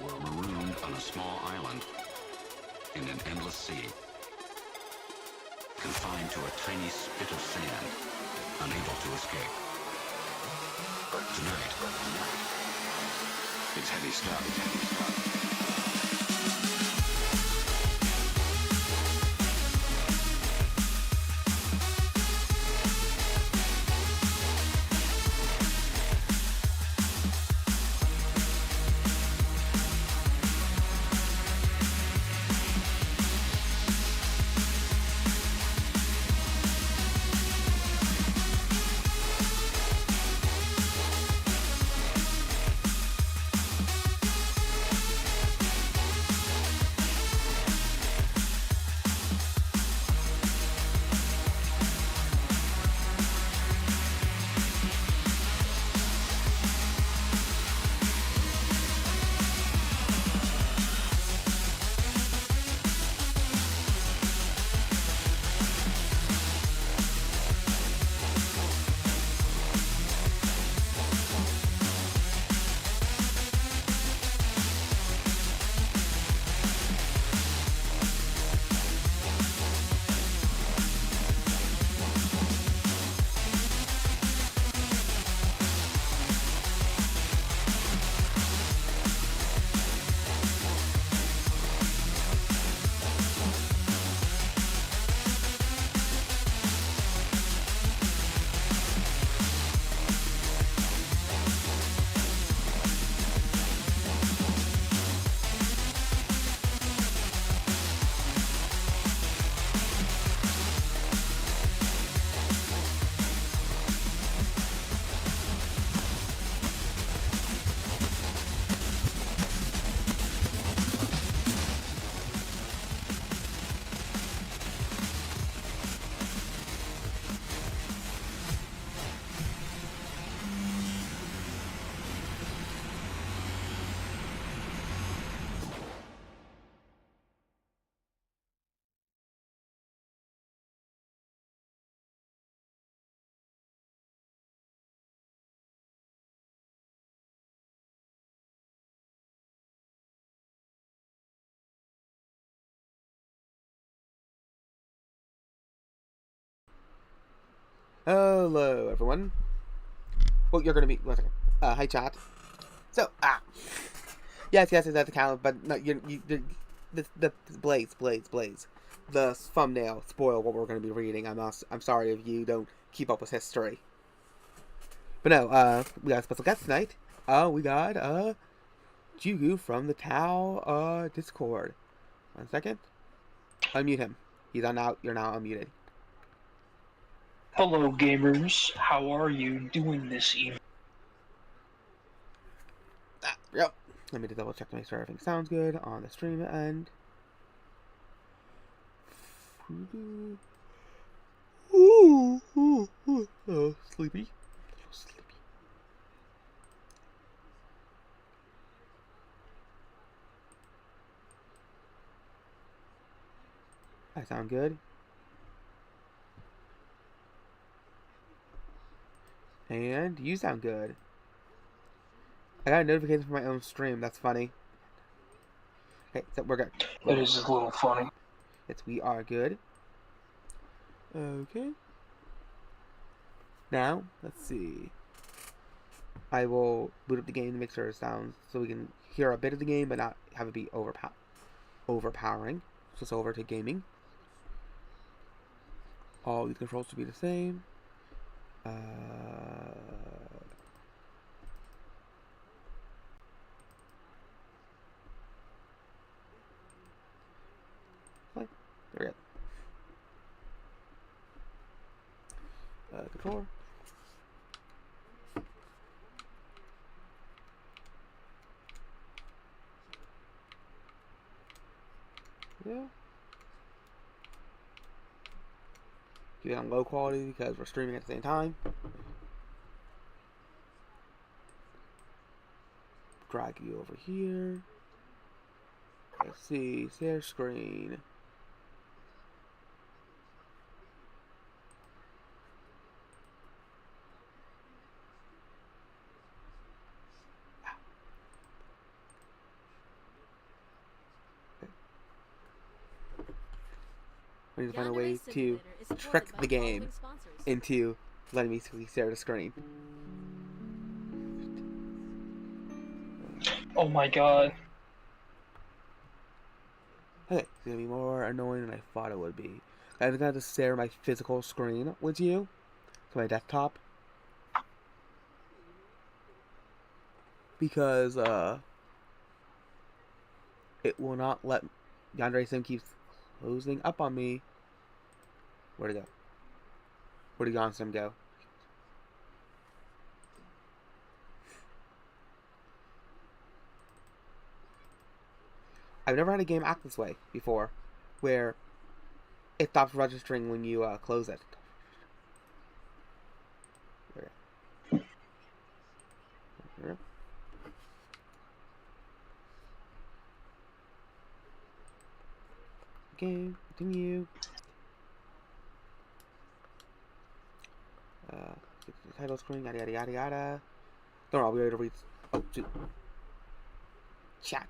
were marooned on a small island in an endless sea, confined to a tiny spit of sand, unable to escape. But tonight, it's heavy stuff. Hello, everyone. Well, you're gonna be. Hi, chat. So, yes, that's the count, but no, the Blaze. The thumbnail spoil what we're gonna be reading. I'm sorry if you don't keep up with history. But no, we got a special guest tonight. We got Jugu from the Tau Discord. 1 second. Unmute him. He's on now. You're now unmuted. Hello, gamers. How are you doing this evening? Yep. Let me just double check to make sure everything sounds good on the stream end. Oh, sleepy. I sound good. And you sound good. I got a notification from my own stream. That's funny. Okay, so we're good. It is a little funny. We are good. Okay. Now, let's see. I will boot up the game to make sure it sounds so we can hear a bit of the game but not have it be overpowering. Switch over to gaming. All these controls should be the same. There we go. Controller. Yeah. Keep it on low quality because we're streaming at the same time. Drag you over here. Let's see, share screen. I need to find a way to trick the game into letting me stare at the screen. Oh my god. Okay, it's gonna be more annoying than I thought it would be. I'm gonna have to share my physical screen with you, to my desktop, because it will not let Yandere Sim keeps closing up on me. Where'd it go? Where'd Yon Sim go? I've never had a game act this way before, where it stops registering when you close it. There. Game, continue. Get the title screen, yada yada yada yada. Don't know, I'll be able to read. Oh, shoot. Chat.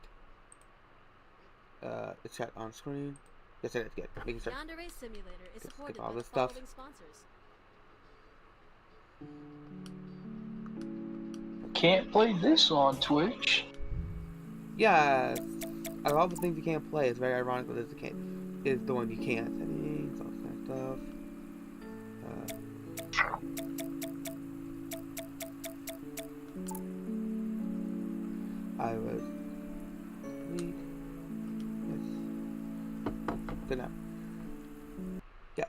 The chat on screen. Yes, it is. Good. Making sure. Yandere Simulator is supported all by this the stuff. following sponsors. Can't play this on Twitch. Yeah, out of all the things you can't play, it's very ironic that this is the one you can't. Settings, all that stuff. I was weak. Yes. Good enough. Yeah,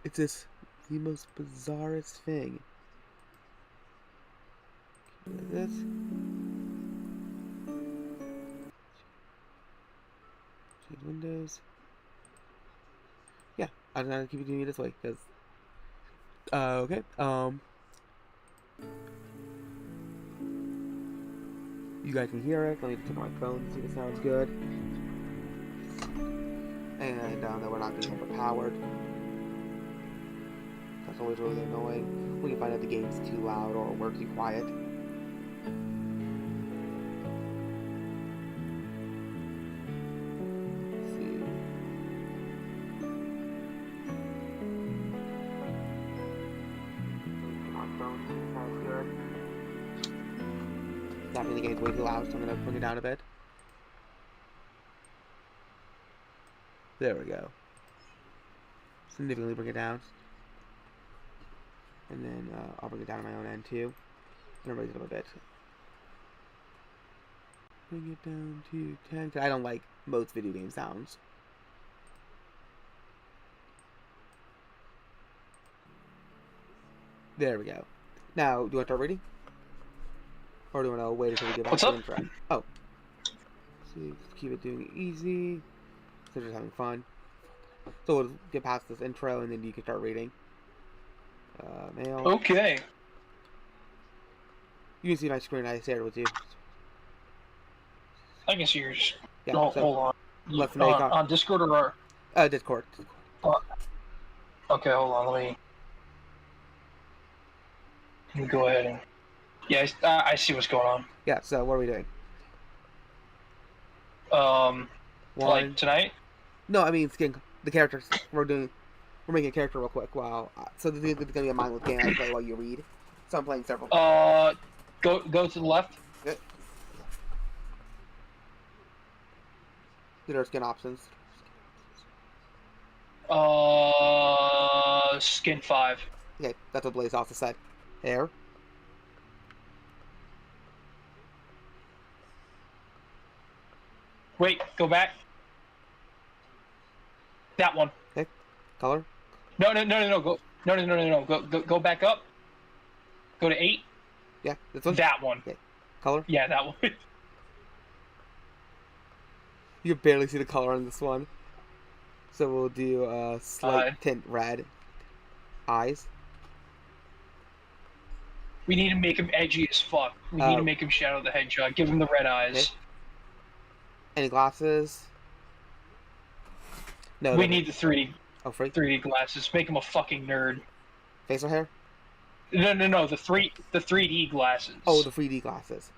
it's just the most bizarrest thing. Like this. Change windows. Yeah, I'm gonna keep it doing it this way because. Okay. You guys can hear it. Let me check my phone to see if it sounds good. And that we're not being overpowered. That's always really annoying when you find out the game's too loud or we're too quiet. Let's see. My phone sounds good. That means the game's way too loud, so I'm gonna bring it down a bit. There we go. Significantly bring it down. And then I'll bring it down on my own end too. And I'll raise it up a bit. Bring it down to 10. 'Cause I don't like most video game sounds. There we go. Now, do you want to start reading? Or do you want to wait until we get back What's to up? the intro? Oh. See, just keep it doing it easy. So just having fun. So we'll get past this intro and then you can start reading. Mail. Okay. You can see my screen. I shared it with you. I can see yours. Yeah. Oh, So hold on. let's make our On Discord or... Discord. Okay, hold on. Let me go ahead and... Yeah, I see what's going on. Yeah. So what are we doing? Like One. tonight? No, I mean skin. The characters. We're making a character real quick. Wow. So this is gonna be a mindless game I play while you read. So I'm playing several. Go to the left. Good. There are skin options. Skin 5. Okay, that's what Blaze also said. Hair. Wait, go back. That one. Okay. Color. No. Go. No. Go back up. Go to 8. Yeah, this one. That one. Okay. Color. Yeah, that one. You can barely see the color on this one. So we'll do slight tint red. Eyes. We need to make him edgy as fuck. We need to make him Shadow the Hedgehog. Give him the red eyes. Okay. Any glasses? No. We need the 3D. Oh, free. 3D glasses. Make him a fucking nerd. Facial hair. No. The 3D glasses. Oh, the 3D glasses.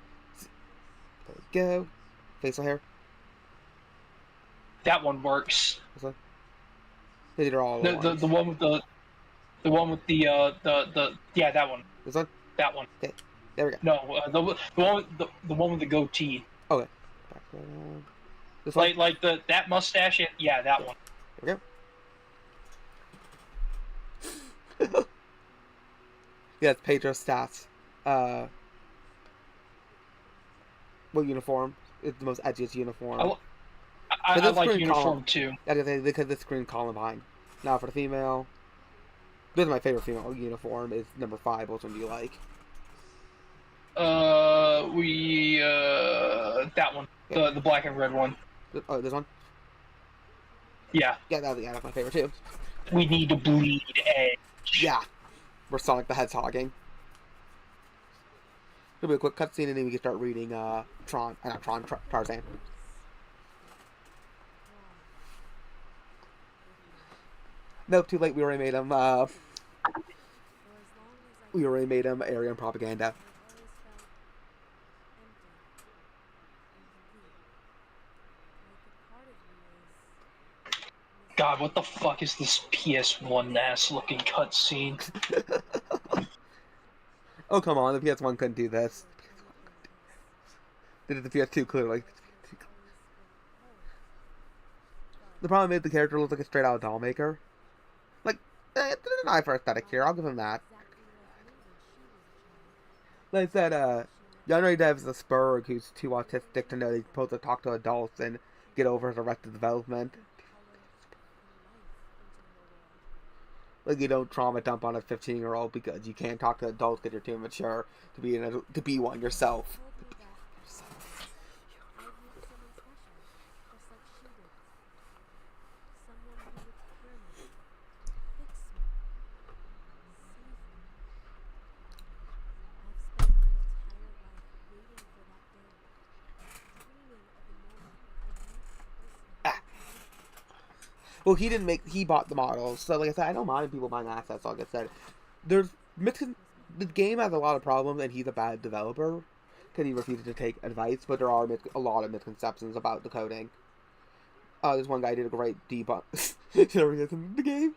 There we go. Facial hair. That one works. This one. These are all the ones. The one with the one with the yeah, that one. This one? That one. Okay. There we go. No, the one with the one with the goatee. Okay. This one? Like that mustache. Yeah, that one. There we go. Yeah, it's Pedro stats. What uniform is the most edgiest uniform? I like uniform too. Because the screen Columbine. Now for the female, this is my favorite female uniform. Is number 5. Which one do you like? That one, the black and red one. Oh, this one. Yeah. Yeah, that's my favorite too. We need to bleed edge. Yeah, we're Sonic the Hedgehogging. It'll be a quick cutscene, and then we can start reading Tarzan. Nope, too late. We already made him. We already made him Aryan propaganda. God, what the fuck is this PS1 ass looking cutscene? Oh come on, the PS1 couldn't do this. Did it the PS2 clearly? The problem is the character looks like a straight out doll maker. Like, there's an eye for aesthetic here. I'll give him that. Like I said, Yandere Dev's a Spurg who's too autistic to know he's supposed to talk to adults and get over his arrested development. Like, you don't trauma dump on a 15-year-old because you can't talk to adults because you're too mature to be one yourself. Well, he bought the models. So, like I said, I don't mind people buying assets, like I said. The game has a lot of problems, and he's a bad developer, because he refuses to take advice, but there are a lot of misconceptions about the coding. This one guy did a great debug. The game?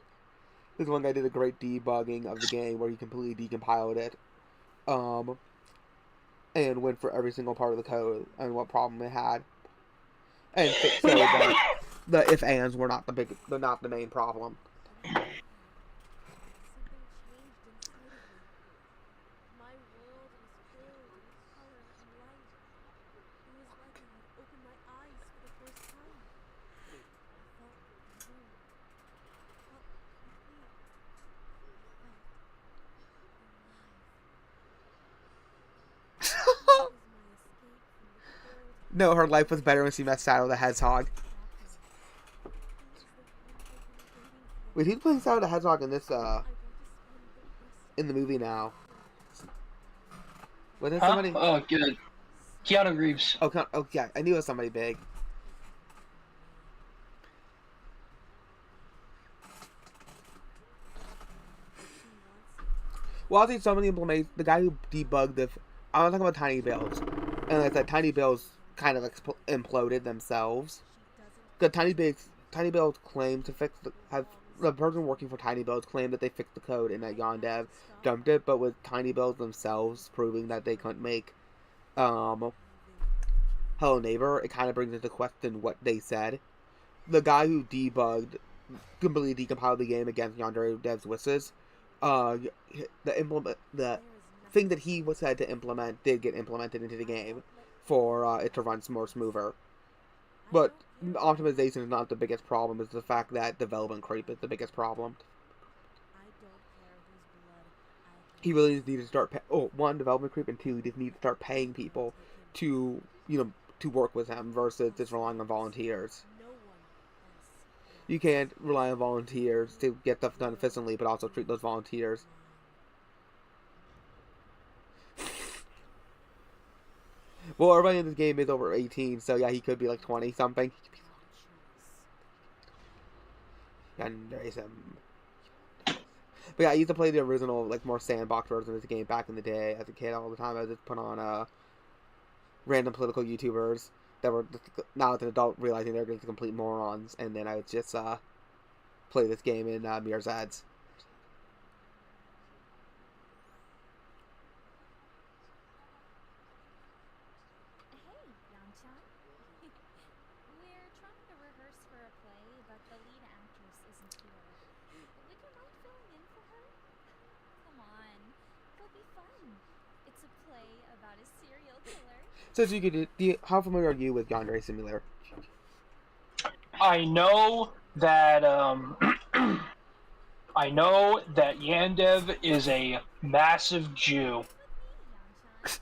This one guy did a great debugging of the game, where he completely decompiled it, and went for every single part of the code, and what problem it had. And fixed so that the if-ands were not the main problem. No, her life was better when she met Shadow the Hedgehog. Wait, who's playing Shadow the Hedgehog in this, in the movie now? Was it somebody? Oh, good. Keanu Reeves. Oh, yeah, I knew it was somebody big. Well, I think somebody implemented the guy who debugged the. I was talking about Tiny Bills, and like that, Tiny Bills kind of imploded themselves. The Tiny Bills claimed to fix the person working for Tiny Bills claimed that they fixed the code and that Yondev dumped it, but with Tiny Bills themselves proving that they couldn't make Hello Neighbor, it kind of brings into question what they said. The guy who debugged completely decompiled the game against Yandere Dev's wishes. The thing that he was said to implement did get implemented into the game for it to run more smoother. But optimization is not the biggest problem. It's the fact that development creep is the biggest problem. He really just needs to start one, development creep, and two, he just needs to start paying people to to work with him versus just relying on volunteers. You can't rely on volunteers to get stuff done efficiently, but also treat those volunteers. Well, everybody in this game is over 18, so yeah, he could be like 20 something. And there is him. But yeah, I used to play the original, like, more sandbox version of this game back in the day as a kid all the time. I would just put on random political YouTubers that were now as an adult realizing they're just complete morons, and then I would just play this game in Mirror's ads. Hey, Yanchan. We're trying to rehearse for a play, but the lead actress isn't here. Would you mind filling in for her? Come on, it'll be fun. It's a play about a serial killer. So, as you could, how familiar are you with Yandere Simulator? I know that I know that Yandev is a massive Jew. Yanchan.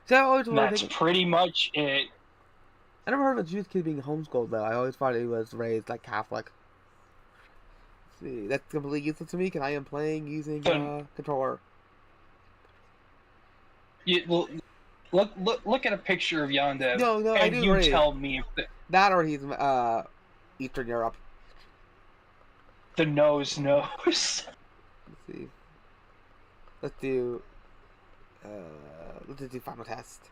So I always And wanted that's to think, pretty much it. I never heard of a Jewish kid being homeschooled though. I always thought he was raised like Catholic. Let's see, that's completely useless to me. Can I am playing using controller? Look at a picture of Yandev, No, I and do you agree. tell me if That or he's Eastern Europe. the nose knows. Let's see. Let's do final test.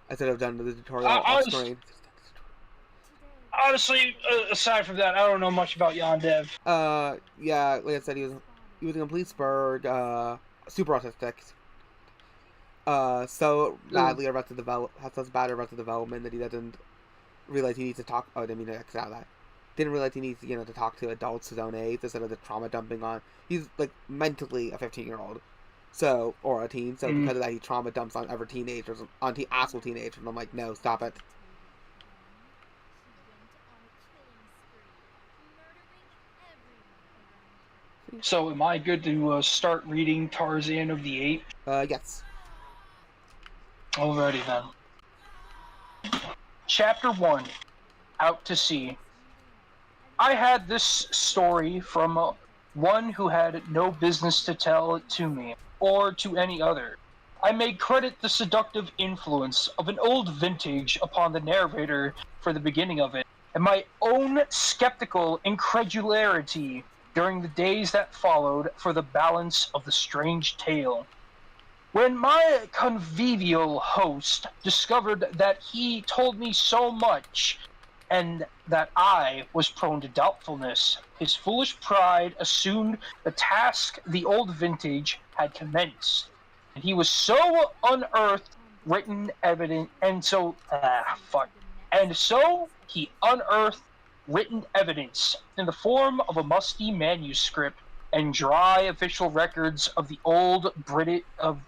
I should have done the tutorial off screen. Honestly, aside from that, I don't know much about Yandev. Yeah, like I said, he was a complete spurg, super autistic. So badly about to develop, has such bad about the development that he doesn't realize he needs to talk. Oh, I didn't mean to X out that. Didn't realize he needs, to talk to adults his own age instead of the trauma dumping on. He's like mentally a 15-year-old, so or a teen. So because of that, he trauma dumps on other teenagers, on actual teenagers. And I'm like, no, stop it. So, am I good to start reading Tarzan of the Apes? Yes. Alrighty then. Chapter 1, Out to Sea. I had this story from one who had no business to tell it to me, or to any other. I may credit the seductive influence of an old vintage upon the narrator for the beginning of it, and my own skeptical incredulity during the days that followed for the balance of the strange tale. When my convivial host discovered that he told me so much, and that I was prone to doubtfulness, his foolish pride assumed the task the old vintage had commenced, and he was so unearthed written evidence, and so he unearthed written evidence in the form of a musty manuscript and dry official records of the old of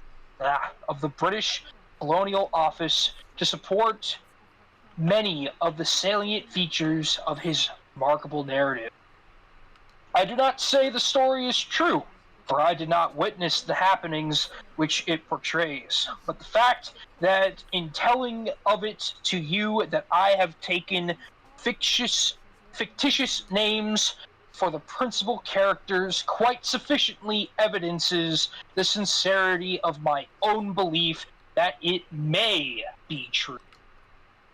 the British Colonial Office to support many of the salient features of his remarkable narrative. I do not say the story is true, for I did not witness the happenings which it portrays, but the fact that in telling of it to you that I have taken fictitious names for the principal characters quite sufficiently evidences the sincerity of my own belief that it may be true.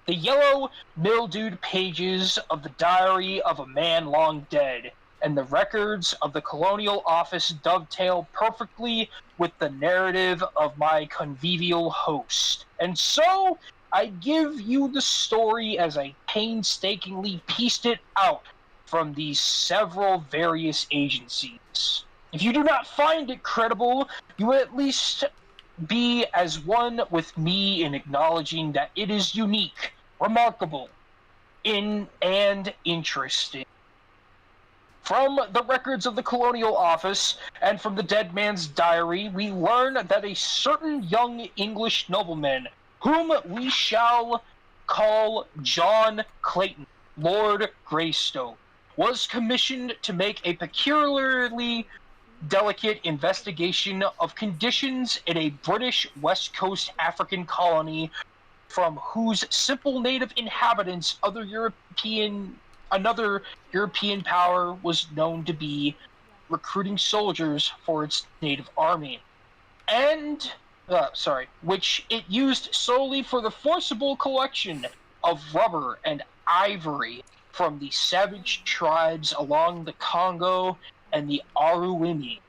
The yellow, mildewed pages of the diary of a man long dead, and the records of the Colonial Office dovetail perfectly with the narrative of my convivial host. And so, I give you the story as I painstakingly pieced it out from these several various agencies. If you do not find it credible, you will at least be as one with me in acknowledging that it is unique, remarkable, and interesting. From the records of the Colonial Office and from the dead man's diary, we learn that a certain young English nobleman, whom we shall call John Clayton, Lord Greystoke, was commissioned to make a peculiarly delicate investigation of conditions in a British West Coast African colony from whose simple native inhabitants another European power was known to be recruiting soldiers for its native army, and which it used solely for the forcible collection of rubber and ivory from the savage tribes along the Congo and the Aruwimi.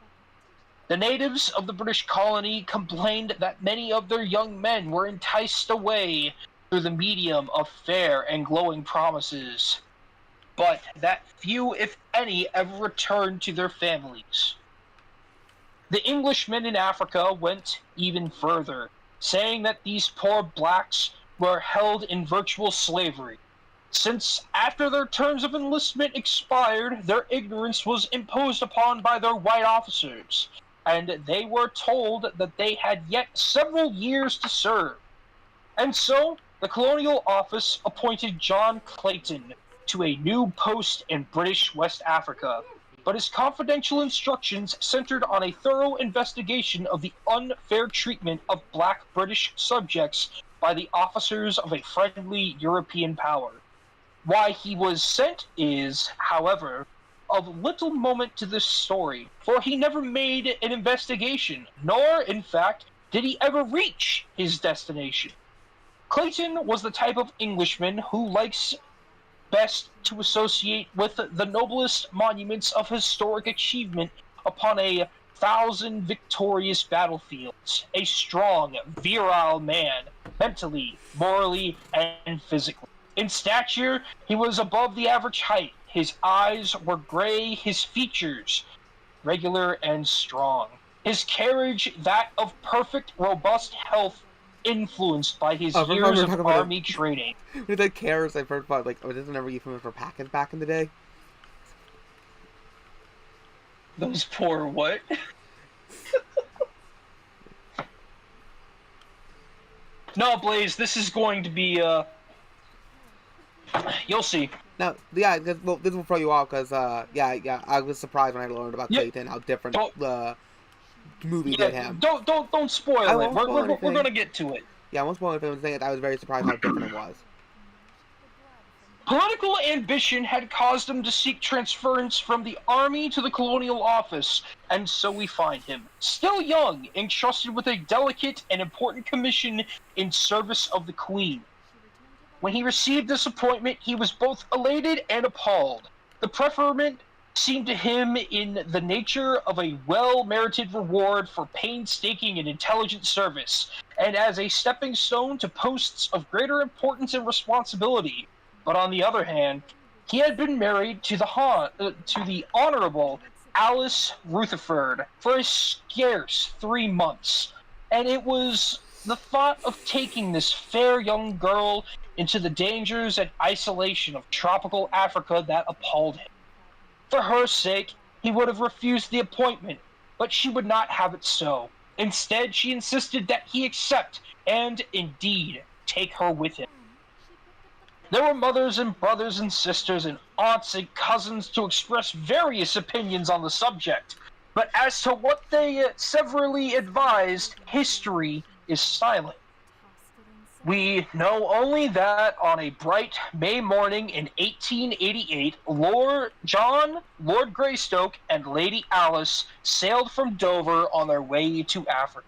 The natives of the British colony complained that many of their young men were enticed away through the medium of fair and glowing promises. but that few, if any, ever returned to their families. The Englishmen in Africa went even further, saying that these poor blacks were held in virtual slavery, since after their terms of enlistment expired, their ignorance was imposed upon by their white officers, and they were told that they had yet several years to serve. And so, the Colonial Office appointed John Clayton to a new post in British West Africa, but his confidential instructions centered on a thorough investigation of the unfair treatment of black British subjects by the officers of a friendly European power. Why he was sent is, however, of little moment to this story, for he never made an investigation, nor, in fact, did he ever reach his destination. Clayton was the type of Englishman who likes best to associate with the noblest monuments of historic achievement upon a thousand victorious battlefields, a strong, virile man, mentally, morally, and physically. In stature, he was above the average height. His eyes were gray, his features regular and strong. His carriage, that of perfect, robust health, influenced by his Oh, years of army training. With the carrots, I've heard about, like, oh, this is never euphemism for packets back in the day. Those poor what? No, Blaze, this is going to be, you'll see. Now, yeah, this will throw you off, because, yeah, I was surprised when I learned about Clayton, how different the movie did him. Don't spoil it. We're gonna get to it. Yeah, I won't spoil anything. I'm saying I was very surprised how different it was. Political ambition had caused him to seek transference from the army to the colonial office, and so we find him, still young, entrusted with a delicate and important commission in service of the Queen. When he received this appointment, he was both elated and appalled. The preferment seemed to him in the nature of a well-merited reward for painstaking and intelligent service, and as a stepping stone to posts of greater importance and responsibility. But on the other hand, he had been married to the Honorable Alice Rutherford for a scarce 3 months, and it was the thought of taking this fair young girl into the dangers and isolation of tropical Africa that appalled him. For her sake, he would have refused the appointment, but she would not have it so. Instead, she insisted that he accept and, indeed, take her with him. There were mothers and brothers and sisters and aunts and cousins to express various opinions on the subject, but as to what they severally advised, history is silent. We know only that on a bright May morning in 1888, Lord Greystoke and Lady Alice sailed from Dover on their way to Africa.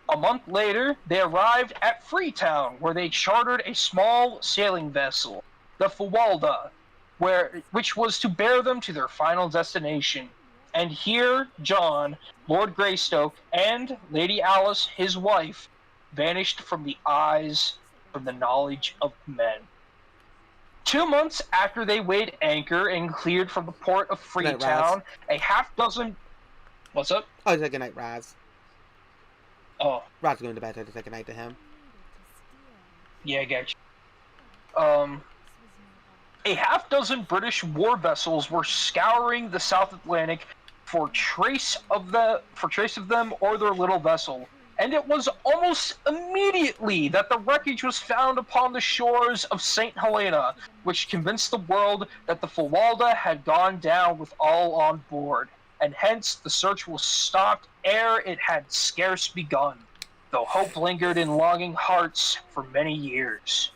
A month later, they arrived at Freetown, where they chartered a small sailing vessel, the Fuwalda, which was to bear them to their final destination. And here, John, Lord Greystoke, and Lady Alice, his wife, vanished from the eyes, from the knowledge of men. 2 months after they weighed anchor and cleared from the port of Freetown, a half dozen... What's up? Oh, it's like a night, Raz. Oh. Raz going to bed, so I just say good night to him. Yeah, I get you. A half dozen British war vessels were scouring the South Atlantic for trace of them or their little vessel. And it was almost immediately that the wreckage was found upon the shores of St. Helena, which convinced the world that the Fuwalda had gone down with all on board, and hence the search was stopped ere it had scarce begun, though hope lingered in longing hearts for many years.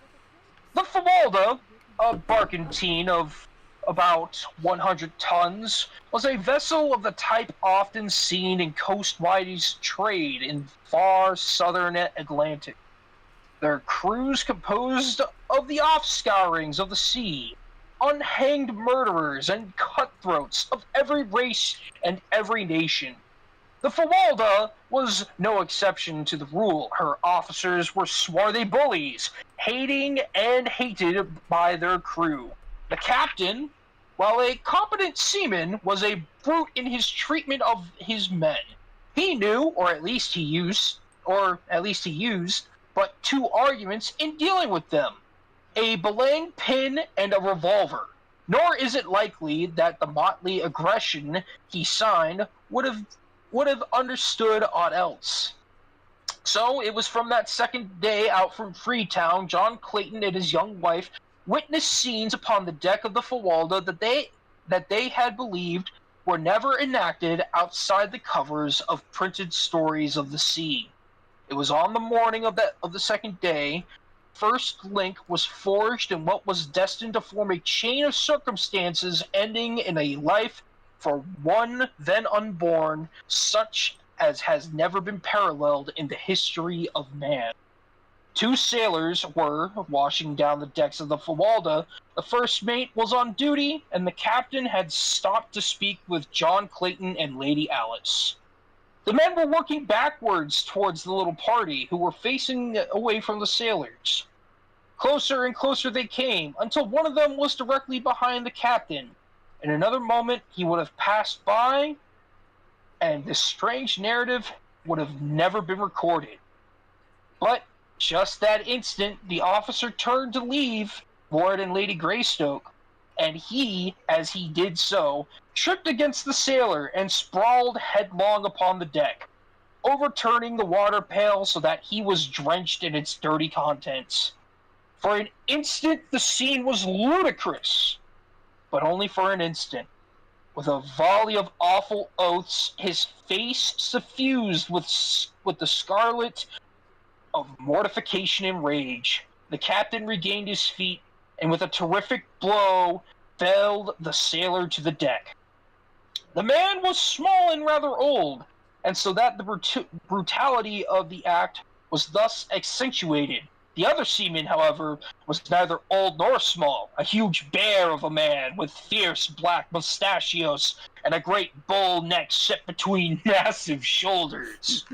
The Fuwalda, a barkentine of about 100 tons, was a vessel of the type often seen in coastwise trade in far southern Atlantic. Their crews composed of the offscourings of the sea, unhanged murderers and cutthroats of every race and every nation. The Fuwalda was no exception to the rule. Her officers were swarthy bullies, hating and hated by their crew. The captain, while a competent seaman, was a brute in his treatment of his men. He knew, or at least he used, but two arguments in dealing with them: a belaying pin and a revolver. Nor is it likely that the motley aggression he signed would have understood aught else. So it was from that second day out from Freetown, John Clayton and his young wife witnessed scenes upon the deck of the Fawalda that they had believed were never enacted outside the covers of printed stories of the sea. It was on the morning of the second day. First link was forged in what was destined to form a chain of circumstances ending in a life for one then unborn, such as has never been paralleled in the history of man. Two sailors were washing down the decks of the Fawalda. The first mate was on duty, and the captain had stopped to speak with John Clayton and Lady Alice. The men were working backwards towards the little party, who were facing away from the sailors. Closer and closer they came, until one of them was directly behind the captain. In another moment he would have passed by, and this strange narrative would have never been recorded. But just that instant, the officer turned to leave Lord and Lady Greystoke, and he, as he did so, tripped against the sailor and sprawled headlong upon the deck, overturning the water pail so that he was drenched in its dirty contents. For an instant, the scene was ludicrous, but only for an instant. With a volley of awful oaths, his face suffused with the scarlet of mortification and rage, the captain regained his feet, and with a terrific blow felled the sailor to the deck. The man was small and rather old, and so that the brutality of the act was thus accentuated. The other seaman, however, was neither old nor small, a huge bear of a man with fierce black mustachios and a great bull neck set between massive shoulders.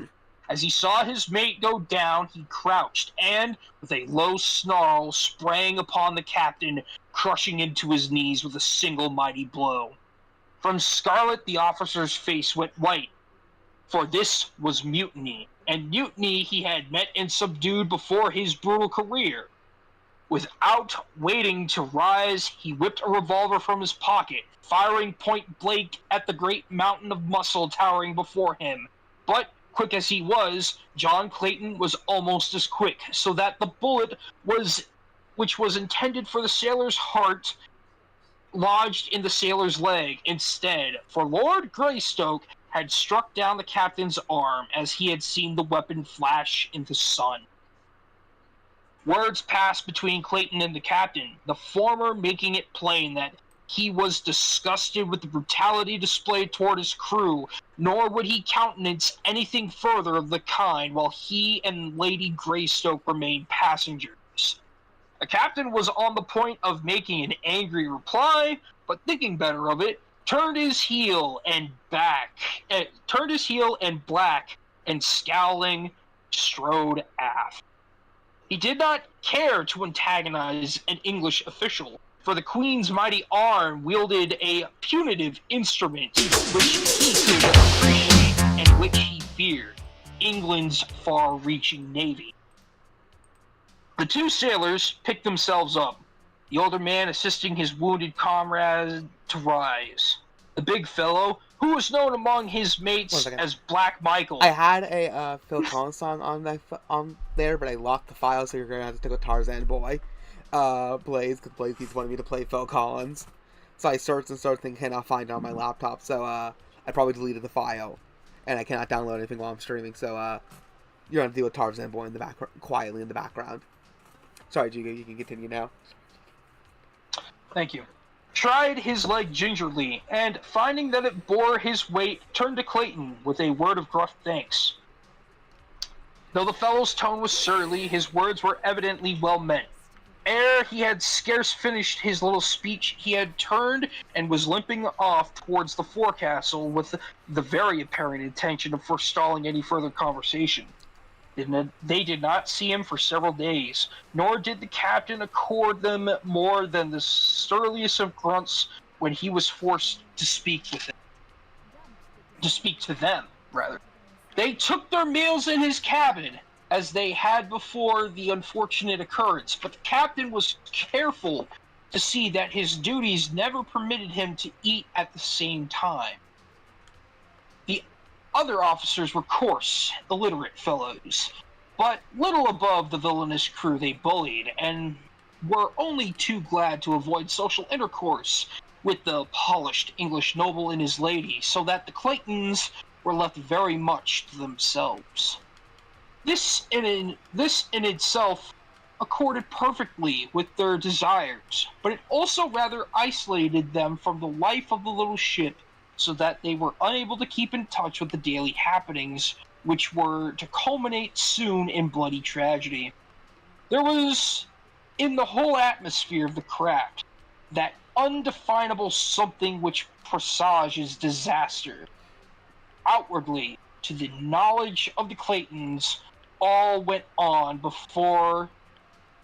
As he saw his mate go down, he crouched and, with a low snarl, sprang upon the captain, crushing into his knees with a single mighty blow. From scarlet the officer's face went white, for this was mutiny, and mutiny he had met and subdued before his brutal career. Without waiting to rise, he whipped a revolver from his pocket, firing point blank at the great mountain of muscle towering before him. But, quick as he was, John Clayton was almost as quick, so that the bullet which was intended for the sailor's heart lodged in the sailor's leg instead, for Lord Greystoke had struck down the captain's arm as he had seen the weapon flash in the sun. Words passed between Clayton and the captain, the former making it plain that he was disgusted with the brutality displayed toward his crew, nor would he countenance anything further of the kind while he and Lady Greystoke remained passengers. The captain was on the point of making an angry reply, but thinking better of it, turned his heel and black, and scowling, strode aft. He did not care to antagonize an English official, for the Queen's mighty arm wielded a punitive instrument which he could appreciate and which he feared: England's far-reaching navy. The two sailors picked themselves up, the older man assisting his wounded comrade to rise. The big fellow, who was known among his mates as Black Michael. I had a Phil Collins song on there, but I locked the file, so you're gonna have to take a Tarzan Boy. Blaze, because Blaze keeps wanting me to play Phil Collins. So I searched and started thinking, cannot find it on my laptop, so I probably deleted the file. And I cannot download anything while I'm streaming, so you're gonna deal with Tarzan Boy in the background, quietly in the background. Sorry, Jigo, you can continue now. Thank you. Tried his leg gingerly, and finding that it bore his weight, turned to Clayton with a word of gruff thanks. Though the fellow's tone was surly, his words were evidently well meant. Ere he had scarce finished his little speech, he had turned and was limping off towards the forecastle with the very apparent intention of forestalling any further conversation. They did not see him for several days, nor did the captain accord them more than the surliest of grunts when he was forced to speak to them, rather. They took their meals in his cabin, as they had before the unfortunate occurrence, but the captain was careful to see that his duties never permitted him to eat at the same time. The other officers were coarse, illiterate fellows, but little above the villainous crew they bullied, and were only too glad to avoid social intercourse with the polished English noble and his lady, so that the Claytons were left very much to themselves. This in itself accorded perfectly with their desires, but it also rather isolated them from the life of the little ship, so that they were unable to keep in touch with the daily happenings, which were to culminate soon in bloody tragedy. There was, in the whole atmosphere of the craft, that undefinable something which presages disaster. Outwardly, to the knowledge of the Claytons, all went on before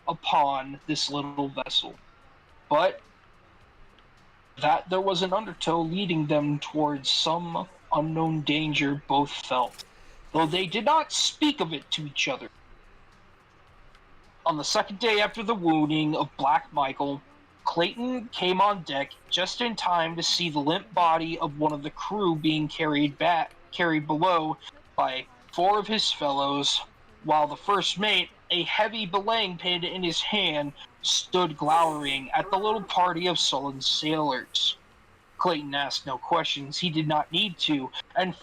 upon this little vessel, but that there was an undertow leading them towards some unknown danger both felt, though they did not speak of it to each other. On the second day after the wounding of Black Michael, Clayton came on deck just in time to see the limp body of one of the crew being carried below by 4 of his fellows, while the first mate, a heavy belaying pin in his hand, stood glowering at the little party of sullen sailors. Clayton asked no questions. He did not need to, and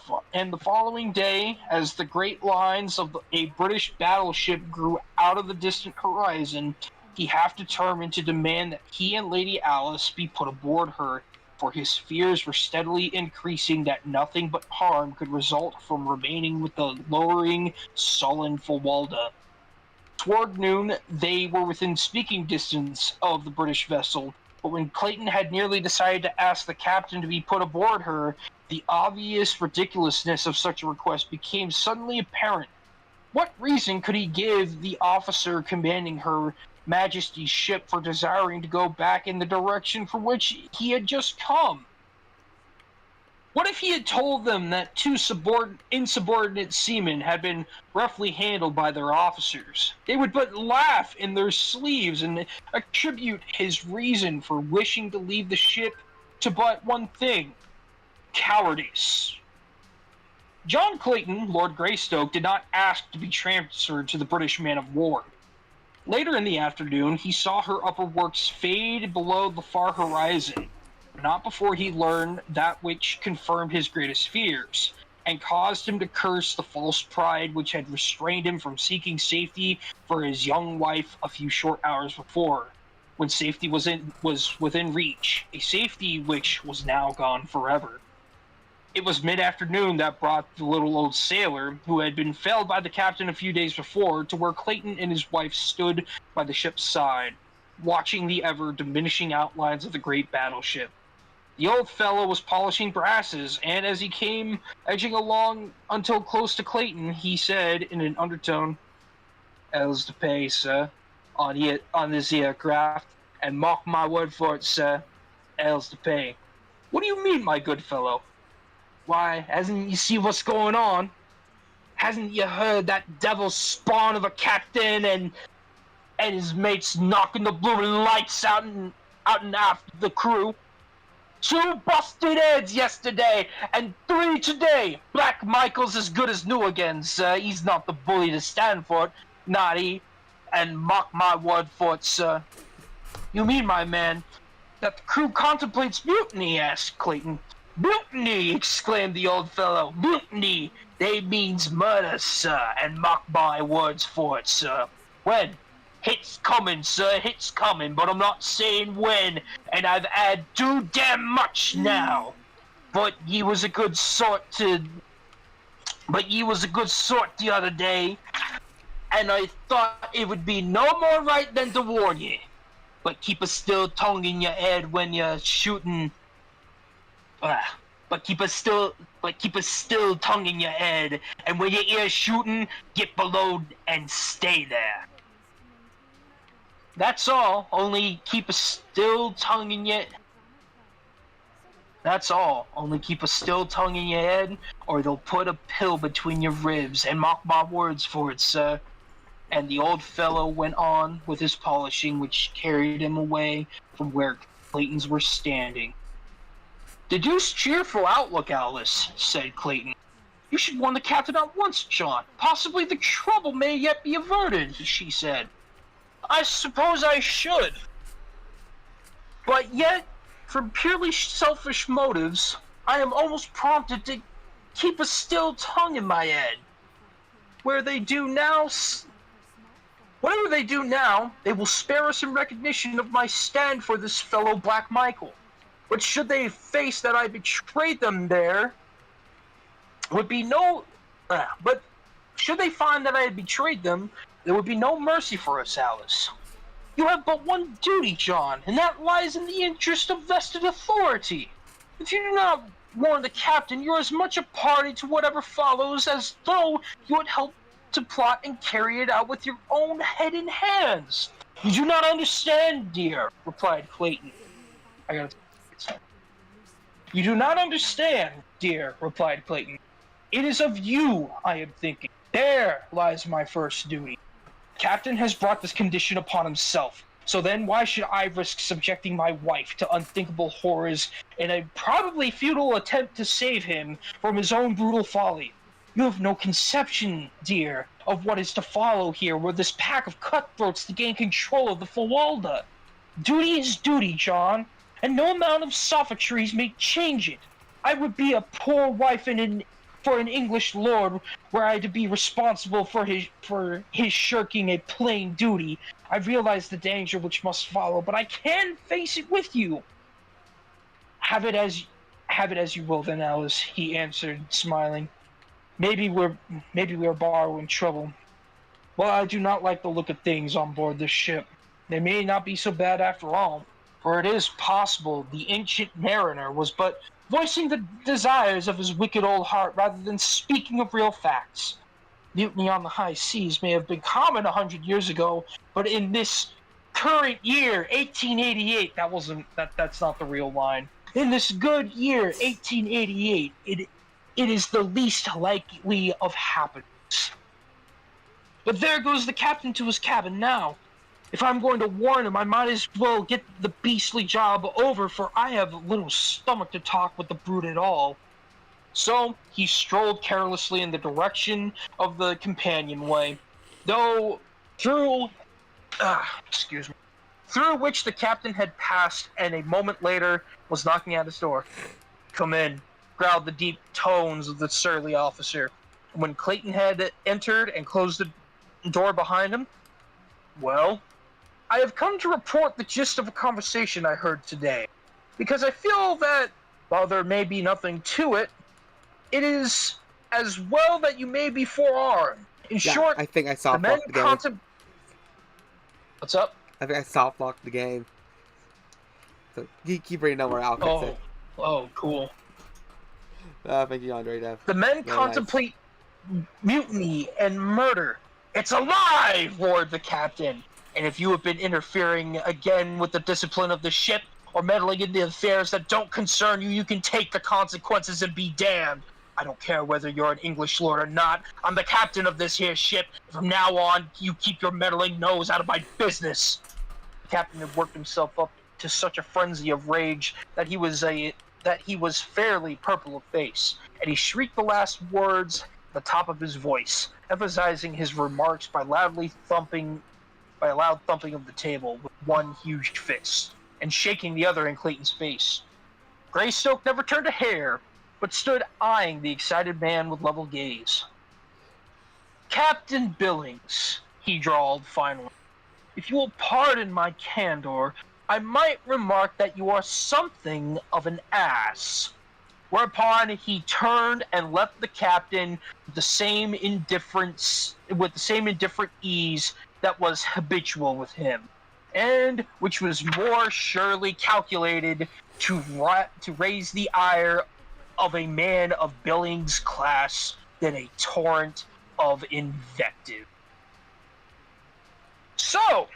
the following day, as the great lines of a British battleship grew out of the distant horizon, he half determined to demand that he and Lady Alice be put aboard her, for his fears were steadily increasing that nothing but harm could result from remaining with the lowering, sullen Fawalda. Toward noon, they were within speaking distance of the British vessel, but when Clayton had nearly decided to ask the captain to be put aboard her, the obvious ridiculousness of such a request became suddenly apparent. What reason could he give the officer commanding Her Majesty's ship for desiring to go back in the direction from which he had just come? What if he had told them that 2 insubordinate seamen had been roughly handled by their officers? They would but laugh in their sleeves and attribute his reason for wishing to leave the ship to but one thing: cowardice. John Clayton, Lord Greystoke, did not ask to be transferred to the British man-of-war. Later in the afternoon, he saw her upper works fade below the far horizon, not before he learned that which confirmed his greatest fears, and caused him to curse the false pride which had restrained him from seeking safety for his young wife a few short hours before, when safety was within reach, a safety which was now gone forever. It was mid-afternoon that brought the little old sailor, who had been felled by the captain a few days before, to where Clayton and his wife stood by the ship's side, watching the ever-diminishing outlines of the great battleship. The old fellow was polishing brasses, and as he came edging along until close to Clayton, he said in an undertone, "Hell's to pay, sir, on this here craft, and mark my word for it, sir, hell's to pay." "What do you mean, my good fellow?" "Why, hasn't you see what's going on? Hasn't you heard that devil spawn of a captain and his mates knocking the blooming lights out and after the crew? 2 busted heads yesterday, and 3 today. Black Michael's as good as new again, sir. He's not the bully to stand for it, not he. And mark my word for it, sir." "You mean, my man, that the crew contemplates mutiny?" asked Clayton. "Mutiny!" exclaimed the old fellow. "Mutiny! They means murder, sir, and mark my words for it, sir. When? Hit's coming, sir, hit's coming, but I'm not saying when, and I've had too damn much now. But ye was a good sort the other day, and I thought it would be no more right than to warn ye. But keep a still tongue in your head when you're shooting. but keep a still tongue in your head. And when you hear shooting, get below and stay there. That's all. Only keep a still tongue in your. That's all. Only keep a still tongue in your head, or they'll put a pill between your ribs. And mark my words for it, sir. And the old fellow went on with his polishing, which carried him away from where Clayton's were standing. "The deuced cheerful outlook, Alice," said Clayton. "You should warn the captain at once, John. Possibly the trouble may yet be averted," she said. "I suppose I should. But yet, from purely selfish motives, I am almost prompted to keep a still tongue in my head. Whatever they do now, they will spare us in recognition of my stand for this fellow Black Michael. But should they face that I betrayed them there, would be no... but should they find that I had betrayed them, there would be no mercy for us, Alice. You have but one duty, John, and that lies in the interest of vested authority. If you do not warn the captain, you're as much a party to whatever follows as though you had helped to plot and carry it out with your own head and hands." "You do not understand, dear," replied Clayton. "You do not understand, dear," replied Clayton. "It is of you I am thinking. There lies my first duty. The captain has brought this condition upon himself. So then why should I risk subjecting my wife to unthinkable horrors in a probably futile attempt to save him from his own brutal folly? You have no conception, dear, of what is to follow here were this pack of cutthroats to gain control of the Fawalda. Duty is duty, John, and no amount of sophistries may change it. I would be a poor wife for an English lord were I to be responsible for his shirking a plain duty. I realize the danger which must follow, but I can face it with you." Have it as you will, then, Alice," he answered, smiling. Maybe we're borrowing trouble. Well, I do not like the look of things on board this ship. They may not be so bad after all, for it is possible the ancient mariner was but voicing the desires of his wicked old heart rather than speaking of real facts. Mutiny on the high seas may have been common 100 years ago, but in this current year, 1888, that's not the real line. In this good year, 1888, it is the least likely of happenings. But there goes the captain to his cabin now. If I'm going to warn him, I might as well get the beastly job over, for I have little stomach to talk with the brute at all. So he strolled carelessly in the direction of the companionway, through which the captain had passed, and a moment later was knocking at his door. "Come in," growled the deep tones of the surly officer. When Clayton had entered and closed the door behind him, "Well, I have come to report the gist of a conversation I heard today, because I feel that, while there may be nothing to it, it is as well that you may be forearmed. In short, I think I the soft men locked the game. What's up? I think I soft locked the game. So you keep reading over. I'll fix it. Oh, cool. Thank you, Andre. The men Very contemplate mutiny and murder. It's a lie, roared the captain. And if you have been interfering again with the discipline of the ship or meddling in the affairs that don't concern you, you can take the consequences and be damned. I don't care whether you're an English lord or not. I'm the captain of this here ship. From now on, you keep your meddling nose out of my business. The captain had worked himself up to such a frenzy of rage that he was fairly purple of face, and he shrieked the last words at the top of his voice, emphasizing his remarks by a loud thumping of the table with one huge fist, and shaking the other in Clayton's face. Greystoke never turned a hair, but stood eyeing the excited man with level gaze. "Captain Billings," he drawled finally, "if you will pardon my candor, I might remark that you are something of an ass." Whereupon he turned and left the captain with the same indifferent ease that was habitual with him, and which was more surely calculated to raise the ire of a man of Billings' class than a torrent of invective. So,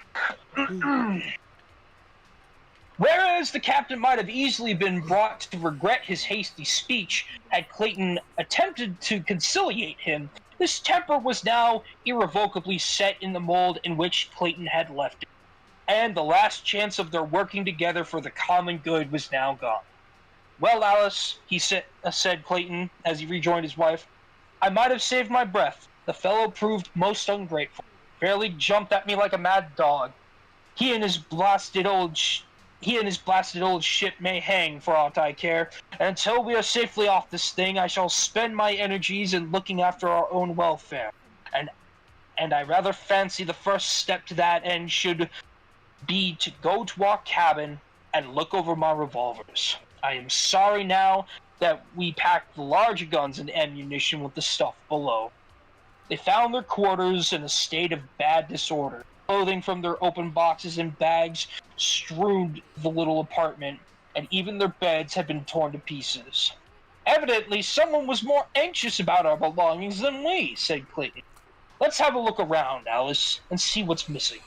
whereas the captain might have easily been brought to regret his hasty speech had Clayton attempted to conciliate him, his temper was now irrevocably set in the mold in which Clayton had left it, and the last chance of their working together for the common good was now gone. "Well, Alice," said Clayton as he rejoined his wife, "I might have saved my breath. The fellow proved most ungrateful. Fairly jumped at me like a mad dog. He and his blasted old ship may hang for aught I care, and until we are safely off this thing, I shall spend my energies in looking after our own welfare. And I rather fancy the first step to that end should be to go to our cabin and look over my revolvers. I am sorry now that we packed the larger guns and ammunition with the stuff below." They found their quarters in a state of bad disorder. Clothing from their open boxes and bags strewed the little apartment, and even their beds had been torn to pieces. "Evidently, someone was more anxious about our belongings than we," said Clayton. "Let's have a look around, Alice, and see what's missing."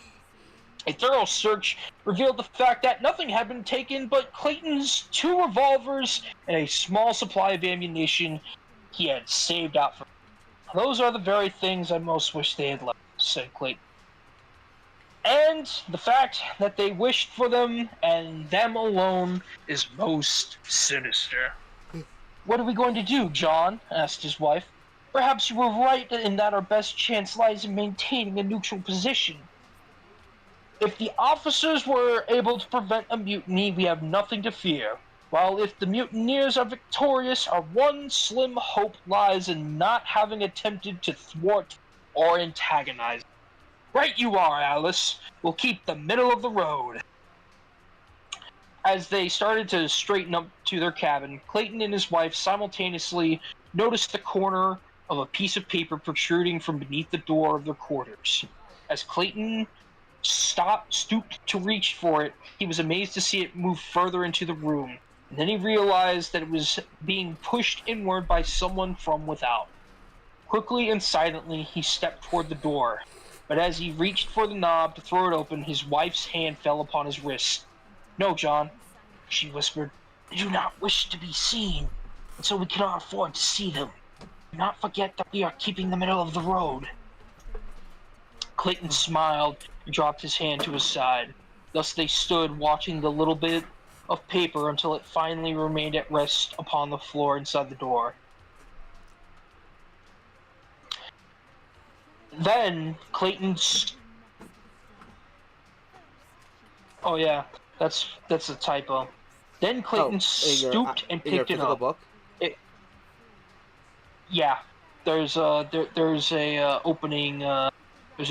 A thorough search revealed the fact that nothing had been taken but Clayton's 2 revolvers and a small supply of ammunition he had saved out for. "Those are the very things I most wish they had left," said Clayton. "And the fact that they wished for them and them alone is most sinister." "What are we going to do, John?" asked his wife. "Perhaps you were right in that our best chance lies in maintaining a neutral position. If the officers were able to prevent a mutiny, we have nothing to fear, while if the mutineers are victorious, our one slim hope lies in not having attempted to thwart or antagonize. Right you are, Alice. We'll keep the middle of the road." As they started to straighten up to their cabin, Clayton and his wife simultaneously noticed the corner of a piece of paper protruding from beneath the door of their quarters. As Clayton stooped to reach for it, he was amazed to see it move further into the room, and then he realized that it was being pushed inward by someone from without. Quickly and silently, he stepped toward the door, but as he reached for the knob to throw it open, his wife's hand fell upon his wrist. "No, John," she whispered. "They do not wish to be seen, and so we cannot afford to see them. Do not forget that we are keeping the middle of the road." Clayton smiled and dropped his hand to his side. Thus they stood watching the little bit of paper until it finally remained at rest upon the floor inside the door. Then Clayton's... Oh yeah, that's a typo. Then Clayton stooped and picked it up. Book? Yeah, there's an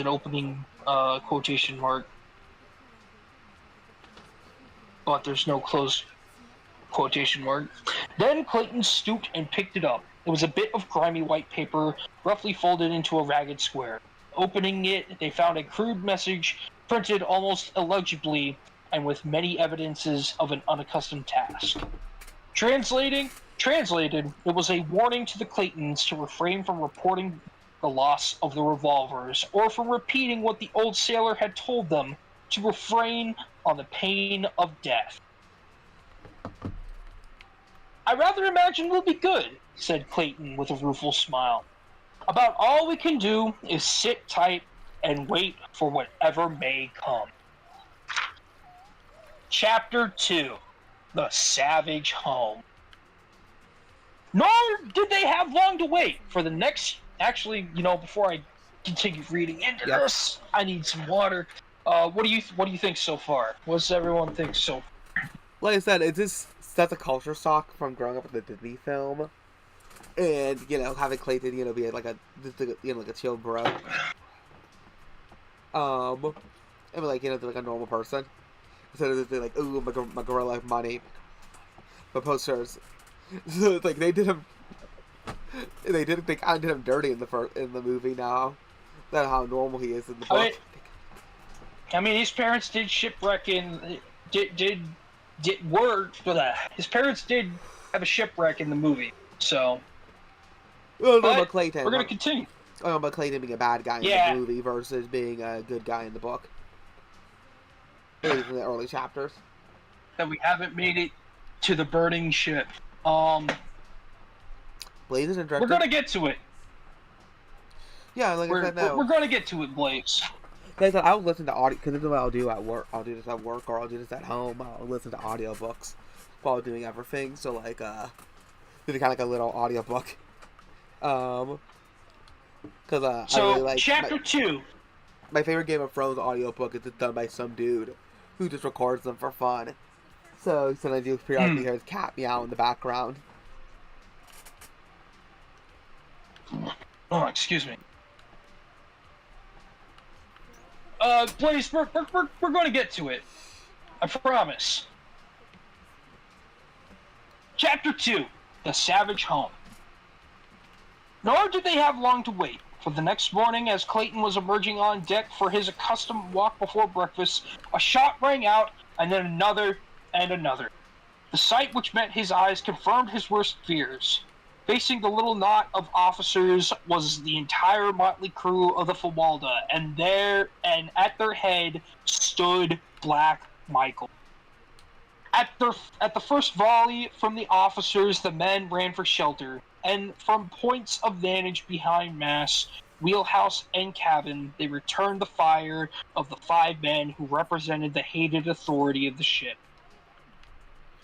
opening quotation mark, but there's no close quotation mark. Then Clayton stooped and picked it up. It was a bit of grimy white paper, roughly folded into a ragged square. Opening it, they found a crude message printed almost illegibly and with many evidences of an unaccustomed task. Translated, it was a warning to the Claytons to refrain from reporting the loss of the revolvers, or from repeating what the old sailor had told them, to refrain on the pain of death. "I rather imagine we'll be good," said Clayton with a rueful smile. "About all we can do is sit tight and wait for whatever may come." Chapter 2. The Savage Home. Nor did they have long to wait for the next... Actually, before I continue reading into this, I need some water. What do you think so far? What does everyone think so far? Like I said, it's just such a culture shock from growing up with the Disney film, and having Clayton, be like a chill bro, and like like a normal person, instead of just being like, "Ooh, my gorilla money," but posters. So it's like they did him dirty in the movie now. That's how normal he is in the book. I mean, his parents did shipwreck in... Did work for that. His parents did have a shipwreck in the movie. So, Well, but about Clayton. we're gonna continue. I know about Clayton being a bad guy Yeah. in the movie versus being a good guy in the book. At least in the early chapters. That we haven't made it to the burning ship. Blaze isn't directed. We're gonna get to it. Yeah, like I said, no. We're gonna get to it, Blaze. Like I said, I'll listen to audio, because this is what I'll do at work. I'll do this at work, or I'll do this at home. I'll listen to audiobooks while doing everything. So, like, do kind of like a little audiobook. Because, I really like... Chapter 2. My favorite Game of Thrones audiobook is done by some dude who just records them for fun. So I do periodically hear his cat meow in the background. Oh, excuse me. Blaze, we're going to get to it. I promise. Chapter 2, The Savage Home. Nor did they have long to wait, for the next morning, as Clayton was emerging on deck for his accustomed walk before breakfast, a shot rang out, and then another, and another. The sight which met his eyes confirmed his worst fears. Facing the little knot of officers was the entire motley crew of the Fawalda, and at their head stood Black Michael. At the first volley from the officers, the men ran for shelter, and from points of vantage behind mast, wheelhouse, and cabin, they returned the fire of the 5 men who represented the hated authority of the ship.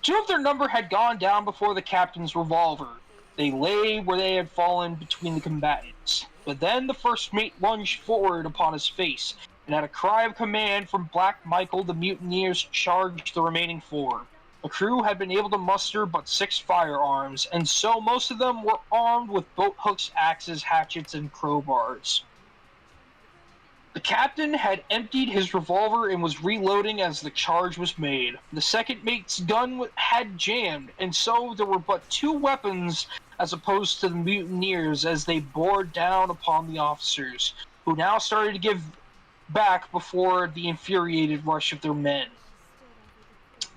2 of their number had gone down before the captain's revolver. They lay where they had fallen between the combatants. But then the first mate lunged forward upon his face, and at a cry of command from Black Michael, the mutineers charged the remaining 4. The crew had been able to muster but 6 firearms, and so most of them were armed with boat hooks, axes, hatchets, and crowbars. The captain had emptied his revolver and was reloading as the charge was made. The second mate's gun had jammed, and so there were but 2 weapons as opposed to the mutineers as they bore down upon the officers, who now started to give back before the infuriated rush of their men.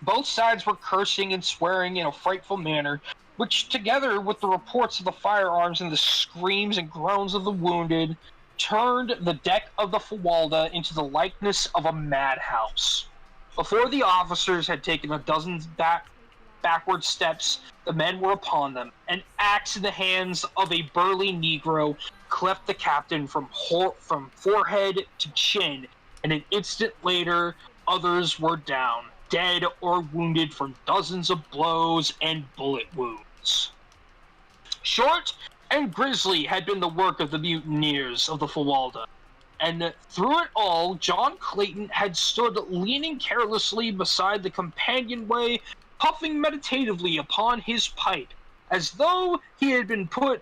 Both sides were cursing and swearing in a frightful manner, which, together with the reports of the firearms and the screams and groans of the wounded, turned the deck of the Fawalda into the likeness of a madhouse. Before the officers had taken a dozen backward steps, the men were upon them. An axe in the hands of a burly Negro cleft the captain from forehead to chin, and an instant later, others were down, dead or wounded from dozens of blows and bullet wounds. Short and grisly had been the work of the mutineers of the Fawalda, and through it all, John Clayton had stood leaning carelessly beside the companionway, puffing meditatively upon his pipe, as though he had been but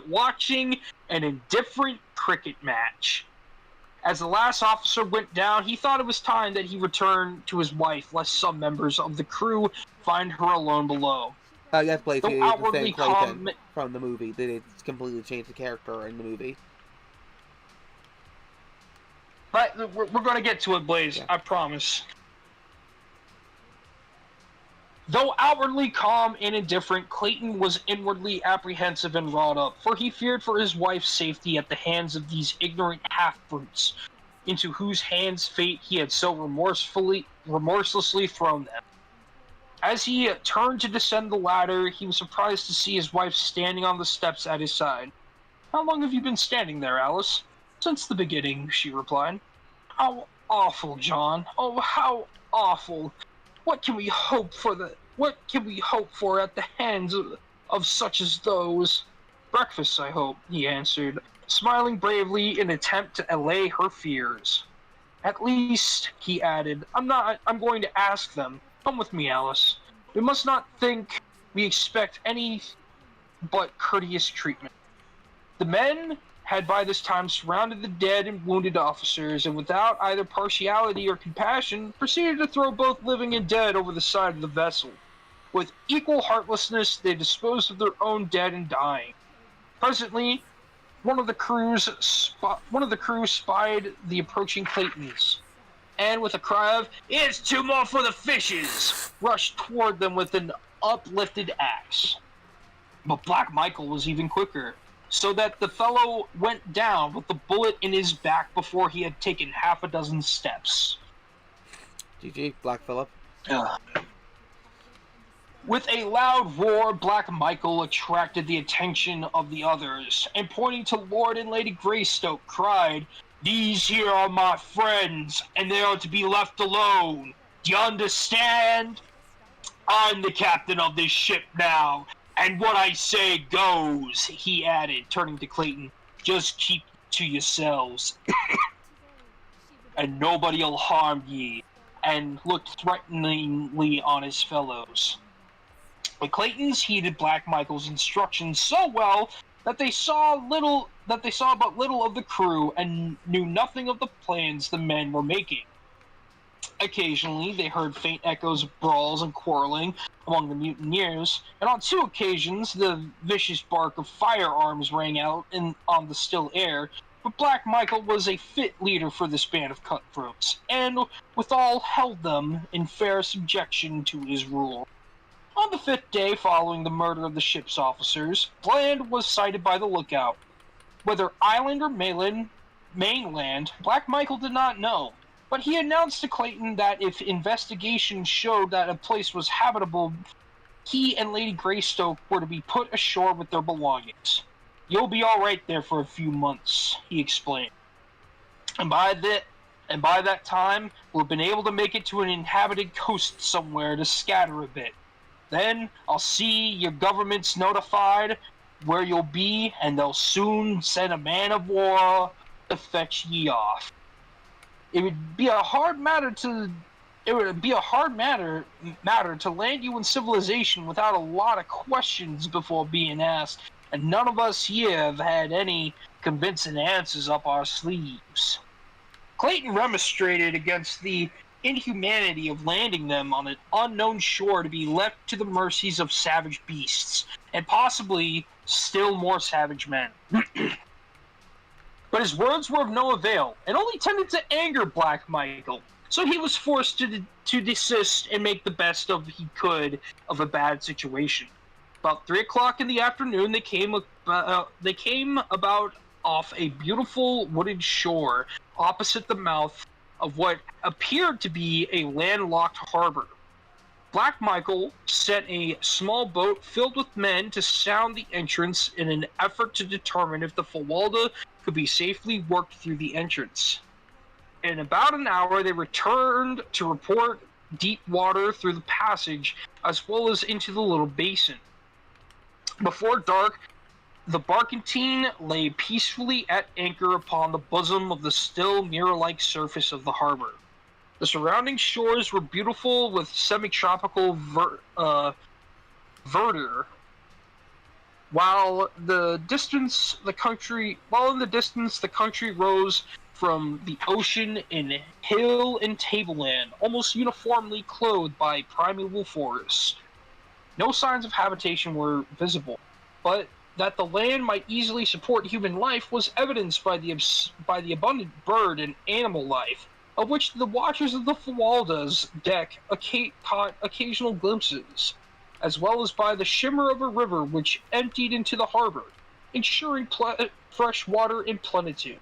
watching an indifferent cricket match. As the last officer went down, he thought it was time that he return to his wife, lest some members of the crew find her alone below. Yes, Blaze, Though he is the outwardly same Clayton from the movie. They completely changed the character in the movie. But we're going to get to it, Blaze. Yeah. I promise. Though outwardly calm and indifferent, Clayton was inwardly apprehensive and wrought up, for he feared for his wife's safety at the hands of these ignorant half-brutes, into whose hands fate he had so remorselessly thrown them. As he turned to descend the ladder, he was surprised to see his wife standing on the steps at his side. "How long have you been standing there, Alice?" "Since the beginning," she replied. "How awful, John. Oh, how awful. What can we hope for at the hands of such as those?" "Breakfast, I hope," he answered, smiling bravely in an attempt to allay her fears. "At least," he added, I'm going to ask them. Come with me, Alice. We must not think we expect any but courteous treatment." The men had by this time surrounded the dead and wounded officers, and without either partiality or compassion, proceeded to throw both living and dead over the side of the vessel. With equal heartlessness, they disposed of their own dead and dying. Presently, one of the crew spied the approaching Claytons. and with a cry of, "Here's 2 more for the fishes!" rushed toward them with an uplifted axe. But Black Michael was even quicker, so that the fellow went down with the bullet in his back before he had taken half a dozen steps. GG, Black Phillip. Ugh. With a loud roar, Black Michael attracted the attention of the others, and pointing to Lord and Lady Greystoke, cried, "These here are my friends, and they are to be left alone. Do you understand? I'm the captain of this ship now, and what I say goes," he added, turning to Clayton. "Just keep to yourselves, and nobody'll harm ye," and looked threateningly on his fellows. But Clayton's heeded Black Michael's instructions so well that they saw but little of the crew and knew nothing of the plans the men were making. Occasionally, they heard faint echoes of brawls and quarreling among the mutineers, and on 2 occasions the vicious bark of firearms rang out on the still air. But Black Michael was a fit leader for this band of cutthroats, and withal held them in fair subjection to his rule. On the 5th day following the murder of the ship's officers, land was sighted by the lookout. Whether island or mainland, Black Michael did not know, but he announced to Clayton that if investigation showed that a place was habitable, he and Lady Greystoke were to be put ashore with their belongings. "You'll be all right there for a few months," he explained. And by that time, we'll have been able to make it to an inhabited coast somewhere to scatter a bit. Then I'll see your government's notified where you'll be, and they'll soon send a man of war to fetch ye off. It would be a hard matter to land you in civilization without a lot of questions before being asked, and none of us here have had any convincing answers up our sleeves. Clayton remonstrated against the inhumanity of landing them on an unknown shore to be left to the mercies of savage beasts, and possibly still more savage men. But his words were of no avail, and only tended to anger Black Michael, so he was forced to desist and make the best of he could of a bad situation. About 3 o'clock in the afternoon, they came about off a beautiful wooded shore opposite the mouth of what appeared to be a landlocked harbor. Black Michael sent a small boat filled with men to sound the entrance in an effort to determine if the Fawalda could be safely worked through the entrance. In about an hour, they returned to report deep water through the passage as well as into the little basin. Before dark, the barkentine lay peacefully at anchor upon the bosom of the still mirror-like surface of the harbor. The surrounding shores were beautiful with semi-tropical verdure, while in the distance the country rose from the ocean in hill and tableland, almost uniformly clothed by primeval forests. No signs of habitation were visible, but that the land might easily support human life was evidenced by the abundant bird and animal life, of which the watchers of the Fawalda's deck caught occasional glimpses, as well as by the shimmer of a river which emptied into the harbor, ensuring fresh water in plenitude.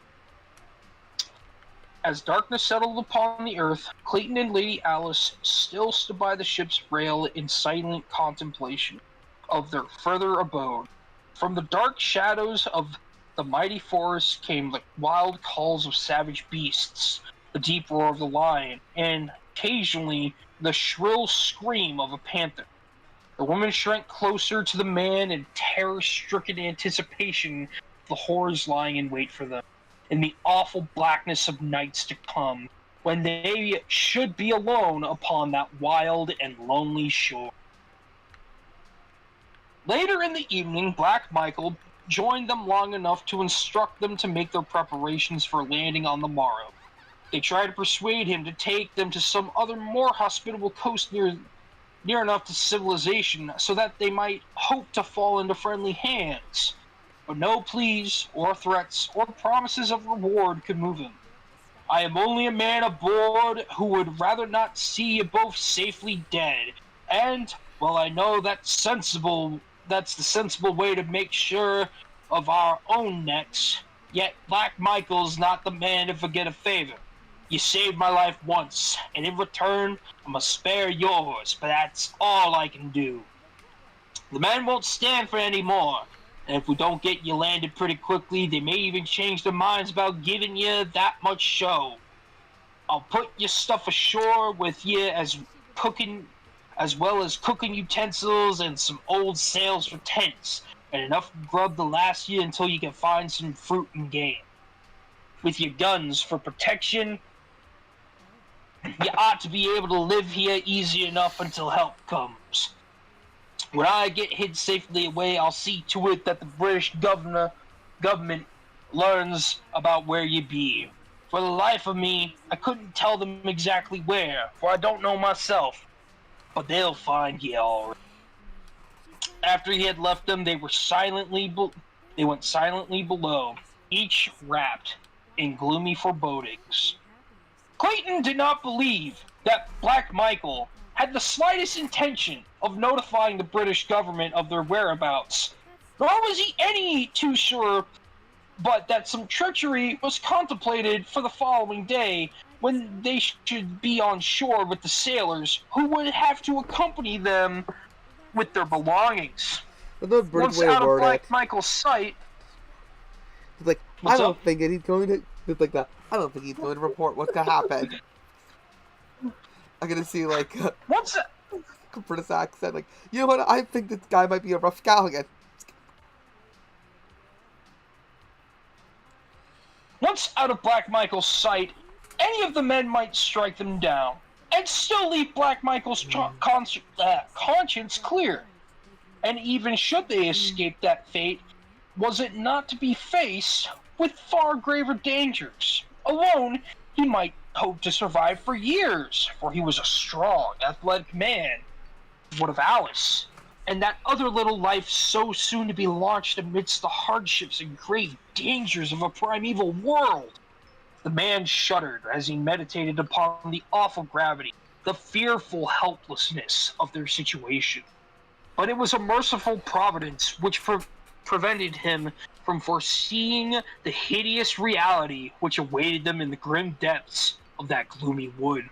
As darkness settled upon the earth, Clayton and Lady Alice still stood by the ship's rail in silent contemplation of their further abode. From the dark shadows of the mighty forest came the wild calls of savage beasts, the deep roar of the lion, and occasionally the shrill scream of a panther. The woman shrank closer to the man in terror-stricken anticipation of the horrors lying in wait for them, in the awful blackness of nights to come, when they should be alone upon that wild and lonely shore. Later in the evening, Black Michael joined them long enough to instruct them to make their preparations for landing on the morrow. They tried to persuade him to take them to some other more hospitable coast near enough to civilization so that they might hope to fall into friendly hands. But no pleas or threats or promises of reward could move him. I am only a man aboard who would rather not see you both safely dead. And, well, I know that's the sensible way to make sure of our own necks. Yet Black Michael's not the man to forget a favor. You saved my life once, and in return, I must spare yours, but that's all I can do. The man won't stand for any more, and if we don't get you landed pretty quickly, they may even change their minds about giving you that much show. I'll put your stuff ashore with you as well as cooking utensils and some old sails for tents, and enough grub to last you until you can find some fruit and game. With your guns for protection, you ought to be able to live here easy enough until help comes. When I get hid safely away, I'll see to it that the British government learns about where you be. For the life of me, I couldn't tell them exactly where, for I don't know myself. But they'll find you all right. After he had left them, they went silently below, each wrapped in gloomy forebodings. Clayton did not believe that Black Michael had the slightest intention of notifying the British government of their whereabouts, nor was he any too sure but that some treachery was contemplated for the following day, when they should be on shore with the sailors, who would have to accompany them with their belongings. Once out of Black Michael's sight, it's like, I don't think he's going to. It's like that. I don't think he's going to report what's gonna happen. I'm gonna see like what's that? British accent. Like, you know what? I think this guy might be a rough galligan. Once out of Black Michael's sight, any of the men might strike them down, and still leave Black Michael's conscience clear. And even should they escape that fate, was it not to be faced with far graver dangers? Alone, he might hope to survive for years, for he was a strong, athletic man. What of Alice? And that other little life so soon to be launched amidst the hardships and grave dangers of a primeval world? The man shuddered as he meditated upon the awful gravity, the fearful helplessness of their situation. But it was a merciful providence which prevented him from foreseeing the hideous reality which awaited them in the grim depths of that gloomy wood.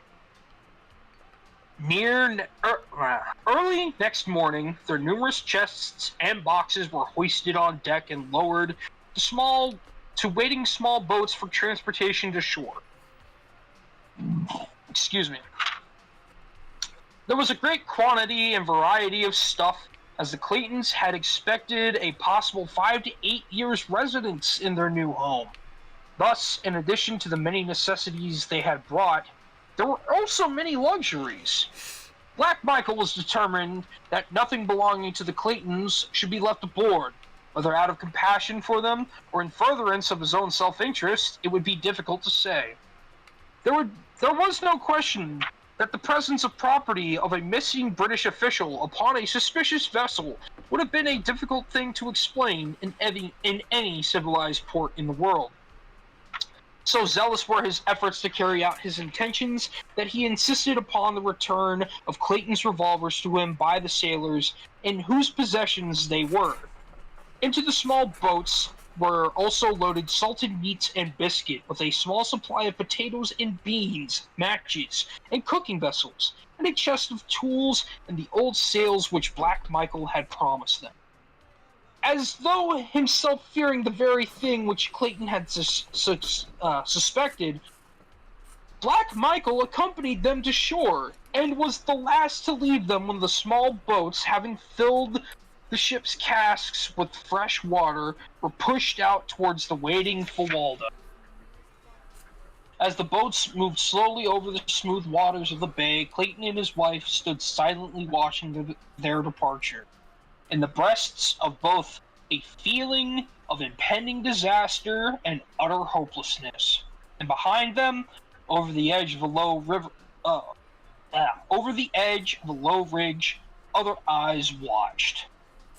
Early next morning, their numerous chests and boxes were hoisted on deck and lowered to waiting small boats for transportation to shore. Excuse me. There was a great quantity and variety of stuff, as the Claytons had expected a possible 5 to 8 years residence in their new home. Thus, in addition to the many necessities they had brought, there were also many luxuries. Black Michael was determined that nothing belonging to the Claytons should be left aboard. Whether out of compassion for them, or in furtherance of his own self-interest, it would be difficult to say. There was no question that the presence of property of a missing British official upon a suspicious vessel would have been a difficult thing to explain in any civilized port in the world. So zealous were his efforts to carry out his intentions that he insisted upon the return of Clayton's revolvers to him by the sailors in whose possessions they were. Into the small boats were also loaded salted meats and biscuit, with a small supply of potatoes and beans, matches, and cooking vessels, and a chest of tools and the old sails which Black Michael had promised them. As though himself fearing the very thing which Clayton had suspected, Black Michael accompanied them to shore, and was the last to leave them when the small boats, having filled the ship's casks with fresh water, were pushed out towards the waiting Fawalda. As the boats moved slowly over the smooth waters of the bay, Clayton and his wife stood silently watching their departure. In the breasts of both a feeling of impending disaster and utter hopelessness. And behind them, over the edge of a low ridge, other eyes watched.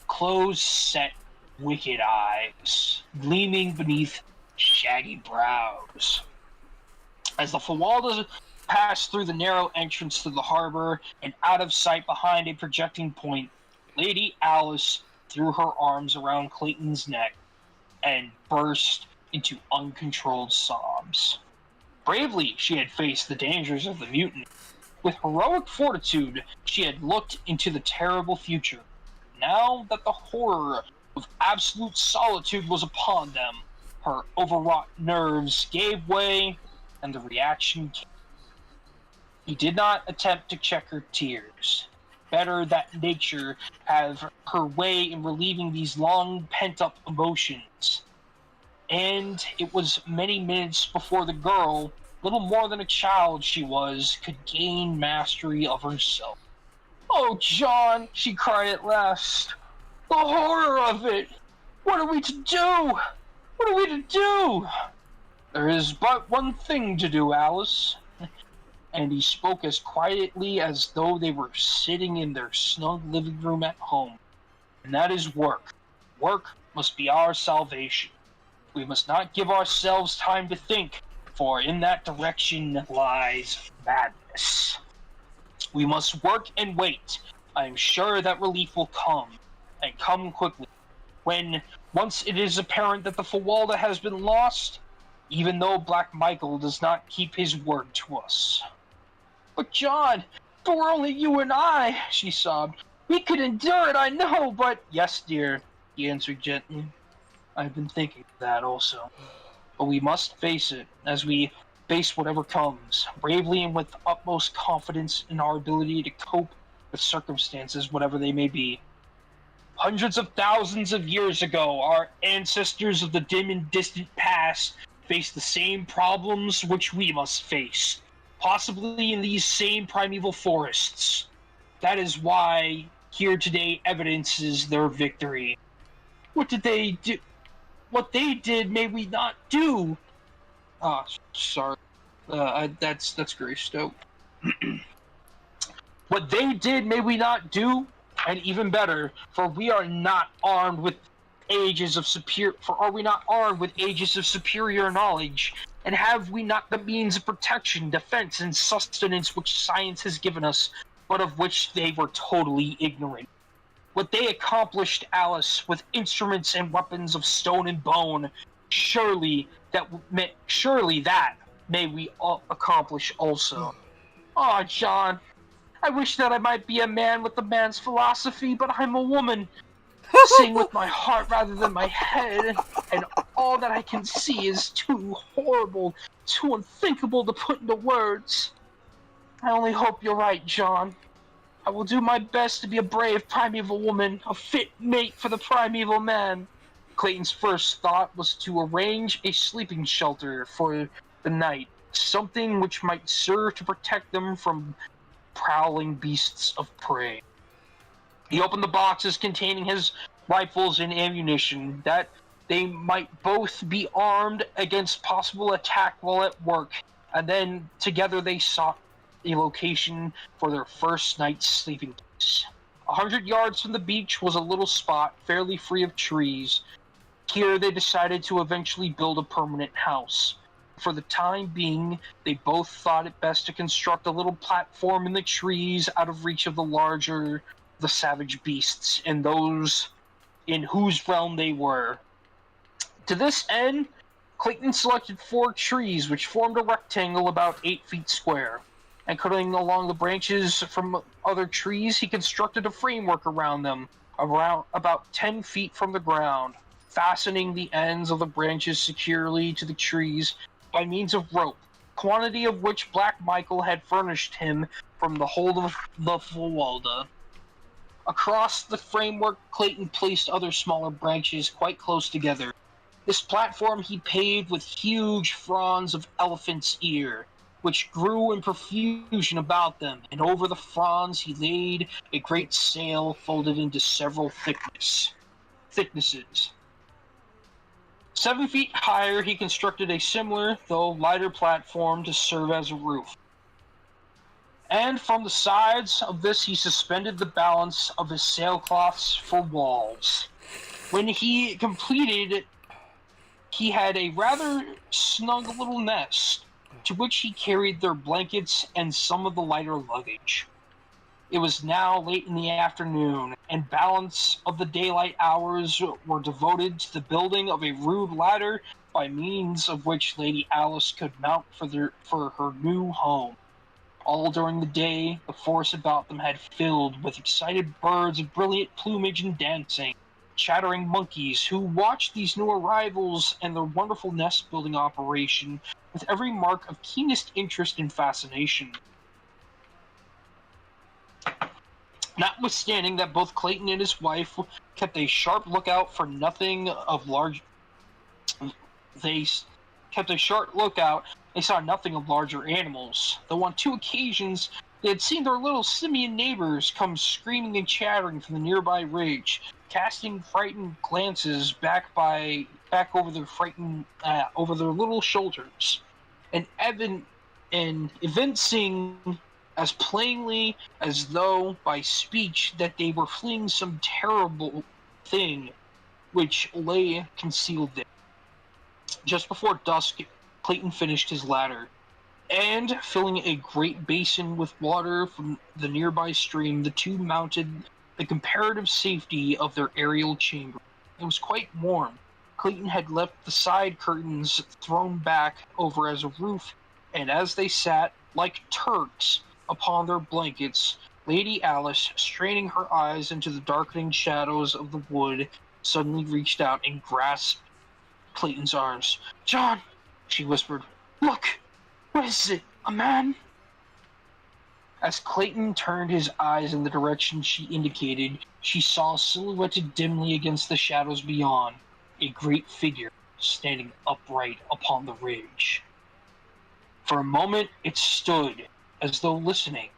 Close-set, wicked eyes, gleaming beneath shaggy brows. As the Fawalda passed through the narrow entrance to the harbor and out of sight behind a projecting point, Lady Alice threw her arms around Clayton's neck and burst into uncontrolled sobs. Bravely, she had faced the dangers of the mutiny. With heroic fortitude, she had looked into the terrible future. Now that the horror of absolute solitude was upon them, her overwrought nerves gave way, and the reaction came. He did not attempt to check her tears. Better that nature have her way in relieving these long pent-up emotions. And it was many minutes before the girl, little more than a child she was, could gain mastery of herself. "Oh, John," she cried at last. "The horror of it! What are we to do? What are we to do?" "There is but one thing to do, Alice." And he spoke as quietly as though they were sitting in their snug living room at home. "And that is work. Work must be our salvation. We must not give ourselves time to think, for in that direction lies madness. We must work and wait. I am sure that relief will come, and come quickly. When once it is apparent that the Fawalda has been lost, even though Black Michael does not keep his word to us." "But John, if it were only you and I," she sobbed. "We could endure it, I know, but—" "Yes, dear," he answered gently. "I've been thinking of that also. But we must face it, as we face whatever comes, bravely and with utmost confidence in our ability to cope with circumstances, whatever they may be. Hundreds of thousands of years ago, our ancestors of the dim and distant past faced the same problems which we must face, possibly in these same primeval forests. That is why here today evidences their victory. What did they do? What they did may we not do." "Ah, sorry. That's Grace Stoke." "What they did may we not do, and even better, for we are not armed with ages of superior knowledge, and have we not the means of protection, defense, and sustenance which science has given us, but of which they were totally ignorant? What they accomplished, Alice, with instruments and weapons of stone and bone, surely that may we all accomplish also. Ah, John, I wish that I might be a man with a man's philosophy, but I'm a woman, seeing with my heart rather than my head, and all that I can see is too horrible, too unthinkable to put into words. I only hope you're right, John. I will do my best to be a brave primeval woman, a fit mate for the primeval man." Clayton's first thought was to arrange a sleeping shelter for the night, something which might serve to protect them from prowling beasts of prey. He opened the boxes containing his rifles and ammunition, that they might both be armed against possible attack while at work, and then together they sought a location for their first night's sleeping place. 100 yards from the beach was a little spot fairly free of trees. Here they decided to eventually build a permanent house. For the time being, they both thought it best to construct a little platform in the trees out of reach of the savage beasts, and those in whose realm they were. To this end, Clayton selected 4 trees which formed a rectangle about 8 feet square, and cutting along the branches from other trees, he constructed a framework around them, around about 10 feet from the ground, fastening the ends of the branches securely to the trees by means of rope, quantity of which Black Michael had furnished him from the hold of the Fawalda. Across the framework, Clayton placed other smaller branches quite close together. This platform he paved with huge fronds of elephant's ear, which grew in profusion about them, and over the fronds he laid a great sail folded into several thicknesses. 7 feet higher, he constructed a similar, though lighter platform to serve as a roof. And from the sides of this he suspended the balance of his sailcloths for walls. When he completed it, he had a rather snug little nest, to which he carried their blankets and some of the lighter luggage. It was now late in the afternoon, and balance of the daylight hours were devoted to the building of a rude ladder by means of which Lady Alice could mount for her new home. All during the day, the forest about them had filled with excited birds of brilliant plumage and dancing, chattering monkeys who watched these new arrivals and their wonderful nest-building operation with every mark of keenest interest and fascination. Notwithstanding that both Clayton and his wife kept a sharp lookout for nothing of large, they kept a sharp lookout. They saw nothing of larger animals, though on 2 occasions they had seen their little simian neighbors come screaming and chattering from the nearby ridge, casting frightened glances back over over their little shoulders, and evincing as plainly as though by speech that they were fleeing some terrible thing which lay concealed there. Just before dusk, Clayton finished his ladder, and, filling a great basin with water from the nearby stream, the two mounted the comparative safety of their aerial chamber. It was quite warm. Clayton had left the side curtains thrown back over as a roof, and as they sat, like Turks, upon their blankets, Lady Alice, straining her eyes into the darkening shadows of the wood, suddenly reached out and grasped Clayton's arms. "John," she whispered, "look! What is it? A man?" As Clayton turned his eyes in the direction she indicated, she saw silhouetted dimly against the shadows beyond, a great figure standing upright upon the ridge. For a moment it stood, as though listening,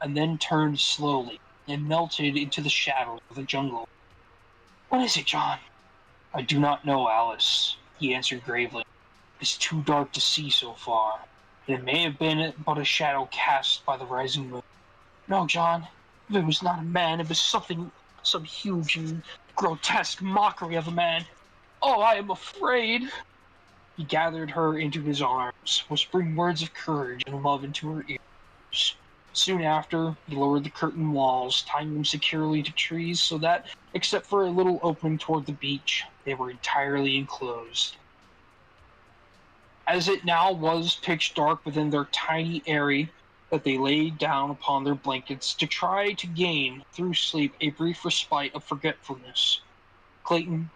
and then turned slowly and melted into the shadows of the jungle. "What is it, John?" "I do not know, Alice," he answered gravely. "It is too dark to see so far, and it may have been but a shadow cast by the rising moon." "No, John, if it was not a man, it was some huge and grotesque mockery of a man. Oh, I am afraid." He gathered her into his arms, whispering words of courage and love into her ears. Soon after, he lowered the curtain walls, tying them securely to trees so that, except for a little opening toward the beach, they were entirely enclosed. As it now was pitch dark within their tiny eyrie, that they lay down upon their blankets to try to gain, through sleep, a brief respite of forgetfulness. Clayton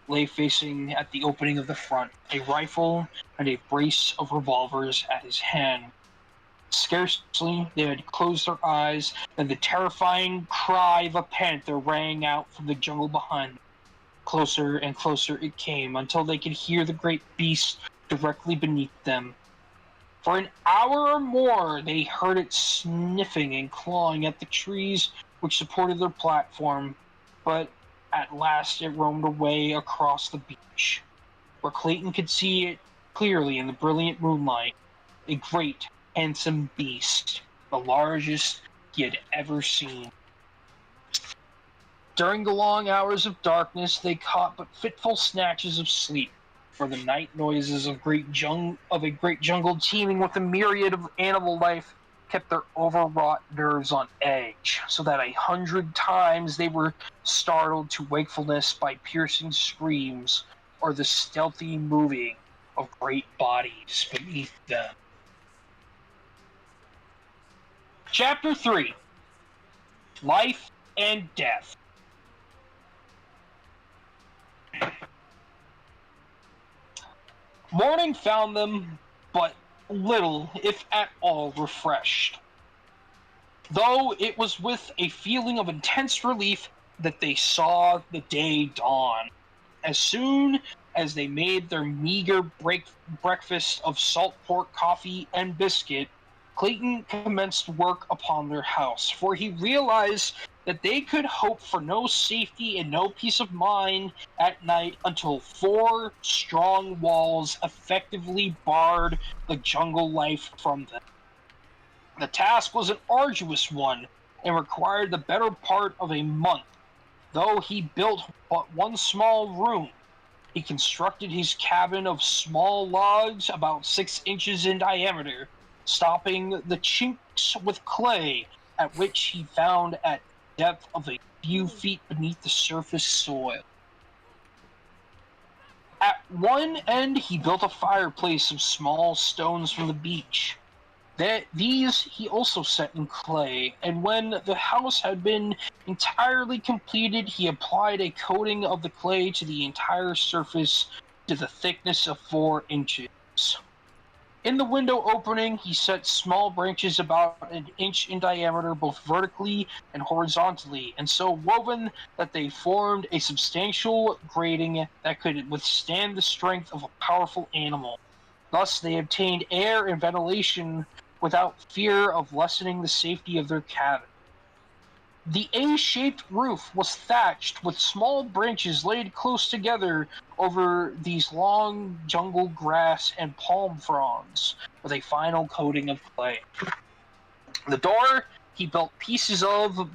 lay facing at the opening of the front, a rifle and a brace of revolvers at his hand. Scarcely they had closed their eyes, and the terrifying cry of a panther rang out from the jungle behind them. Closer and closer it came, until they could hear the great beast directly beneath them. For an hour or more they heard it sniffing and clawing at the trees which supported their platform, but at last it roamed away across the beach, where Clayton could see it clearly in the brilliant moonlight, a great, handsome beast, the largest he had ever seen. During the long hours of darkness they caught but fitful snatches of sleep, for the night noises of a great jungle teeming with a myriad of animal life kept their overwrought nerves on edge, so that 100 times they were startled to wakefulness by piercing screams or the stealthy moving of great bodies beneath them. Chapter 3: Life and Death. Morning found them but little, if at all, refreshed, though it was with a feeling of intense relief that they saw the day dawn. As soon as they made their meager breakfast of salt pork, coffee, and biscuit, Clayton commenced work upon their house, for he realized that they could hope for no safety and no peace of mind at night until 4 strong walls effectively barred the jungle life from them. The task was an arduous one and required the better part of a month, though he built but one small room. he constructed his cabin of small logs about 6 inches in diameter, stopping the chinks with clay, at which he found at depth of a few feet beneath the surface soil. At one end, he built a fireplace of small stones from the beach. These he also set in clay, and when the house had been entirely completed, he applied a coating of the clay to the entire surface to the thickness of 4 inches. In the window opening, he set small branches about an inch in diameter, both vertically and horizontally, and so woven that they formed a substantial grating that could withstand the strength of a powerful animal. Thus, they obtained air and ventilation without fear of lessening the safety of their cabin. The A-shaped roof was thatched with small branches laid close together over these long jungle grass and palm fronds, with a final coating of clay. The door he built pieces of the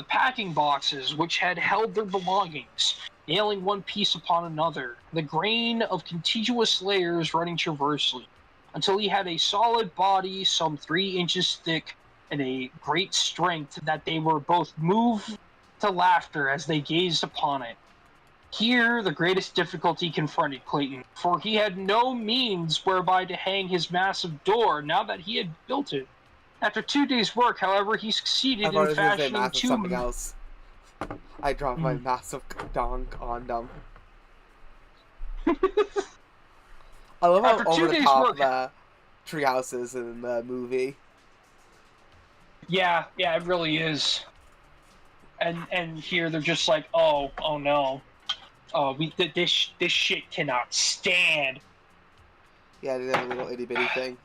packing boxes which had held their belongings, nailing one piece upon another, the grain of contiguous layers running transversely, until he had a solid body some 3 inches thick and a great strength that they were both moved to laughter as they gazed upon it. Here the greatest difficulty confronted Clayton, for he had no means whereby to hang his massive door now that he had built it. After 2 days' work, however, he I succeeded thought in it was going to say fashioning massive something else. I dropped my massive donk on them. I love how After 2 over the days' top work- the treehouse is in the movie. Yeah, it really is. And here they're just like, oh no, this shit cannot stand. Yeah, they have a little itty bitty thing.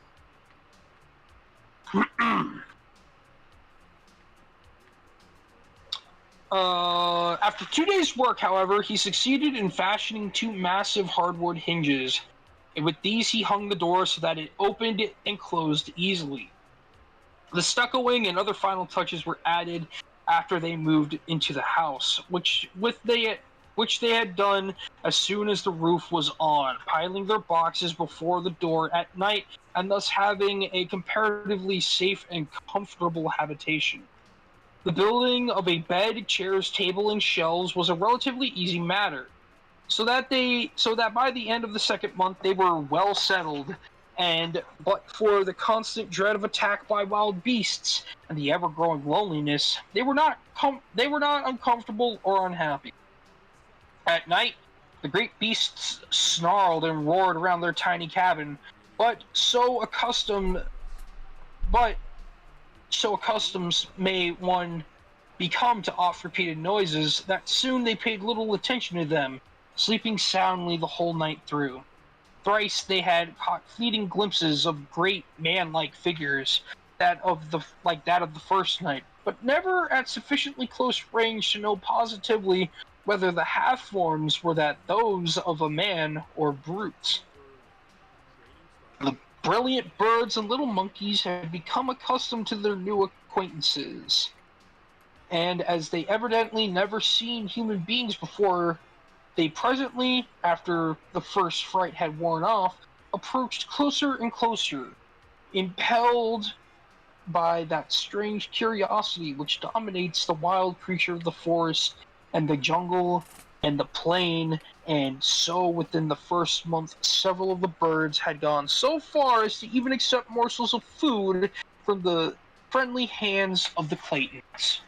After 2 days' work, however, he succeeded in fashioning 2 massive hardwood hinges, and with these he hung the door so that it opened and closed easily. The stuccoing and other final touches were added after they moved into the house, which they had done as soon as the roof was on, piling their boxes before the door at night, and thus having a comparatively safe and comfortable habitation. The building of a bed, chairs, table, and shelves was a relatively easy matter, so that by the end of the 2nd month they were well settled, and but for the constant dread of attack by wild beasts and the ever-growing loneliness, they were not uncomfortable or unhappy. At night, the great beasts snarled and roared around their tiny cabin, but so accustomed may one become to oft-repeated noises that soon they paid little attention to them, sleeping soundly the whole night through. Thrice they had caught fleeting glimpses of great man-like figures, that of the first night, but never at sufficiently close range to know positively whether the half-forms were those of a man or brute. The brilliant birds and little monkeys had become accustomed to their new acquaintances, and as they evidently never seen human beings before, they presently, after the first fright had worn off, approached closer and closer, impelled by that strange curiosity which dominates the wild creature of the forest and the jungle and the plain, and so within the first month several of the birds had gone so far as to even accept morsels of food from the friendly hands of the Claytons.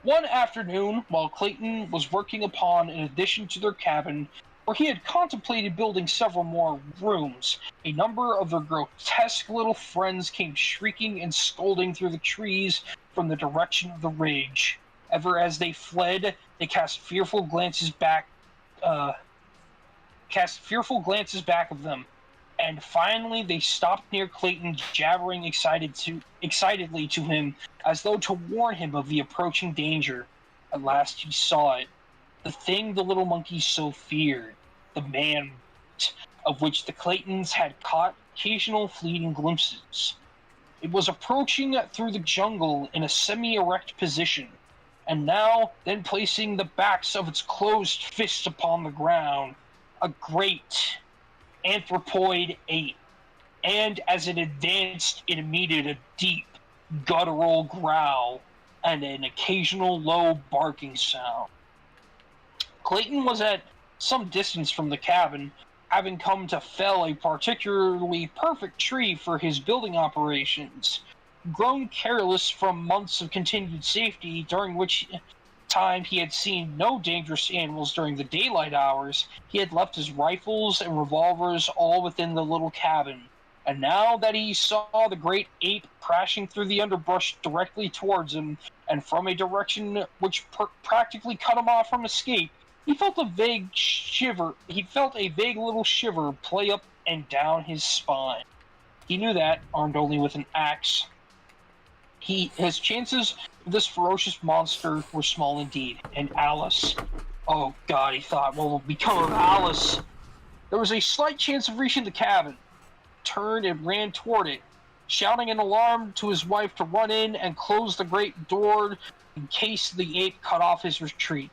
One afternoon, while Clayton was working upon an addition to their cabin, where he had contemplated building several more rooms, a number of their grotesque little friends came shrieking and scolding through the trees from the direction of the ridge. Ever as they fled, they cast fearful glances back of them, and finally they stopped near Clayton, jabbering excitedly to him, as though to warn him of the approaching danger. At last he saw it, the thing the little monkeys so feared, the man of which the Claytons had caught occasional fleeting glimpses. It was approaching through the jungle in a semi-erect position, and now then placing the backs of its closed fists upon the ground, a great anthropoid ape, and as it advanced, it emitted a deep, guttural growl and an occasional low barking sound. Clayton was at some distance from the cabin, having come to fell a particularly perfect tree for his building operations. Grown careless from months of continued safety, during which time he had seen no dangerous animals during the daylight hours, he had left his rifles and revolvers all within the little cabin. And now that he saw the great ape crashing through the underbrush directly towards him, and from a direction which practically cut him off from escape, he felt a vague shiver. He felt a vague little shiver play up and down his spine. He knew that, armed only with an axe, his chances with this ferocious monster were small indeed. And Alice, oh God, he thought, what will become of Alice? There was a slight chance of reaching the cabin. Turned and ran toward it, shouting an alarm to his wife to run in and close the great door in case the ape cut off his retreat.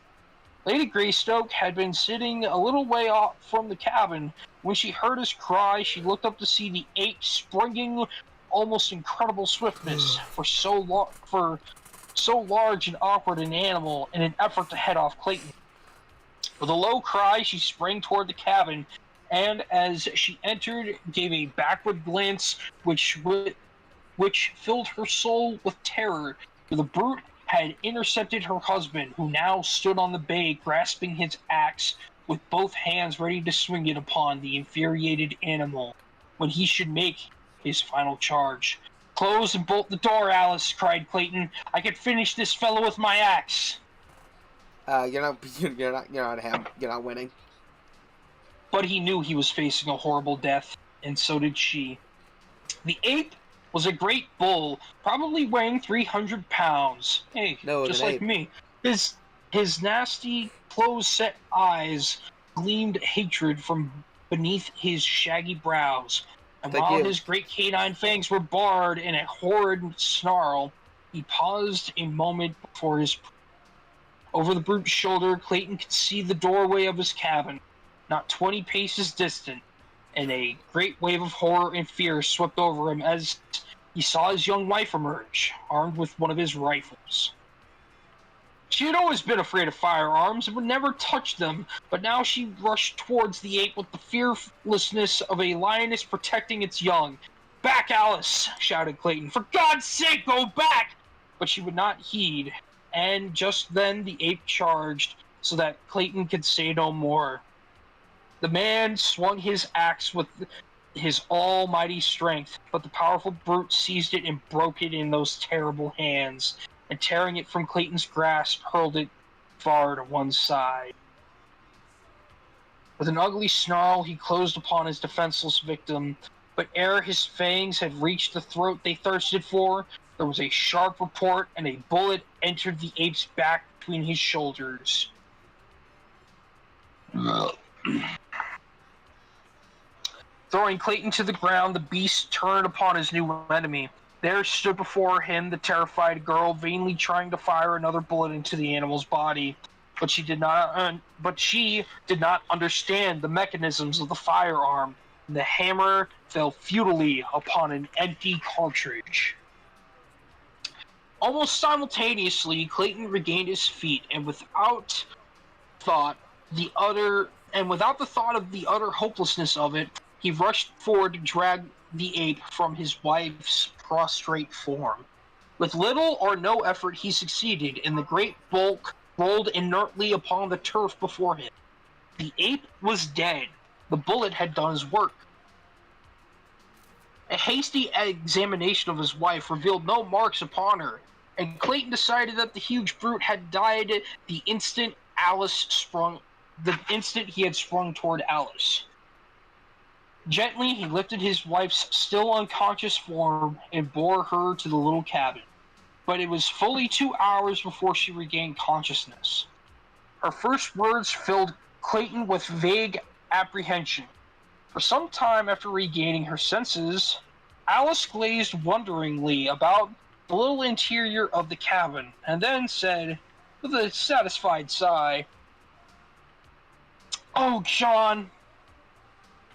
Lady Greystoke had been sitting a little way off from the cabin. When she heard his cry, she looked up to see the ape springing almost incredible swiftness for so large and awkward an animal in an effort to head off Clayton. With a low cry, she sprang toward the cabin, and as she entered, gave a backward glance which filled her soul with terror, for the brute had intercepted her husband, who now stood on the bay grasping his axe with both hands ready to swing it upon the infuriated animal when he should make his final charge. "Close and bolt the door, Alice," cried Clayton. "I can finish this fellow with my axe." You're not winning. But he knew he was facing a horrible death, and so did she. The ape was a great bull, probably weighing 300 pounds. Hey, No, just an like ape. me. His nasty, close-set eyes gleamed hatred from beneath his shaggy brows, and Thank while you. his great canine fangs were bared in a horrid snarl, he paused a moment before his... Over the brute's shoulder, Clayton could see the doorway of his cabin, not 20 paces distant, and a great wave of horror and fear swept over him as he saw his young wife emerge, armed with one of his rifles. She had always been afraid of firearms and would never touch them, but now she rushed towards the ape with the fearlessness of a lioness protecting its young. "Back, Alice!" shouted Clayton. "For God's sake, go back!" But she would not heed, and just then the ape charged, so that Clayton could say no more. The man swung his axe with his almighty strength, but the powerful brute seized it and broke it in those terrible hands, and tearing it from Clayton's grasp, hurled it far to one side. With an ugly snarl, he closed upon his defenseless victim, but ere his fangs had reached the throat they thirsted for, there was a sharp report, and a bullet entered the ape's back between his shoulders. Throwing Clayton to the ground, the beast turned upon his new enemy. There stood before him the terrified girl, vainly trying to fire another bullet into the animal's body. But she did not understand the mechanisms of the firearm, and the hammer fell futilely upon an empty cartridge. Almost simultaneously, Clayton regained his feet, and without the thought of the utter hopelessness of it, he rushed forward to drag the ape from his wife's prostrate form. With little or no effort, he succeeded, and the great bulk rolled inertly upon the turf before him. The ape was dead. The bullet had done his work. A hasty examination of his wife revealed no marks upon her, and Clayton decided that the huge brute had died the instant he had sprung toward Alice. Gently, he lifted his wife's still unconscious form and bore her to the little cabin. But it was fully 2 hours before she regained consciousness. Her first words filled Clayton with vague apprehension. For some time after regaining her senses, Alice gazed wonderingly about the little interior of the cabin, and then said, with a satisfied sigh. "Oh, John,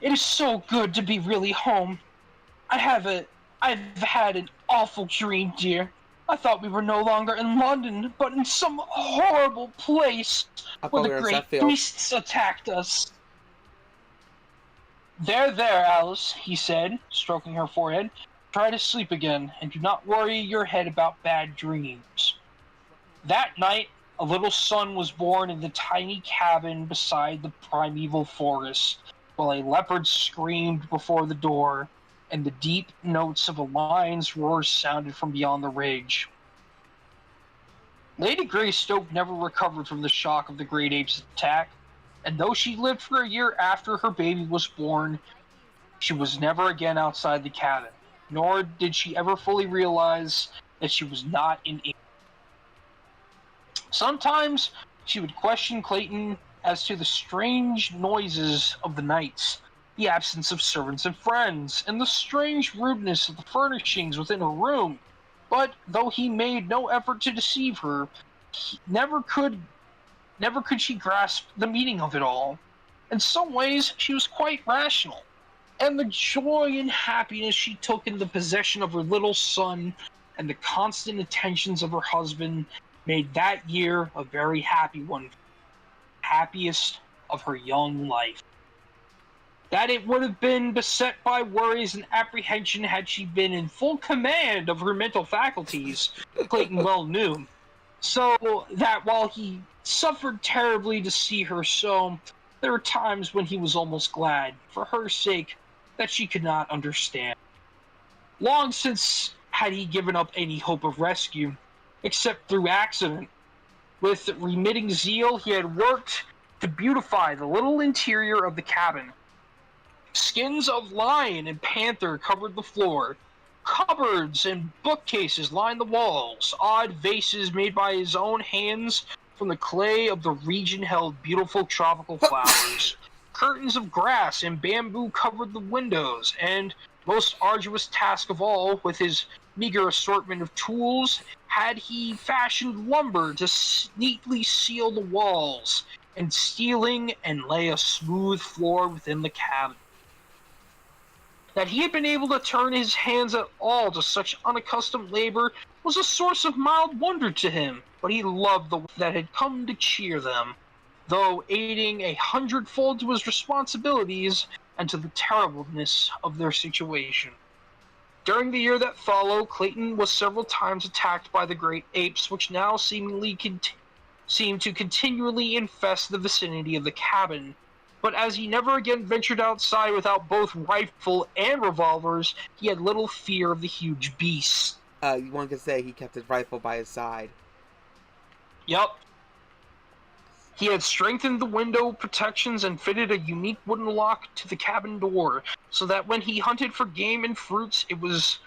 it is so good to be really home. I've had an awful dream, dear. I thought we were no longer in London, but in some horrible place I where thought the we were in great Sheffield. beasts attacked us." There, Alice," he said, stroking her forehead. "Try to sleep again, and do not worry your head about bad dreams." That night, a little son was born in the tiny cabin beside the primeval forest, while a leopard screamed before the door, and the deep notes of a lion's roar sounded from beyond the ridge. Lady Greystoke never recovered from the shock of the great ape's attack, and though she lived for a year after her baby was born, she was never again outside the cabin, nor did she ever fully realize that she was not in England. Sometimes she would question Clayton as to the strange noises of the nights, the absence of servants and friends, and the strange rudeness of the furnishings within her room. But though he made no effort to deceive her, never could she grasp the meaning of it all. In some ways, she was quite rational, and the joy and happiness she took in the possession of her little son and the constant attentions of her husband made that year a very happy one, happiest of her young life. That it would have been beset by worries and apprehension had she been in full command of her mental faculties, Clayton well knew. So that while he suffered terribly to see her so, there were times when he was almost glad, for her sake, that she could not understand. Long since had he given up any hope of rescue, except through accident. With remitting zeal, he had worked to beautify the little interior of the cabin. Skins of lion and panther covered the floor. Cupboards and bookcases lined the walls. Odd vases made by his own hands from the clay of the region held beautiful tropical flowers. Curtains of grass and bamboo covered the windows, and, most arduous task of all, with his meager assortment of tools, had he fashioned lumber to neatly seal the walls and ceiling and lay a smooth floor within the cabin. That he had been able to turn his hands at all to such unaccustomed labor was a source of mild wonder to him, but he loved the work that had come to cheer them, though aiding 100-fold to his responsibilities and to the terribleness of their situation. During the year that followed, Clayton was several times attacked by the great apes, which now seemingly seemed to continually infest the vicinity of the cabin. But as he never again ventured outside without both rifle and revolvers, he had little fear of the huge beasts. One could say he kept his rifle by his side. Yup. He had strengthened the window protections and fitted a unique wooden lock to the cabin door, so that when he hunted for game and fruits, it was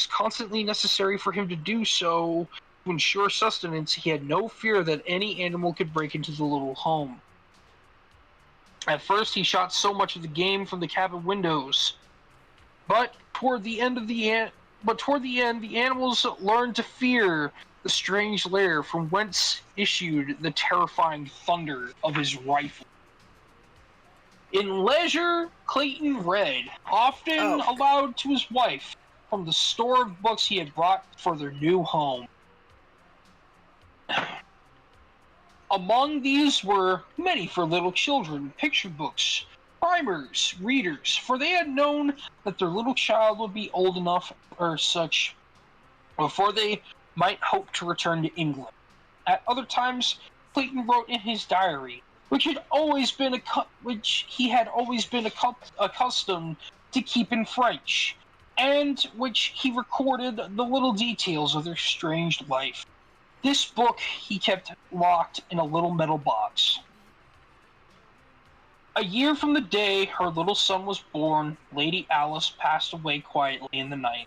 constantly necessary for him to do so to ensure sustenance. He had no fear that any animal could break into the little home. At first, he shot so much of the game from the cabin windows, but toward the end, the animals learned to fear the strange lair from whence issued the terrifying thunder of his rifle. In leisure, Clayton read, often aloud to his wife, from the store of books he had brought for their new home. Among these were many for little children, picture books, primers, readers, for they had known that their little child would be old enough or such before they might hope to return to England. At other times, Clayton wrote in his diary, which he had always been accustomed to keep in French, and which he recorded the little details of their strange life. This book he kept locked in a little metal box. A year from the day her little son was born, Lady Alice passed away quietly in the night.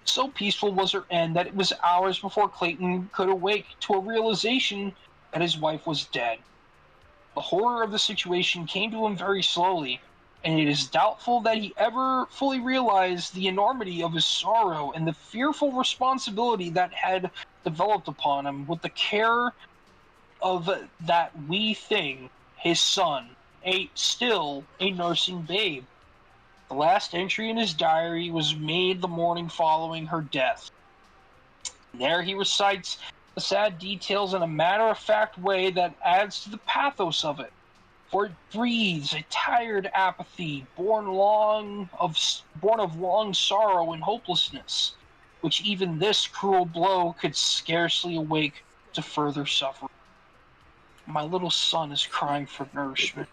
So peaceful was her end that it was hours before Clayton could awake to a realization that his wife was dead. The horror of the situation came to him very slowly. and it is doubtful that he ever fully realized the enormity of his sorrow and the fearful responsibility that had developed upon him with the care of that wee thing, his son, still a nursing babe. The last entry in his diary was made the morning following her death. And there he recites the sad details in a matter-of-fact way that adds to the pathos of it, for it breathes a tired apathy born of long sorrow and hopelessness, which even this cruel blow could scarcely awake to further suffering. My little son is crying for nourishment.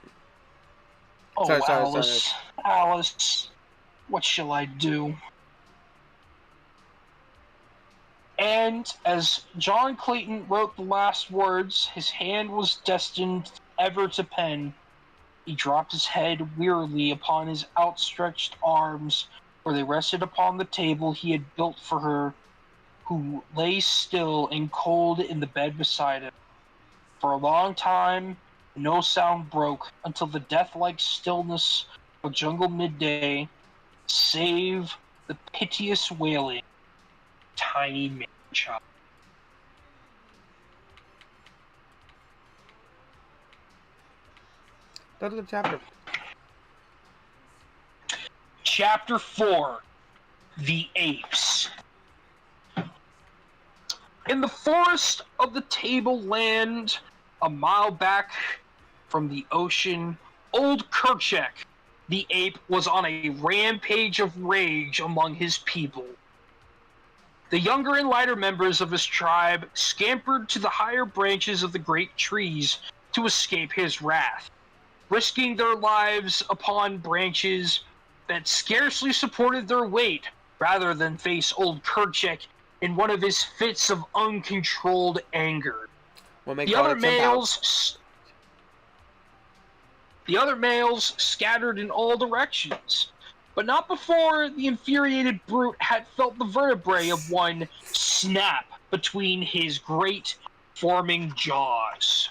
Oh, Sorry, Alice, Alice, what shall I do? And as John Clayton wrote the last words his hand was destined ever to pen, he dropped his head wearily upon his outstretched arms, where they rested upon the table he had built for her, who lay still and cold in the bed beside him. For a long time, no sound broke until the death-like stillness of jungle midday, save the piteous wailing of a tiny man-child. Go to the chapter. Chapter 4: The Apes. In the forest of the tableland, a mile back from the ocean, old Kerchak, the ape, was on a rampage of rage among his people. The younger and lighter members of his tribe scampered to the higher branches of the great trees to escape his wrath, risking their lives upon branches that scarcely supported their weight, rather than face old Kerchak in one of his fits of uncontrolled anger. The other males scattered in all directions, but not before the infuriated brute had felt the vertebrae of one snap between his great forming jaws.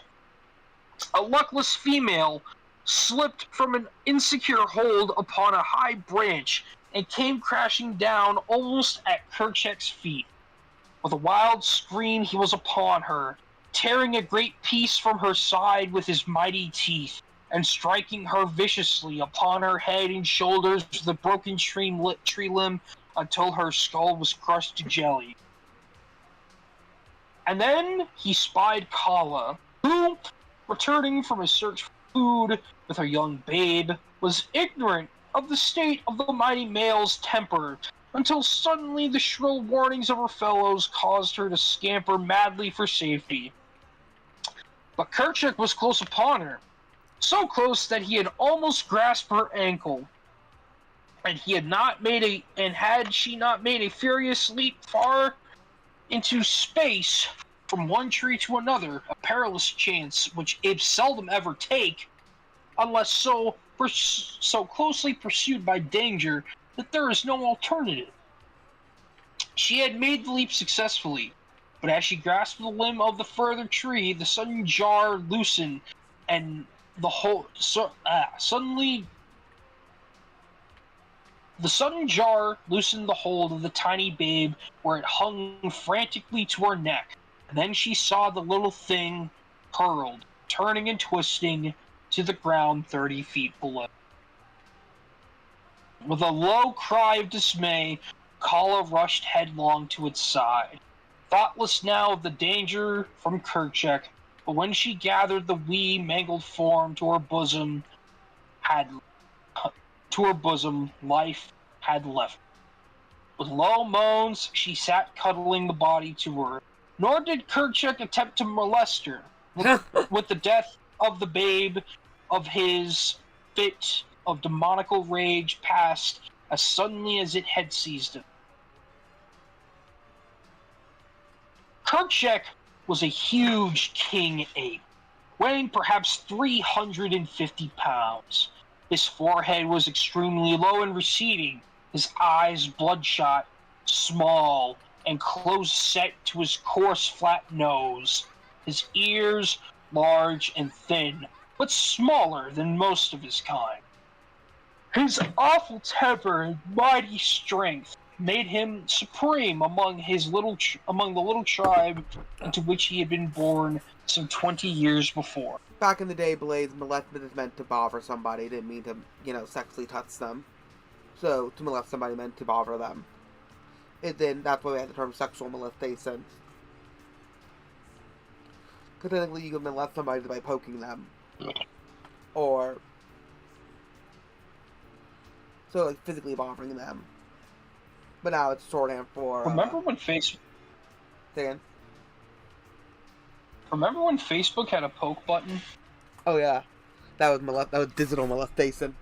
A luckless female slipped from an insecure hold upon a high branch and came crashing down almost at Kerchak's feet. With a wild scream he was upon her, tearing a great piece from her side with his mighty teeth, and striking her viciously upon her head and shoulders with a broken tree limb until her skull was crushed to jelly. And then he spied Kala, who, returning from a search for food with her young babe, was ignorant of the state of the mighty male's temper, until suddenly the shrill warnings of her fellows caused her to scamper madly for safety. But Kerchak was close upon her, so close that he had almost grasped her ankle, and had she not made a furious leap far into space from one tree to another, a perilous chance which apes seldom ever take, unless so closely pursued by danger that there is no alternative. She had made the leap successfully, but as she grasped the limb of the further tree, the sudden jar loosened, and the sudden jar loosened the hold of the tiny babe, where it hung frantically to her neck. And then she saw the little thing hurled, turning and twisting, to the ground 30 feet below. With a low cry of dismay, Kala rushed headlong to its side, thoughtless now of the danger from Kerchak. But when she gathered the wee, mangled form to her bosom, life had left. With low moans, she sat cuddling the body to her. Nor did Kerchak attempt to molest her. With the death of the babe, of his fit of demoniacal rage passed as suddenly as it had seized him. Kerchak was a huge king ape, weighing perhaps 350 pounds. His forehead was extremely low and receding, his eyes bloodshot, small, and close-set to his coarse, flat nose, his ears large and thin, but smaller than most of his kind. His awful temper and mighty strength made him supreme among among the little tribe into which he had been born some 20 years before. Back in the day, Blaze, molestment is meant to bother somebody. It didn't mean to, sexually touch them. So, to molest somebody meant to bother them. And then that's why we had the term sexual molestation. Because technically you can molest somebody by poking them. Or... So, like, physically bothering them. But now it's shorthand for... Remember when Facebook... Say again? Remember when Facebook had a poke button? Oh, yeah. That was digital molestation.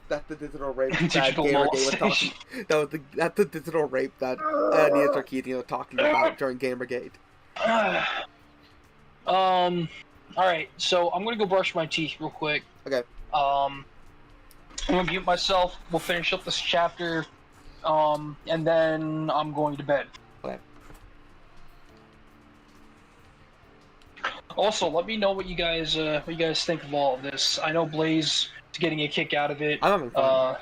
That's the digital rape that Digital Gamergate was molestation. talking... That's the digital rape that Nia Sarkeesian was talking about during Gamergate. Alright, so I'm gonna go brush my teeth real quick. Okay. I'm gonna mute myself, we'll finish up this chapter, and then I'm going to bed. Okay. Also, let me know what you guys think of all of this. I know Blaze is getting a kick out of it. I'm having fun.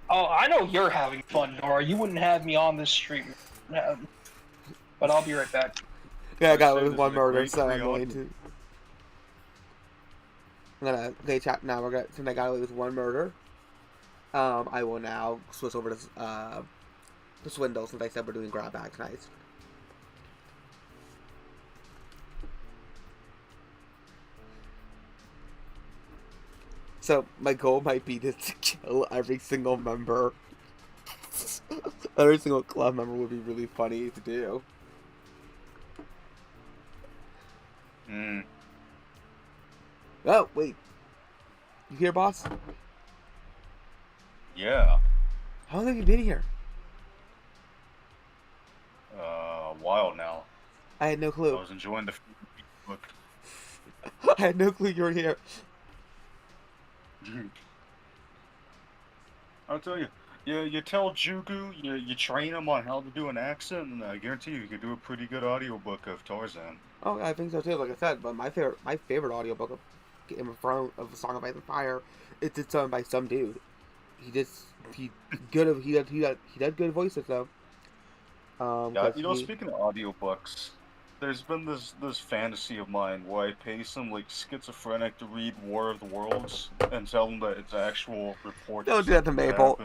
Oh, I know you're having fun, Nora. You wouldn't have me on this stream. But I'll be right back. Yeah, I got away with one murder, so I'm going to... Okay, chat now. Since I got away with one murder, I will now switch over to Swindle, since I said we're doing grab bag tonight. So, my goal might be to kill every single member. Every single club member would be really funny to do. Oh, wait. You here, boss? Yeah. How long have you been here? A while now. I had no clue. I was enjoying the book. I had no clue you were here. I'll tell you. You tell Jugu, you train him on how to do an accent, and I guarantee you can do a pretty good audiobook of Tarzan. Oh, I think so too. Like I said, but my favorite audiobook of Game of Thrones, of Song of Ice and Fire, it's done by some dude. He did good voices though. Yeah, speaking of audiobooks, there's been this fantasy of mine where I pay some schizophrenic to read War of the Worlds and tell them that it's actual report. Don't do that to Mabel.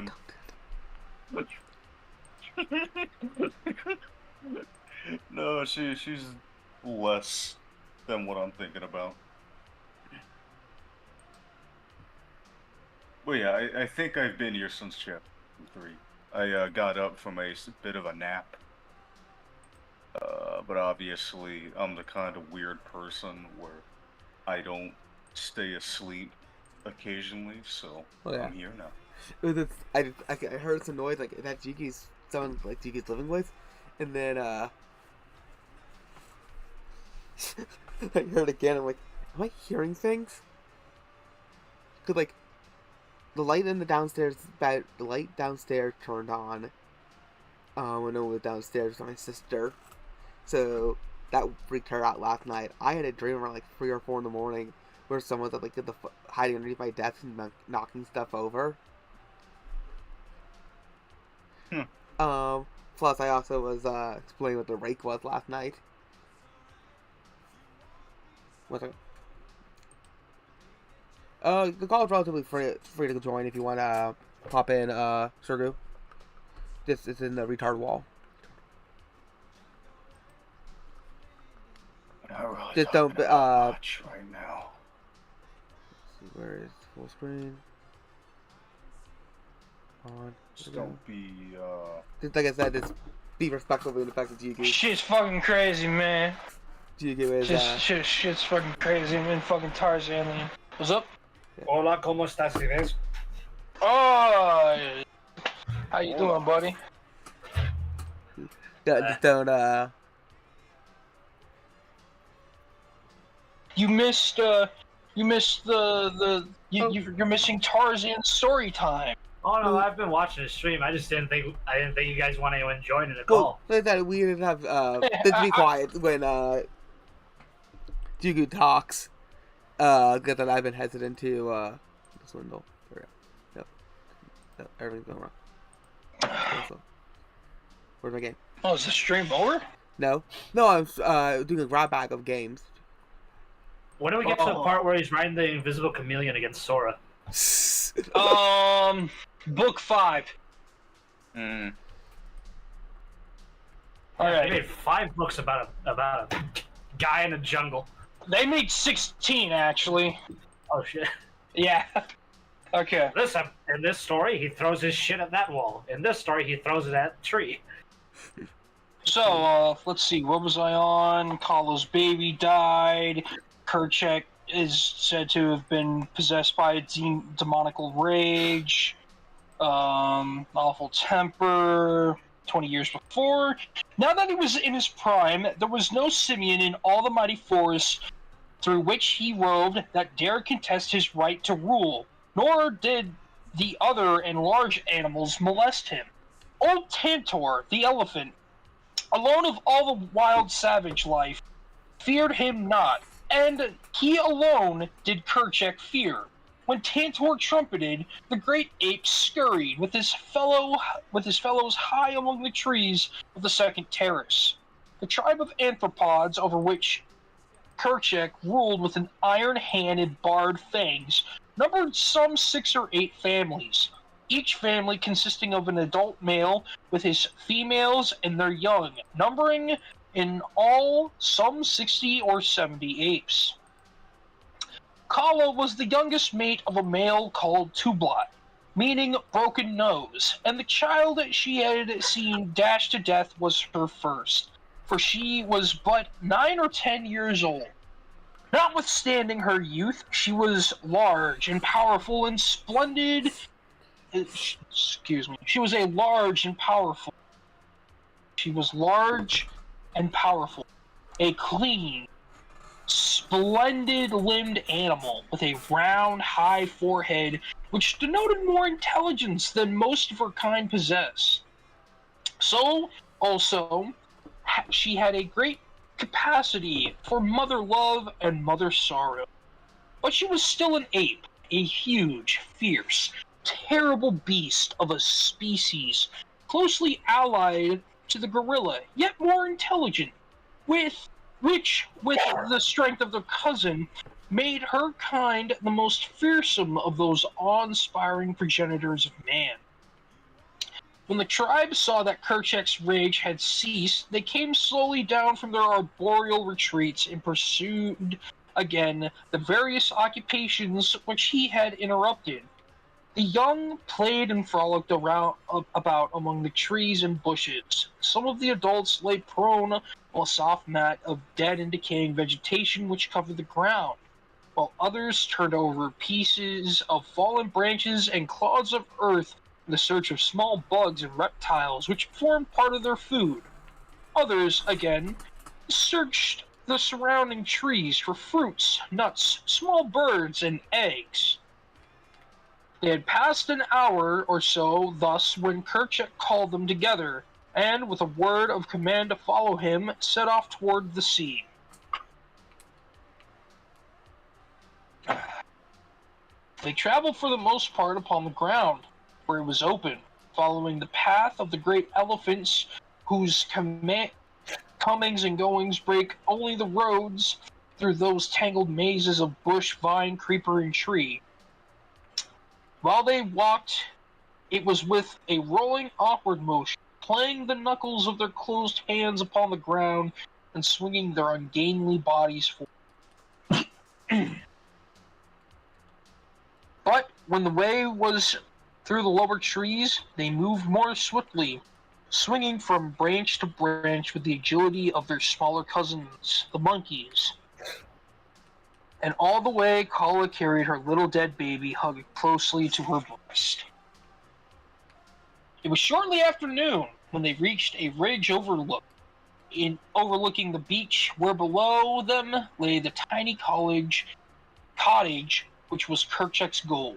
No, she's less than what I'm thinking about. Well, yeah, I think I've been here since chapter 3. I got up from a bit of a nap. But obviously, I'm the kind of weird person where I don't stay asleep occasionally, so I'm here now. I heard some noise, like that Jiki's someone like Jiki's living voice, and then I heard it again. I'm like, am I hearing things? Cause like the light in the light downstairs turned on. When no one was downstairs with my sister, so that freaked her out last night. I had a dream around like 3 or 4 in the morning where someone was like hiding underneath my desk and knocking stuff over. Plus I also was explaining what the rake was last night. What's it? The call is relatively free to join if you want to pop in, Sergu. This is in the retard wall. Just don't much right now. Let's see, where is full screen? On. Just don't be Just like I said, just be respectful of the fact that Jigu. Shit's fucking crazy, man. Jigu is Shit's fucking crazy, man. Fucking Tarzan. What's up? Hola, ¿cómo estás, Inés? Oh, how you doing, buddy? just don't You missed you're missing Tarzan's story time. Oh no, I've been watching the stream. I didn't think you guys wanted to join in the call. Well, that we didn't have let's be quiet when Jigu talks. Because I've been hesitant to swindle. No, everything's going wrong. Also, where's my game? Oh, is the stream over? No, I'm doing a grab bag of games. When do we get to the part where he's riding the invisible chameleon against Sora? Book 5. Hmm. All right. They made 5 books about a guy in a jungle. They made 16 actually. Oh shit. Yeah. Okay. In this story, he throws his shit at that wall. In this story, he throws it at a tree. So, let's see. What was I on? Kalo's baby died. Kerchak is said to have been possessed by a demonical rage. Awful temper. 20 years before. Now that he was in his prime, there was no simian in all the mighty forest through which he roved that dared contest his right to rule, nor did the other and large animals molest him. Old Tantor, the elephant, alone of all the wild savage life, feared him not, and he alone did Kerchak fear. When Tantor trumpeted, the great ape scurried with his fellows high among the trees of the second terrace. The tribe of anthropods over which Kerchak ruled with an iron hand and barred fangs numbered some 6 or 8 families, each family consisting of an adult male with his females and their young, numbering in all some 60 or 70 apes. Kala was the youngest mate of a male called Tublat, meaning broken nose, and the child she had seen dashed to death was her first, for she was but 9 or 10 years old. Notwithstanding her youth, she was large and powerful and splendid. Excuse me. She was large and powerful. A clean, splendid-limbed animal with a round, high forehead which denoted more intelligence than most of her kind possess. So, also, she had a great capacity for mother love and mother sorrow. But she was still an ape, a huge, fierce, terrible beast of a species closely allied to the gorilla, yet more intelligent, which, with the strength of their cousin, made her kind the most fearsome of those awe-inspiring progenitors of man. When the tribe saw that Kerchak's rage had ceased, they came slowly down from their arboreal retreats and pursued again the various occupations which he had interrupted. The young played and frolicked about among the trees and bushes. Some of the adults lay prone on a soft mat of dead and decaying vegetation which covered the ground, while others turned over pieces of fallen branches and clods of earth in the search of small bugs and reptiles which formed part of their food. Others, again, searched the surrounding trees for fruits, nuts, small birds, and eggs. They had passed an hour or so thus when Kerchak called them together, and, with a word of command to follow him, set off toward the sea. They traveled for the most part upon the ground, where it was open, following the path of the great elephants whose comings and goings break only the roads through those tangled mazes of bush, vine, creeper, and tree. While they walked, it was with a rolling, awkward motion, playing the knuckles of their closed hands upon the ground and swinging their ungainly bodies forward. But when the way was through the lower trees, they moved more swiftly, swinging from branch to branch with the agility of their smaller cousins, the monkeys. And all the way, Kala carried her little dead baby hugged closely to her breast. It was shortly after noon when they reached a ridge overlooking the beach, where below them lay the tiny cottage which was Kerchak's goal.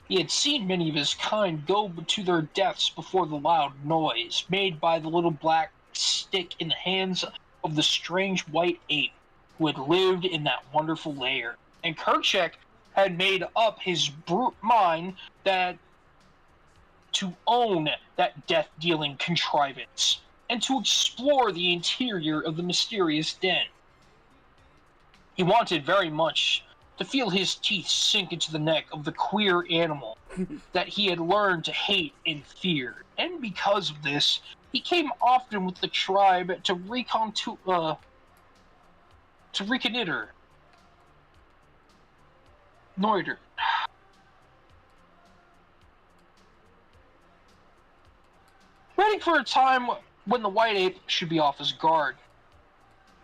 He had seen many of his kind go to their deaths before the loud noise made by the little black stick in the hands of the strange white ape who had lived in that wonderful lair. And Kerchak had made up his brute mind that to own that death-dealing contrivance and to explore the interior of the mysterious den. He wanted very much to feel his teeth sink into the neck of the queer animal that he had learned to hate and fear, and because of this, he came often with the tribe to reconnoiter. Noider. Waiting for a time when the white ape should be off his guard.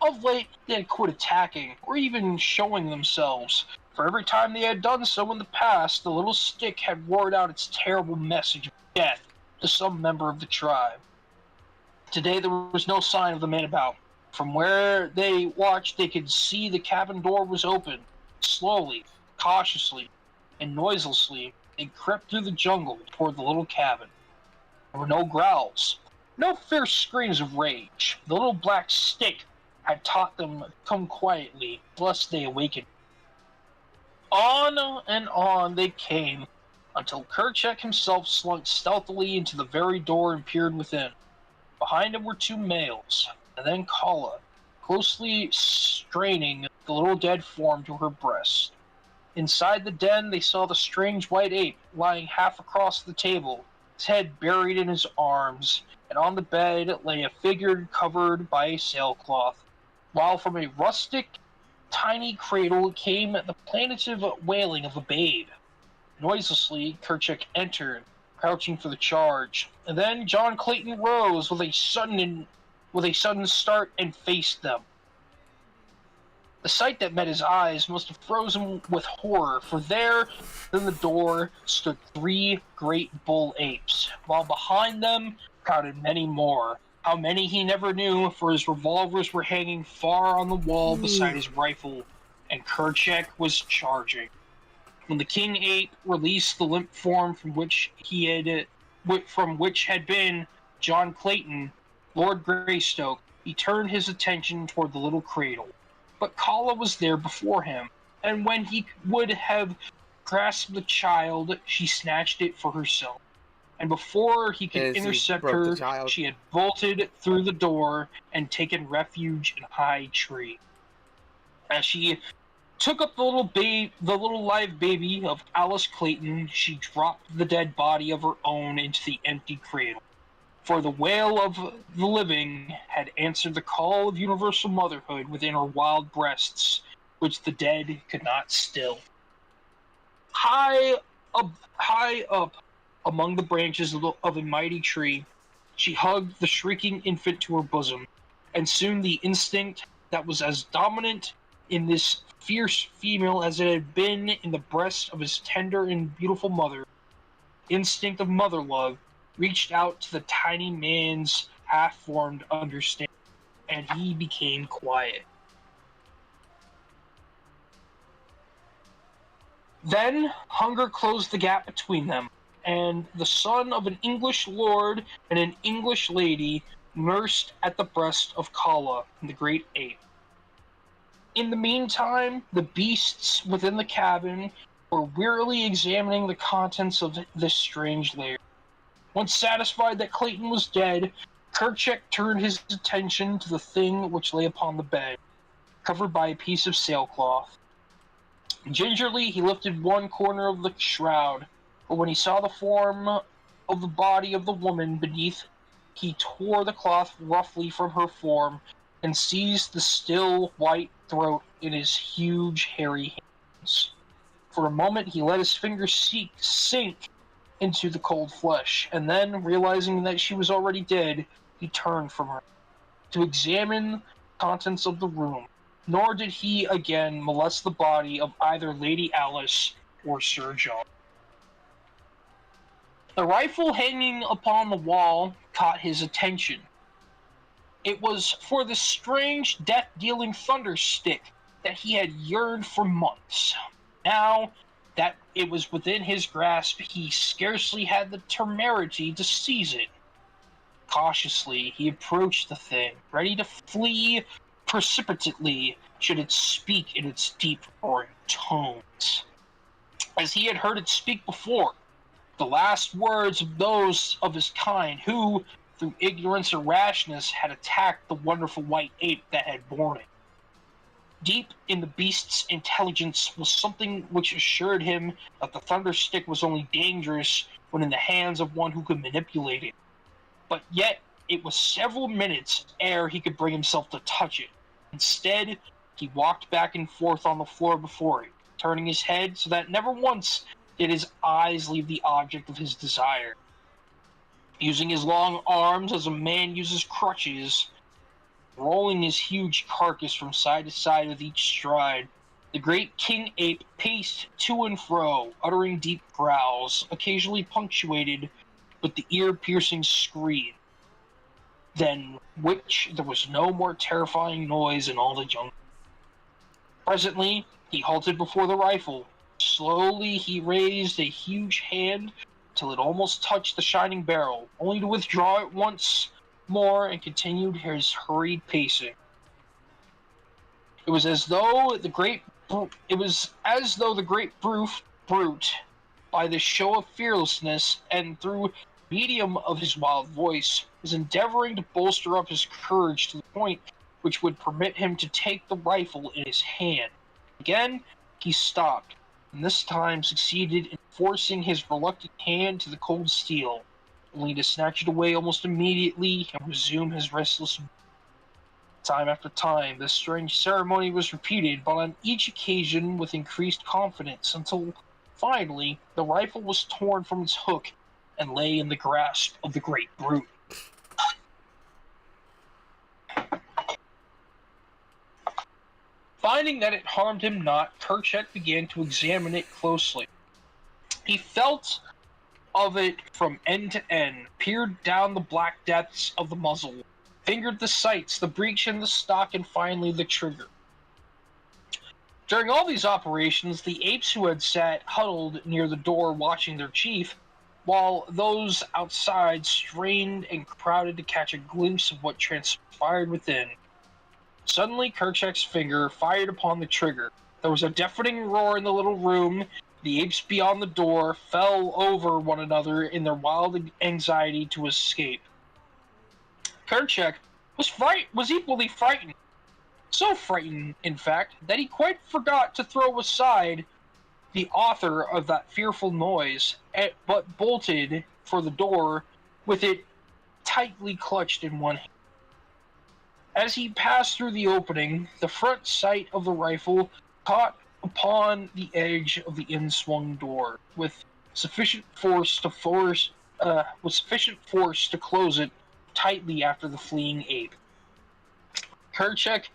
Of late, they had quit attacking, or even showing themselves. For every time they had done so in the past, the little stick had roared out its terrible message of death to some member of the tribe. Today there was no sign of the man about. From where they watched, they could see the cabin door was open. Slowly, cautiously, and noiselessly, they crept through the jungle toward the little cabin. There were no growls, no fierce screams of rage. The little black stick had taught them to come quietly, lest they awaken. On and on they came, until Kerchak himself slunk stealthily into the very door and peered within. Behind him were two males, and then Kala, closely straining the little dead form to her breast. Inside the den they saw the strange white ape lying half across the table, his head buried in his arms, and on the bed lay a figure covered by a sailcloth, while from a rustic, tiny cradle came the plaintive wailing of a babe. Noiselessly, Kerchak entered, crouching for the charge, and then John Clayton rose with a sudden start and faced them. The sight that met his eyes must have frozen with horror, for there, in the door, stood 3 great bull apes, while behind them crowded many more. How many he never knew, for his revolvers were hanging far on the wall beside his rifle, and Kerchak was charging. When the king ape released the limp form from which had been John Clayton, Lord Greystoke, he turned his attention toward the little cradle. But Kala was there before him, and when he would have grasped the child, she snatched it for herself. And before he could intercept her, she had bolted through the door and taken refuge in a high tree. As she took up the little live baby of Alice Clayton, she dropped the dead body of her own into the empty cradle. For the wail of the living had answered the call of universal motherhood within her wild breasts, which the dead could not still. High up among the branches of a mighty tree, she hugged the shrieking infant to her bosom, and soon the instinct that was as dominant in this fierce female as it had been in the breast of his tender and beautiful mother, instinct of mother love, reached out to the tiny man's half-formed understanding, and he became quiet. Then hunger closed the gap between them, and the son of an English lord and an English lady nursed at the breast of Kala, the great ape. In the meantime, the beasts within the cabin were wearily examining the contents of this strange lair. Once satisfied that Clayton was dead, Kerchak turned his attention to the thing which lay upon the bed, covered by a piece of sailcloth. Gingerly, he lifted one corner of the shroud, but when he saw the form of the body of the woman beneath, he tore the cloth roughly from her form and seized the still white throat in his huge, hairy hands. For a moment, he let his fingers sink into the cold flesh, and then, realizing that she was already dead, he turned from her to examine the contents of the room. Nor did he again molest the body of either Lady Alice or Sir John. The rifle hanging upon the wall caught his attention. It was for the strange, death-dealing thunder stick that he had yearned for months. Now that it was within his grasp, he scarcely had the temerity to seize it. Cautiously, he approached the thing, ready to flee precipitately should it speak in its deep, roaring tones. As he had heard it speak before, the last words of those of his kind who, through ignorance or rashness, had attacked the wonderful white ape that had borne it. Deep in the beast's intelligence was something which assured him that the thunder stick was only dangerous when in the hands of one who could manipulate it. But yet, it was several minutes ere he could bring himself to touch it. Instead, he walked back and forth on the floor before it, turning his head so that never once did his eyes leave the object of his desire. Using his long arms as a man uses crutches, rolling his huge carcass from side to side with each stride, the great king ape paced to and fro, uttering deep growls, occasionally punctuated with the ear-piercing scream, than which there was no more terrifying noise in all the jungle. Presently, he halted before the rifle. Slowly, he raised a huge hand till it almost touched the shining barrel, only to withdraw it once more and continued his hurried pacing. It was as though the great brute, by this show of fearlessness and through medium of his wild voice, was endeavoring to bolster up his courage to the point which would permit him to take the rifle in his hand. Again, he stopped, and this time succeeded in forcing his reluctant hand to the cold steel, only to snatch it away almost immediately and resume his restless movement. Time after time, this strange ceremony was repeated, but on each occasion with increased confidence, until finally the rifle was torn from its hook and lay in the grasp of the great brute. Finding that it harmed him not, Kerchak began to examine it closely. He felt of it from end to end, peered down the black depths of the muzzle, fingered the sights, the breech in the stock, and finally the trigger. During all these operations, the apes who had sat huddled near the door watching their chief, while those outside strained and crowded to catch a glimpse of what transpired within. Suddenly, Kerchak's finger fired upon the trigger. There was a deafening roar in the little room. The apes beyond the door fell over one another in their wild anxiety to escape. Kerchak was equally frightened. So frightened, in fact, that he quite forgot to throw aside the author of that fearful noise, but bolted for the door with it tightly clutched in one hand. As he passed through the opening, the front sight of the rifle caught upon the edge of the inswung door, with sufficient force to close it tightly after the fleeing ape. Kerchak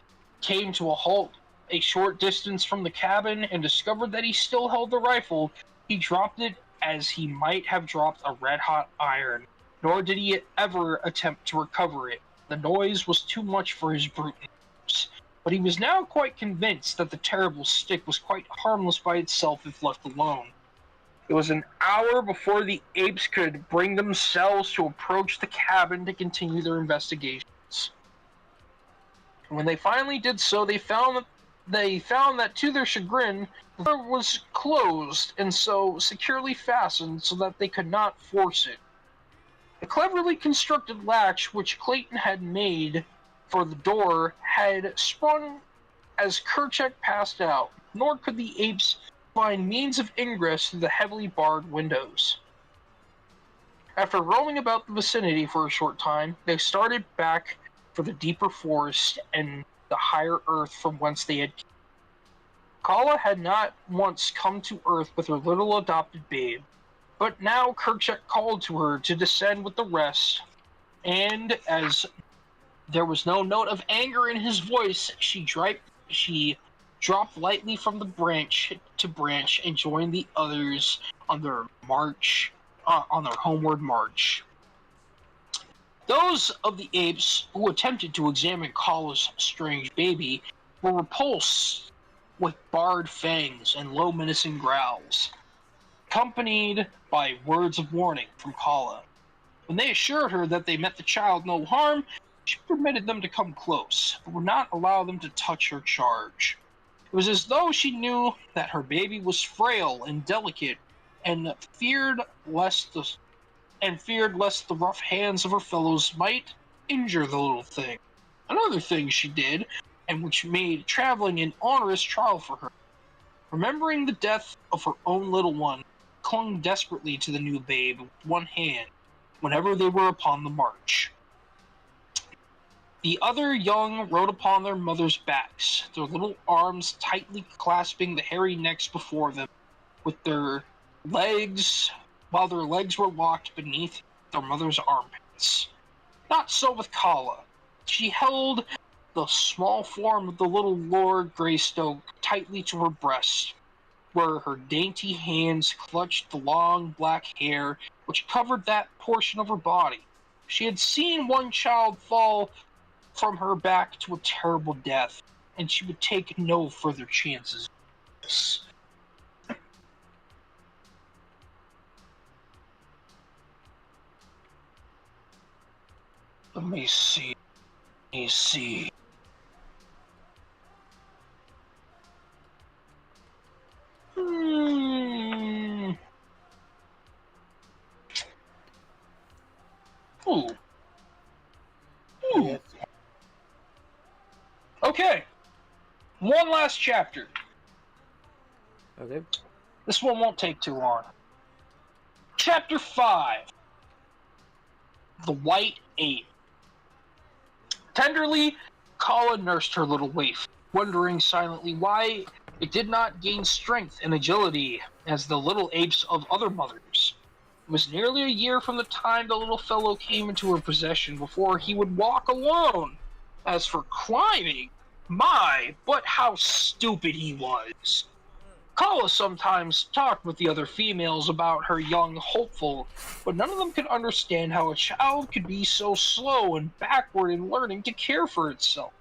came to a halt a short distance from the cabin and discovered that he still held the rifle. He dropped it as he might have dropped a red-hot iron, nor did he ever attempt to recover it. The noise was too much for his brute nerves, but he was now quite convinced that the terrible stick was quite harmless by itself if left alone. It was an hour before the apes could bring themselves to approach the cabin to continue their investigations. When they finally did so, they found that to their chagrin, the door was closed and so securely fastened so that they could not force it. The cleverly constructed latch which Clayton had made for the door had sprung as Kerchak passed out, nor could the apes find means of ingress through the heavily barred windows. After roaming about the vicinity for a short time, they started back for the deeper forest and the higher earth from whence they had come. Kala had not once come to earth with her little adopted babe, but now Kerchak called to her to descend with the rest, and as there was no note of anger in his voice, she dropped lightly from the branch to branch and joined the others on their homeward march. Those of the apes who attempted to examine Kala's strange baby were repulsed with bared fangs and low menacing growls, accompanied by words of warning from Kala. When they assured her that they meant the child no harm, she permitted them to come close, but would not allow them to touch her charge. It was as though she knew that her baby was frail and delicate, and feared lest the rough hands of her fellows might injure the little thing. Another thing she did, and which made traveling an onerous trial for her, remembering the death of her own little one, clung desperately to the new babe with one hand whenever they were upon the march. The other young rode upon their mothers' backs, their little arms tightly clasping the hairy necks before them, with their legs, while their legs were locked beneath their mother's armpits. Not so with Kala. She held the small form of the little Lord Greystoke tightly to her breast, where her dainty hands clutched the long black hair which covered that portion of her body. She had seen one child fall from her back to a terrible death, and she would take no further chances. Let me see. Ooh. Yes. Okay. One last chapter. Okay. This one won't take too long. Chapter 5. The White Ape. Tenderly, Kala nursed her little waif, wondering silently why it did not gain strength and agility as the little apes of other mothers. It was nearly a year from the time the little fellow came into her possession before he would walk alone. As for climbing, my, but how stupid he was. Kala sometimes talked with the other females about her young hopeful, but none of them could understand how a child could be so slow and backward in learning to care for itself.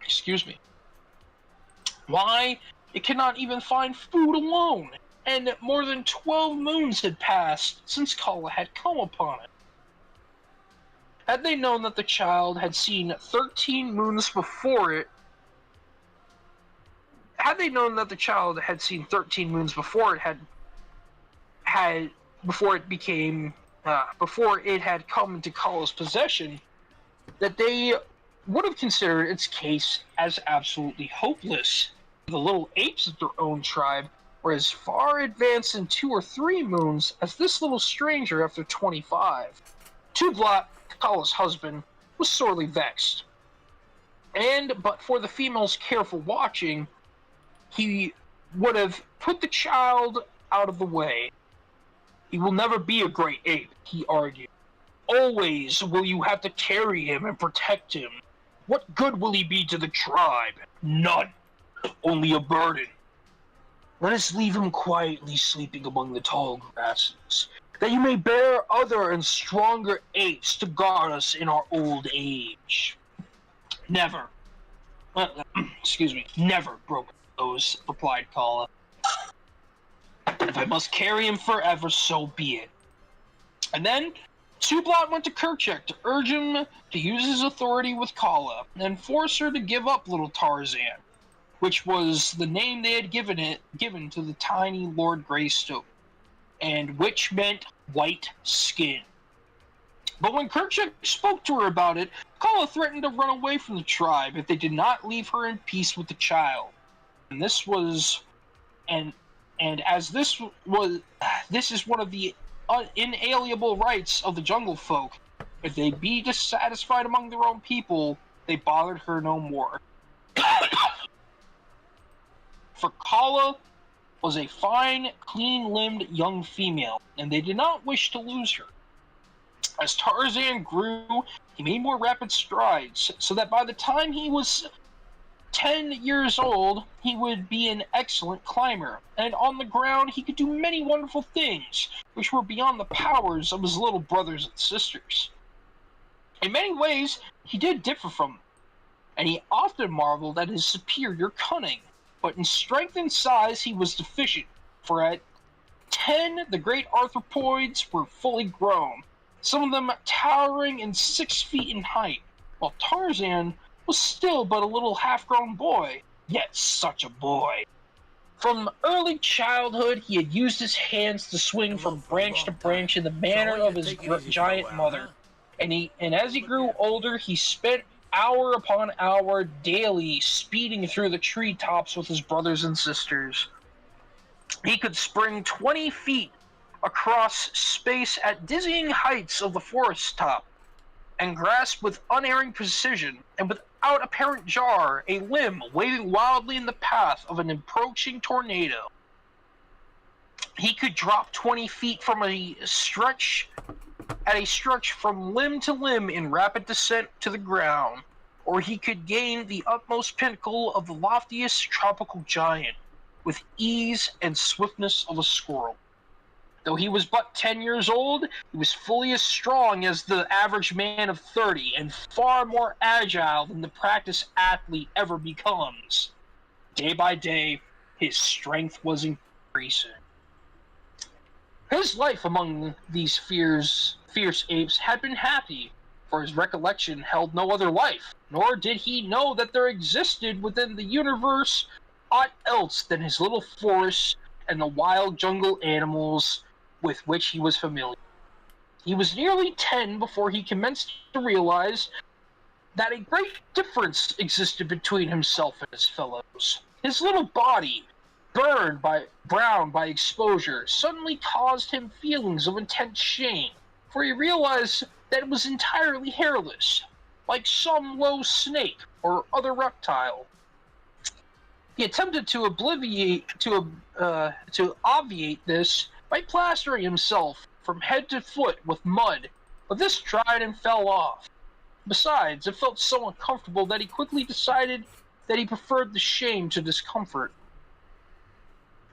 Excuse me. Why, it cannot even find food alone, and more than 12 moons had passed since Kala had come upon it. Had they known that the child had seen 13 moons before it, before it had come into Kala's possession, that they would have considered its case as absolutely hopeless. The little apes of their own tribe were as far advanced in 2 or 3 moons as this little stranger after 25. Tublat, Kala's husband, was sorely vexed, and but for the female's careful watching, he would have put the child out of the way. He will never be a great ape, he argued. Always will you have to carry him and protect him. What good will he be to the tribe? None. Only a burden. Let us leave him quietly sleeping among the tall grasses, that you may bear other and stronger apes to guard us in our old age. Never. Never, broken nose, replied Kala. If I must carry him forever, so be it. And then Tublat went to Kerchak to urge him to use his authority with Kala and force her to give up little Tarzan, which was the name they had given to the tiny Lord Greystoke, and which meant white skin. But when Kerchak spoke to her about it, Kala threatened to run away from the tribe if they did not leave her in peace with the child. And this is one of the inalienable rights of the jungle folk. If they be dissatisfied among their own people, they bothered her no more. For Kala was a fine, clean-limbed young female, and they did not wish to lose her. As Tarzan grew, he made more rapid strides, so that by the time he was 10 years old, he would be an excellent climber, and on the ground he could do many wonderful things, which were beyond the powers of his little brothers and sisters. In many ways, he did differ from them, and he often marveled at his superior cunning, but in strength and size he was deficient, for at 10 the great arthropods were fully grown, some of them towering and 6 feet in height, while Tarzan was still but a little half-grown boy, yet such a boy. From early childhood, he had used his hands to swing from branch to branch in the manner of his giant mother. And as he grew older, he spent hour upon hour daily speeding through the treetops with his brothers and sisters. He could spring 20 feet across space at dizzying heights of the forest top, and grasp with unerring precision, and without apparent jar, a limb waving wildly in the path of an approaching tornado. He could drop 20 feet from a stretch from limb to limb in rapid descent to the ground, or he could gain the utmost pinnacle of the loftiest tropical giant with ease and swiftness of a squirrel. Though he was but 10 years old, he was fully as strong as the average man of 30 and far more agile than the practiced athlete ever becomes. Day by day, his strength was increasing. His life among these fierce apes had been happy, for his recollection held no other life, nor did he know that there existed within the universe aught else than his little forests and the wild jungle animals with which he was familiar. He was nearly 10 before he commenced to realize that a great difference existed between himself and his fellows. His little body, brown by exposure, suddenly caused him feelings of intense shame, for he realized that it was entirely hairless, like some low snake or other reptile. He attempted to obviate this by plastering himself from head to foot with mud, but this dried and fell off. Besides, it felt so uncomfortable that he quickly decided that he preferred the shame to discomfort.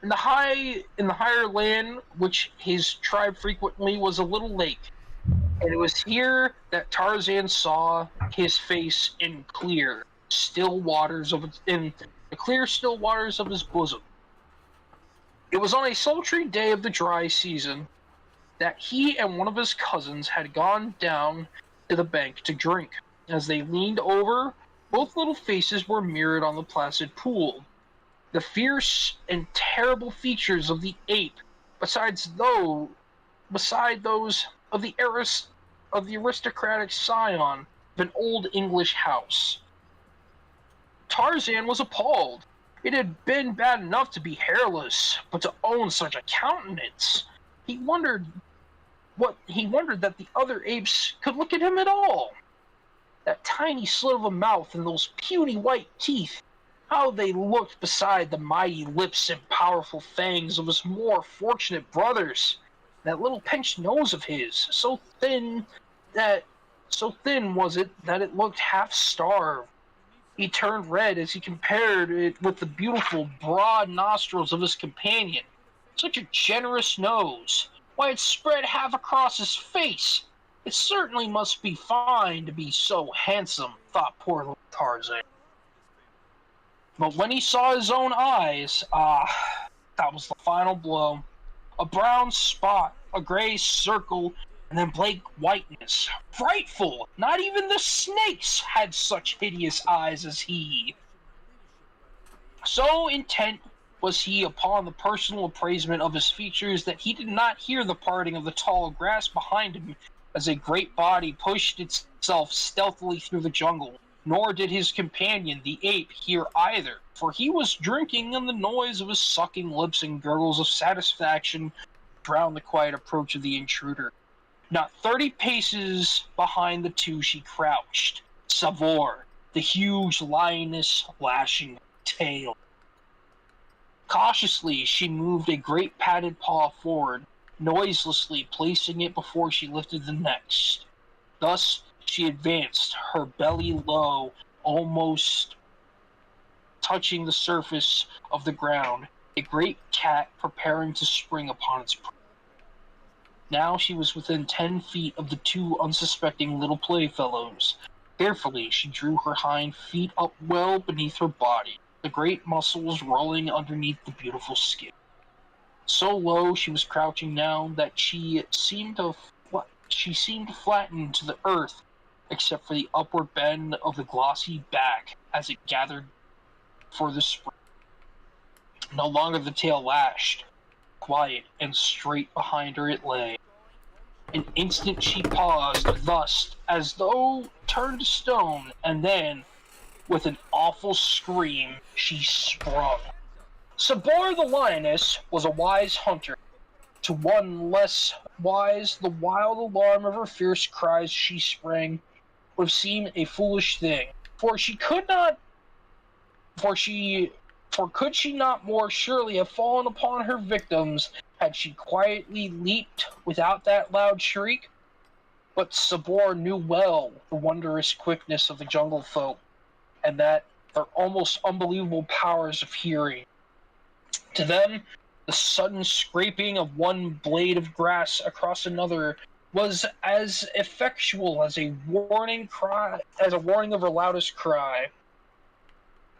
In the higher land which his tribe frequently was a little lake, and it was here that Tarzan saw his face in the clear, still waters of his bosom. It was on a sultry day of the dry season that he and one of his cousins had gone down to the bank to drink. As they leaned over, both little faces were mirrored on the placid pool. The fierce and terrible features of the ape, beside those of the aristocratic scion of an old English house. Tarzan was appalled. It had been bad enough to be hairless, but to own such a countenance. He wondered that the other apes could look at him at all. That tiny slit of a mouth and those puny white teeth, how they looked beside the mighty lips and powerful fangs of his more fortunate brothers. That little pinched nose of his, so thin was it that it looked half starved. He turned red as he compared it with the beautiful, broad nostrils of his companion. Such a generous nose! Why, it spread half across his face! It certainly must be fine to be so handsome, thought poor little Tarzan. But when he saw his own eyes, that was the final blow. A brown spot, a gray circle, and then blank whiteness. Frightful! Not even the snakes had such hideous eyes as he. So intent was he upon the personal appraisement of his features that he did not hear the parting of the tall grass behind him as a great body pushed itself stealthily through the jungle. Nor did his companion, the ape, hear either, for he was drinking, and the noise of his sucking lips and gurgles of satisfaction drowned the quiet approach of the intruder. Not 30 paces behind the two she crouched, Savor, the huge lioness lashing her tail. Cautiously, she moved a great padded paw forward, noiselessly placing it before she lifted the next. Thus she advanced, her belly low, almost touching the surface of the ground, a great cat preparing to spring upon its prey. Now she was within 10 feet of the two unsuspecting little playfellows. Carefully, she drew her hind feet up well beneath her body, the great muscles rolling underneath the beautiful skin. So low she was crouching now that she seemed to flatten to the earth, except for the upward bend of the glossy back as it gathered for the spring. No longer the tail lashed. Quiet and straight behind her it lay. An instant she paused, thus, as though turned to stone, and then, with an awful scream, she sprung. Sabor the lioness was a wise hunter. To one less wise, the wild alarm of her fierce cries she sprang would have seemed a foolish thing, for could she not more surely have fallen upon her victims had she quietly leaped without that loud shriek? But Sabor knew well the wondrous quickness of the jungle folk, and that their almost unbelievable powers of hearing. To them, the sudden scraping of one blade of grass across another was as effectual as a warning of her loudest cry.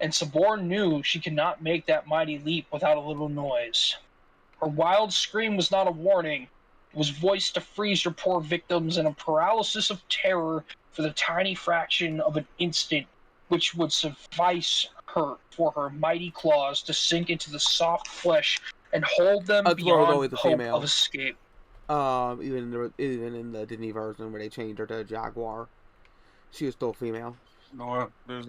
And Sabor knew she could not make that mighty leap without a little noise. Her wild scream was not a warning. It was voiced to freeze her poor victims in a paralysis of terror for the tiny fraction of an instant which would suffice her for her mighty claws to sink into the soft flesh and hold them beyond hope of escape. Even in the Disney version where they changed her to a jaguar, she was still female. No, there's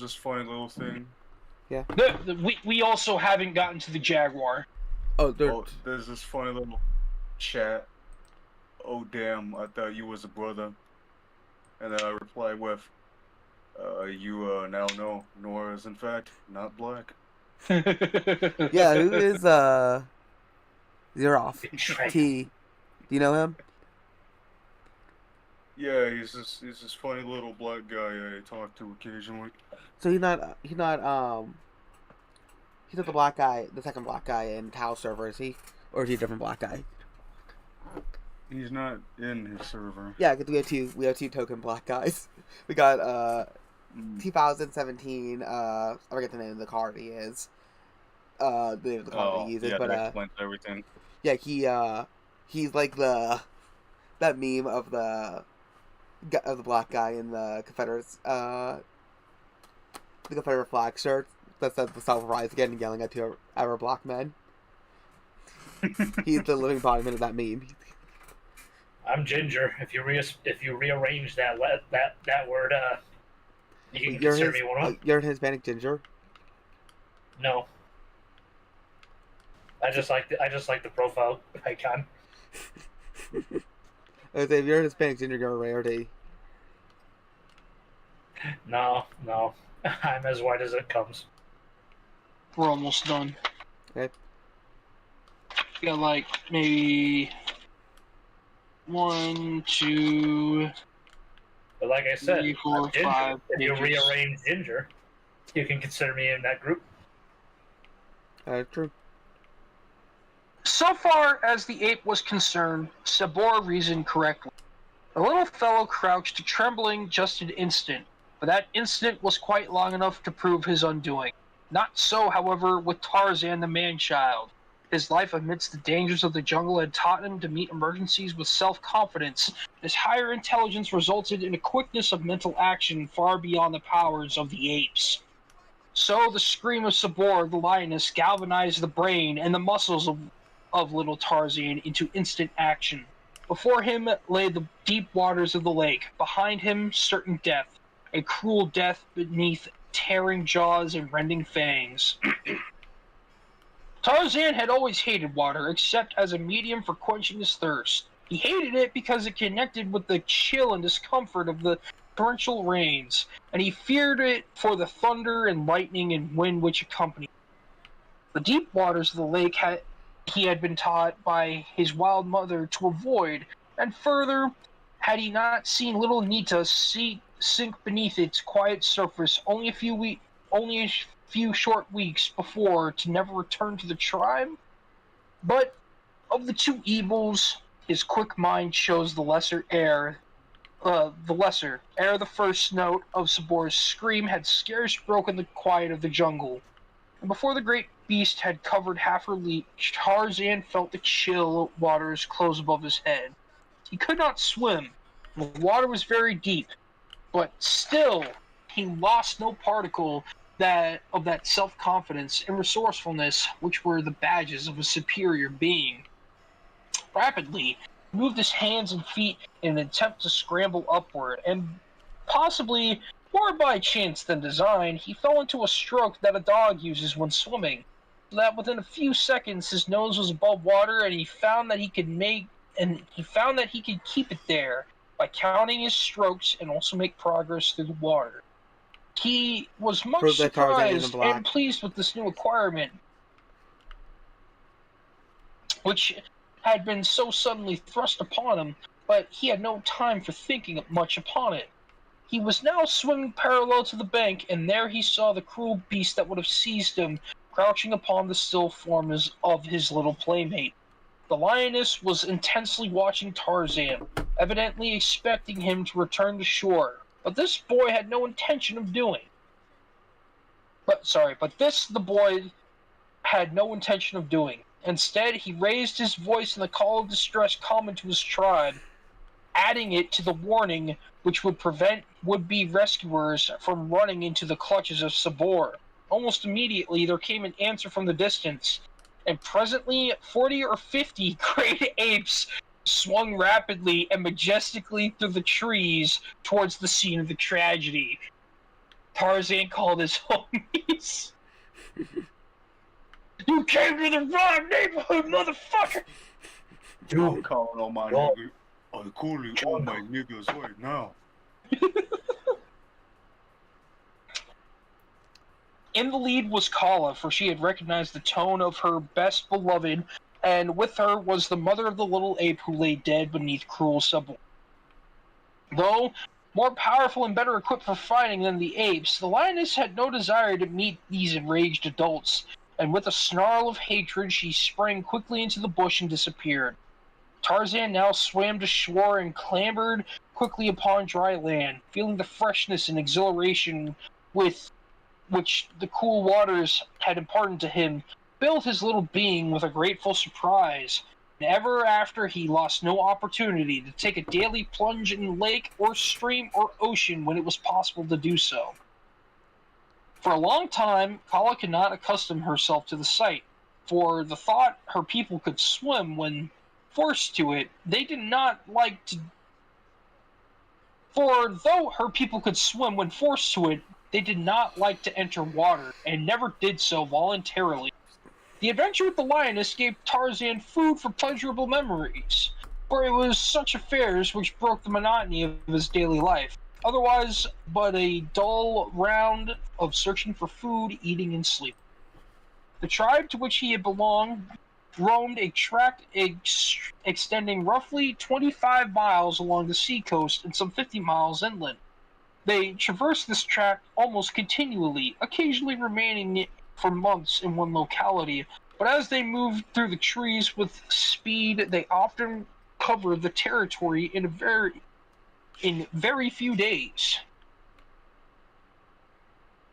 this funny little thing. Yeah. We also haven't gotten to the jaguar. There's this funny little chat. Oh damn! I thought you was a brother. And then I reply with, "You now know Nora is in fact not black." Yeah, who is Zeroff? T. Do you know him? Yeah, he's this funny little black guy I talk to occasionally. So he's not the black guy, the second black guy in Tau server, is he? Or is he a different black guy? He's not in his server. Yeah, because we have two token black guys. We got 2017. I forget the name of the card he is. The name of the card he uses, yeah, but that explains everything. Yeah, he's like that meme of the black guy in the Confederate flag shirt that says "the South rise again" and yelling at two our black men. He's the living embodiment of that meme. I'm ginger. If you rearrange that word, you can consider me one of them. You're a Hispanic ginger. No. I just like the profile icon. If you're a Hispanic ginger, you're a rarity. No. I'm as white as it comes. We're almost done. Okay. We got like maybe 1, 2. But like I said, 3, 4, 5. If you rearrange ginger, you can consider me in that group. True. So far as the ape was concerned, Sabor reasoned correctly. The little fellow crouched, trembling just an instant, but that instant was quite long enough to prove his undoing. Not so, however, with Tarzan the man-child. His life amidst the dangers of the jungle had taught him to meet emergencies with self-confidence. His higher intelligence resulted in a quickness of mental action far beyond the powers of the apes. So the scream of Sabor, the lioness, galvanized the brain and the muscles of little Tarzan into instant action. Before him lay the deep waters of the lake. Behind him, certain death. A cruel death beneath tearing jaws and rending fangs. Tarzan had always hated water, except as a medium for quenching his thirst. He hated it because it connected with the chill and discomfort of the torrential rains, and he feared it for the thunder and lightning and wind which accompanied it. The deep waters of the lake he had been taught by his wild mother to avoid, and further, had he not seen little Nita sink beneath its quiet surface only a few short weeks before to never return to the tribe? But of the two evils, his quick mind chose the lesser ere the first note of Sabor's scream had scarce broken the quiet of the jungle. And before the great beast had covered half her reach, Tarzan felt the chill waters close above his head. He could not swim. The water was very deep, but still he lost no particle that self-confidence and resourcefulness which were the badges of a superior being. Rapidly, he moved his hands and feet in an attempt to scramble upward, and possibly more by chance than design, he fell into a stroke that a dog uses when swimming, so that within a few seconds his nose was above water, and he found that he could keep it there by counting his strokes and also make progress through the water. He was much Prove that Tarzan isn't surprised black. and pleased with this new acquirement, which had been so suddenly thrust upon him, but he had no time for thinking much upon it. He was now swimming parallel to the bank, and there he saw the cruel beast that would have seized him, crouching upon the still form of his little playmate. The lioness was intensely watching Tarzan, evidently expecting him to return to shore, but this boy had no intention of doing. The boy had no intention of doing. Instead, he raised his voice in the call of distress common to his tribe, adding it to the warning which would prevent would-be rescuers from running into the clutches of Sabor. Almost immediately, there came an answer from the distance, and presently 40 or 50 great apes swung rapidly and majestically through the trees towards the scene of the tragedy. Tarzan called his homies. You came to the wrong neighborhood, motherfucker! I'm calling all my niggas. I'm calling all my niggas right now. In the lead was Kala, for she had recognized the tone of her best beloved, and with her was the mother of the little ape who lay dead beneath cruel Sabor. Though more powerful and better equipped for fighting than the apes, the lioness had no desire to meet these enraged adults, and with a snarl of hatred she sprang quickly into the bush and disappeared. Tarzan now swam to shore and clambered quickly upon dry land, feeling the freshness and exhilaration with which the cool waters had imparted to him, filled his little being with a grateful surprise. And ever after he lost no opportunity to take a daily plunge in lake or stream or ocean when it was possible to do so. For a long time, Kala could not accustom herself to the sight, for the thought her people could swim when forced to it, they did not like to. For though her people could swim when forced to it, they did not like to enter water, and never did so voluntarily. The adventure with the lioness gave Tarzan food for pleasurable memories, for it was such affairs which broke the monotony of his daily life, otherwise but a dull round of searching for food, eating, and sleeping. The tribe to which he had belonged roamed a tract extending roughly 25 miles along the seacoast and some 50 miles inland. They traversed this tract almost continually, occasionally remaining for months in one locality, but as they moved through the trees with speed, they often covered the territory in very few days.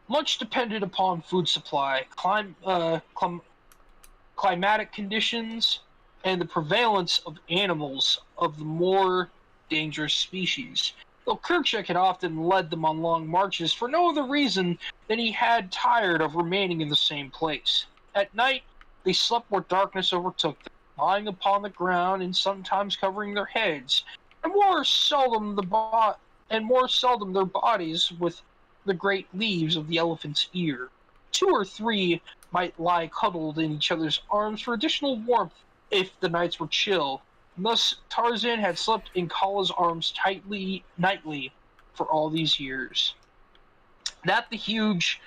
Much depended upon food supply, climatic conditions, and the prevalence of animals of the more dangerous species. Though Kerchak had often led them on long marches for no other reason than he had tired of remaining in the same place. At night, they slept where darkness overtook them, lying upon the ground and sometimes covering their heads, and more seldom their bodies with the great leaves of the elephant's ear. 2 or 3 might lie cuddled in each other's arms for additional warmth if the nights were chill. Thus, Tarzan had slept in Kala's arms nightly for all these years. That the huge,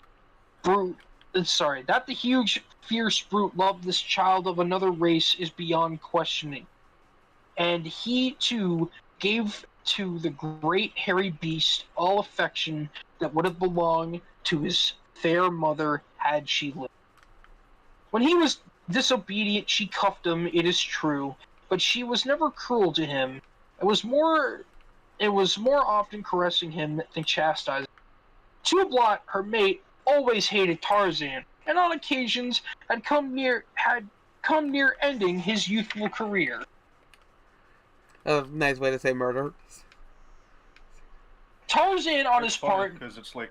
fierce brute loved this child of another race is beyond questioning. And he, too, gave to the great hairy beast all affection that would have belonged to his fair mother had she lived. When he was disobedient, she cuffed him, it is true, but she was never cruel to him. It was more often caressing him than chastising. Tublat, her mate, always hated Tarzan, and on occasions had come near ending his youthful career. A nice way to say murder. Tarzan, on his part, because it's like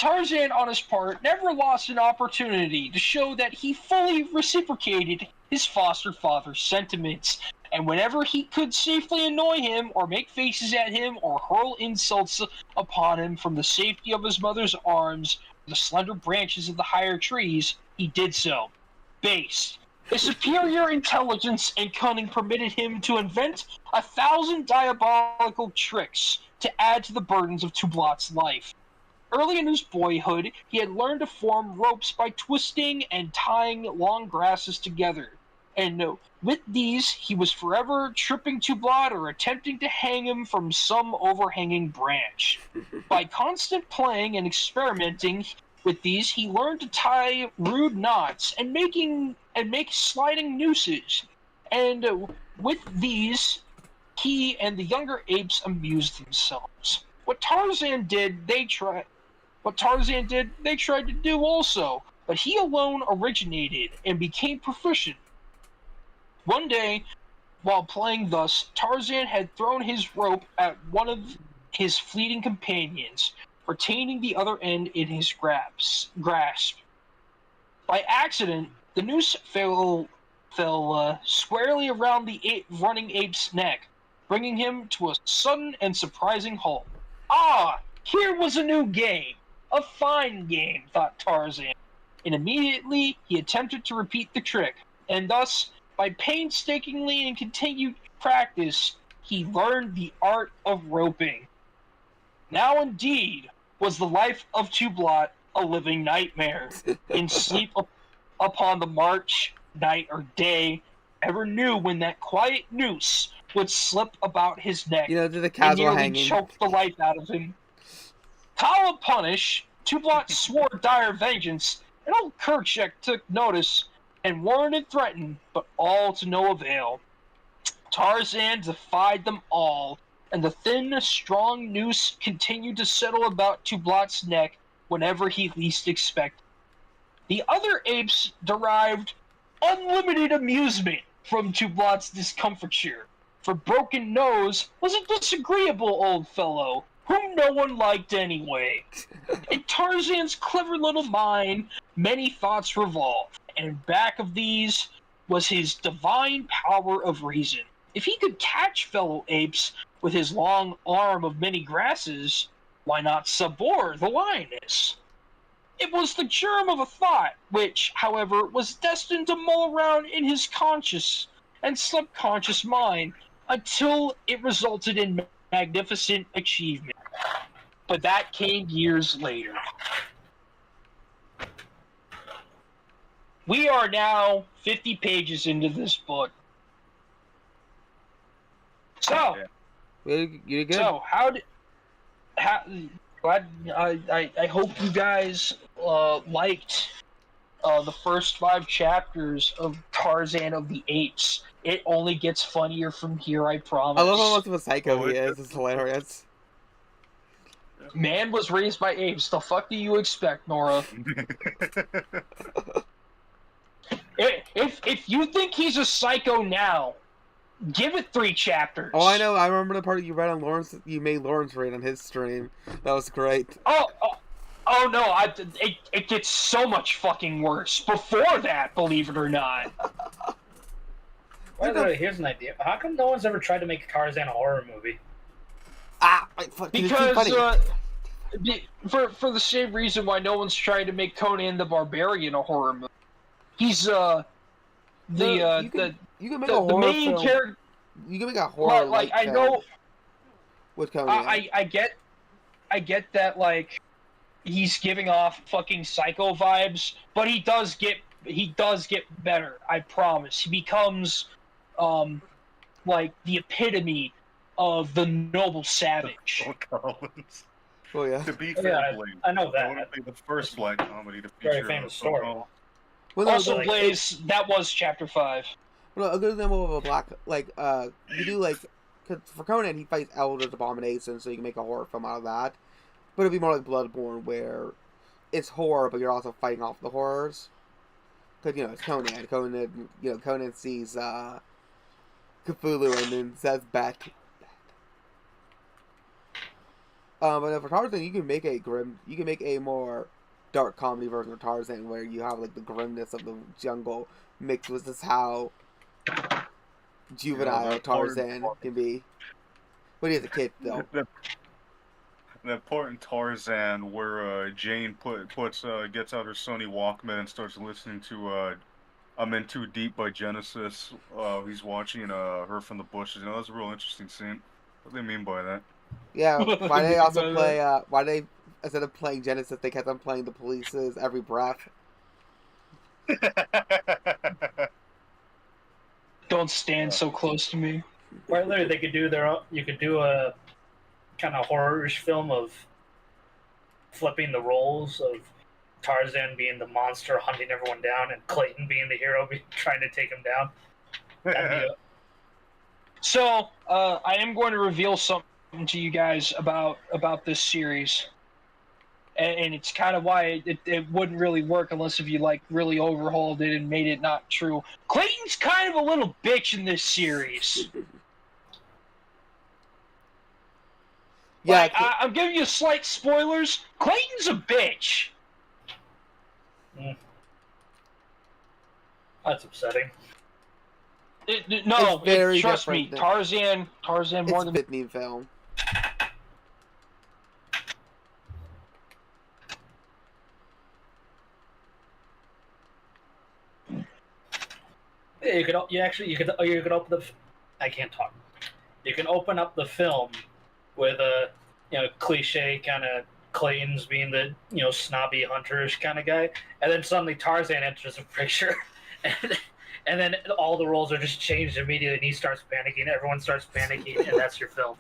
Tarzan, on his part, never lost an opportunity to show that he fully reciprocated his foster father's sentiments, and whenever he could safely annoy him, or make faces at him, or hurl insults upon him from the safety of his mother's arms, the slender branches of the higher trees, he did so. Based. His superior intelligence and cunning permitted him to invent 1,000 diabolical tricks to add to the burdens of Toublat's life. Early in his boyhood, he had learned to form ropes by twisting and tying long grasses together, and with these he was forever tripping Toublat or attempting to hang him from some overhanging branch. By constant playing and experimenting with these, he learned to tie rude knots and make sliding nooses, and with these he and the younger apes amused themselves. What Tarzan did, they tried to do also, but he alone originated and became proficient. One day, while playing thus, Tarzan had thrown his rope at one of his fleeting companions, retaining the other end in his grasp. By accident, the noose fell squarely around the running ape's neck, bringing him to a sudden and surprising halt. Ah, here was a new game. A fine game, thought Tarzan, and immediately he attempted to repeat the trick, and thus, by painstakingly and continued practice, he learned the art of roping. Now indeed was the life of Toublat a living nightmare. In sleep upon the march, night or day, ever knew when that quiet noose would slip about his neck You know, the and casual nearly hanging. choke the life out of him. Kala punished, Toublat swore dire vengeance, and old Kerchak took notice and warned and threatened, but all to no avail. Tarzan defied them all, and the thin, strong noose continued to settle about Toublat's neck whenever he least expected. The other apes derived unlimited amusement from Toublat's discomfiture, for Broken Nose was a disagreeable old fellow whom no one liked anyway. In Tarzan's clever little mind, many thoughts revolved, and back of these was his divine power of reason. If he could catch fellow apes with his long arm of many grasses, why not Sabor, the lioness? It was the germ of a thought, which, however, was destined to mull around in his conscious and subconscious mind until it resulted in magnificent achievement. But that came years later. We are now 50 pages into this book. So, You're good. so I hope you guys liked the first 5 chapters of Tarzan of the Apes. It only gets funnier from here, I promise. I love how much of a psycho he is. It's hilarious. Man was raised by apes. The fuck do you expect, Nora? If you think he's a psycho now, give it 3 chapters. Oh, I know. I remember the part you read on Lawrence. You made Lawrence read on his stream. That was great. Oh no! It gets so much fucking worse before that. Believe it or not. By the way, here's an idea. How come no one's ever tried to make Tarzan a horror movie? Because for the same reason why no one's trying to make Conan the Barbarian a horror movie. He's you can make a horror main film. character. You can make a horror Like I know. With Conan. I get that, like, he's giving off fucking psycho vibes, but he does get better. I promise. He becomes like the epitome of the noble savage. Collins. Oh yeah. To be Yeah, fair, Blaze, I know that. would be the first black comedy to Very feature famous a story. photo. Well, no, Also, like- Blaze, that was chapter 5. well, a good example of a black, like, you do, like, cause for Conan, he fights Eldritch Abomination, so you can make a horror film out of that. But it'd be more like Bloodborne, where it's horror, but you're also fighting off the horrors. Because, you know, it's Conan. Conan sees, Cthulhu and then says back. But for Tarzan, you can make a more dark comedy version of Tarzan where you have like the grimness of the jungle mixed with this how juvenile Tarzan can be. When he was a kid, though. That part in Tarzan where Jane gets out her Sony Walkman and starts listening to I'm In Too Deep by Genesis. He's watching Her from the Bushes. That's a real interesting scene. What do they mean by that? Yeah, why they also play? Why they instead of playing Genesis, they kept on playing the Police's Every Breath. Don't stand so close to me. Or literally, they could do their own. You could do a kind of horror-ish film of flipping the roles of Tarzan being the monster hunting everyone down, and Clayton being the hero trying to take him down. So, I am going to reveal something to you guys about this series, and it's kind of why it wouldn't really work unless if you like really overhauled it and made it not true. Clayton's kind of a little bitch in this series. Yeah, like, I'm giving you slight spoilers. Clayton's a bitch. That's upsetting. Trust me, Tarzan more than it's a Disney film. Yeah, you could open the. I can't talk. You can open up the film with a cliche kind of Clayton's being the snobby hunterish kind of guy, and then suddenly Tarzan enters the picture, and then all the roles are just changed immediately, and he starts panicking. Everyone starts panicking, and that's your film.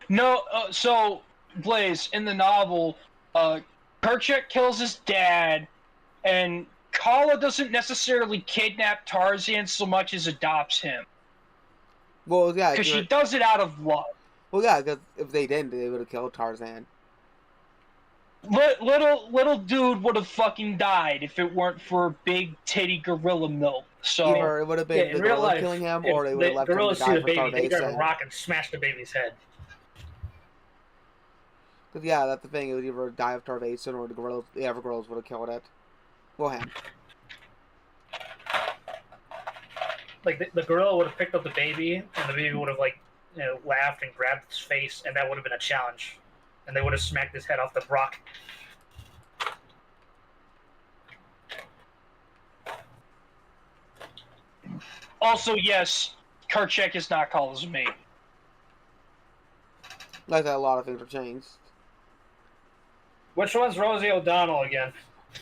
No, so Blaze in the novel, Kerchak kills his dad, and Kala doesn't necessarily kidnap Tarzan so much as adopts him. Well, yeah, because she does it out of love. Well, yeah, because if they didn't, they would have killed Tarzan. Little dude would have fucking died if it weren't for big titty gorilla milk. So either it would have been the gorilla killing him, or they would have left him to die for starvation. They grab a rock and smash the baby's head. Because yeah, that's the thing. It would either die of starvation, or the gorillas would have killed it. Well, him. Like the gorilla would have picked up the baby, and the baby would have laughed and grabbed his face, and that would have been a challenge, and they would have smacked his head off the rock. Also, yes, Kerchak is not Kala's mate. Like that, a lot of things have changed. Which one's Rosie O'Donnell again?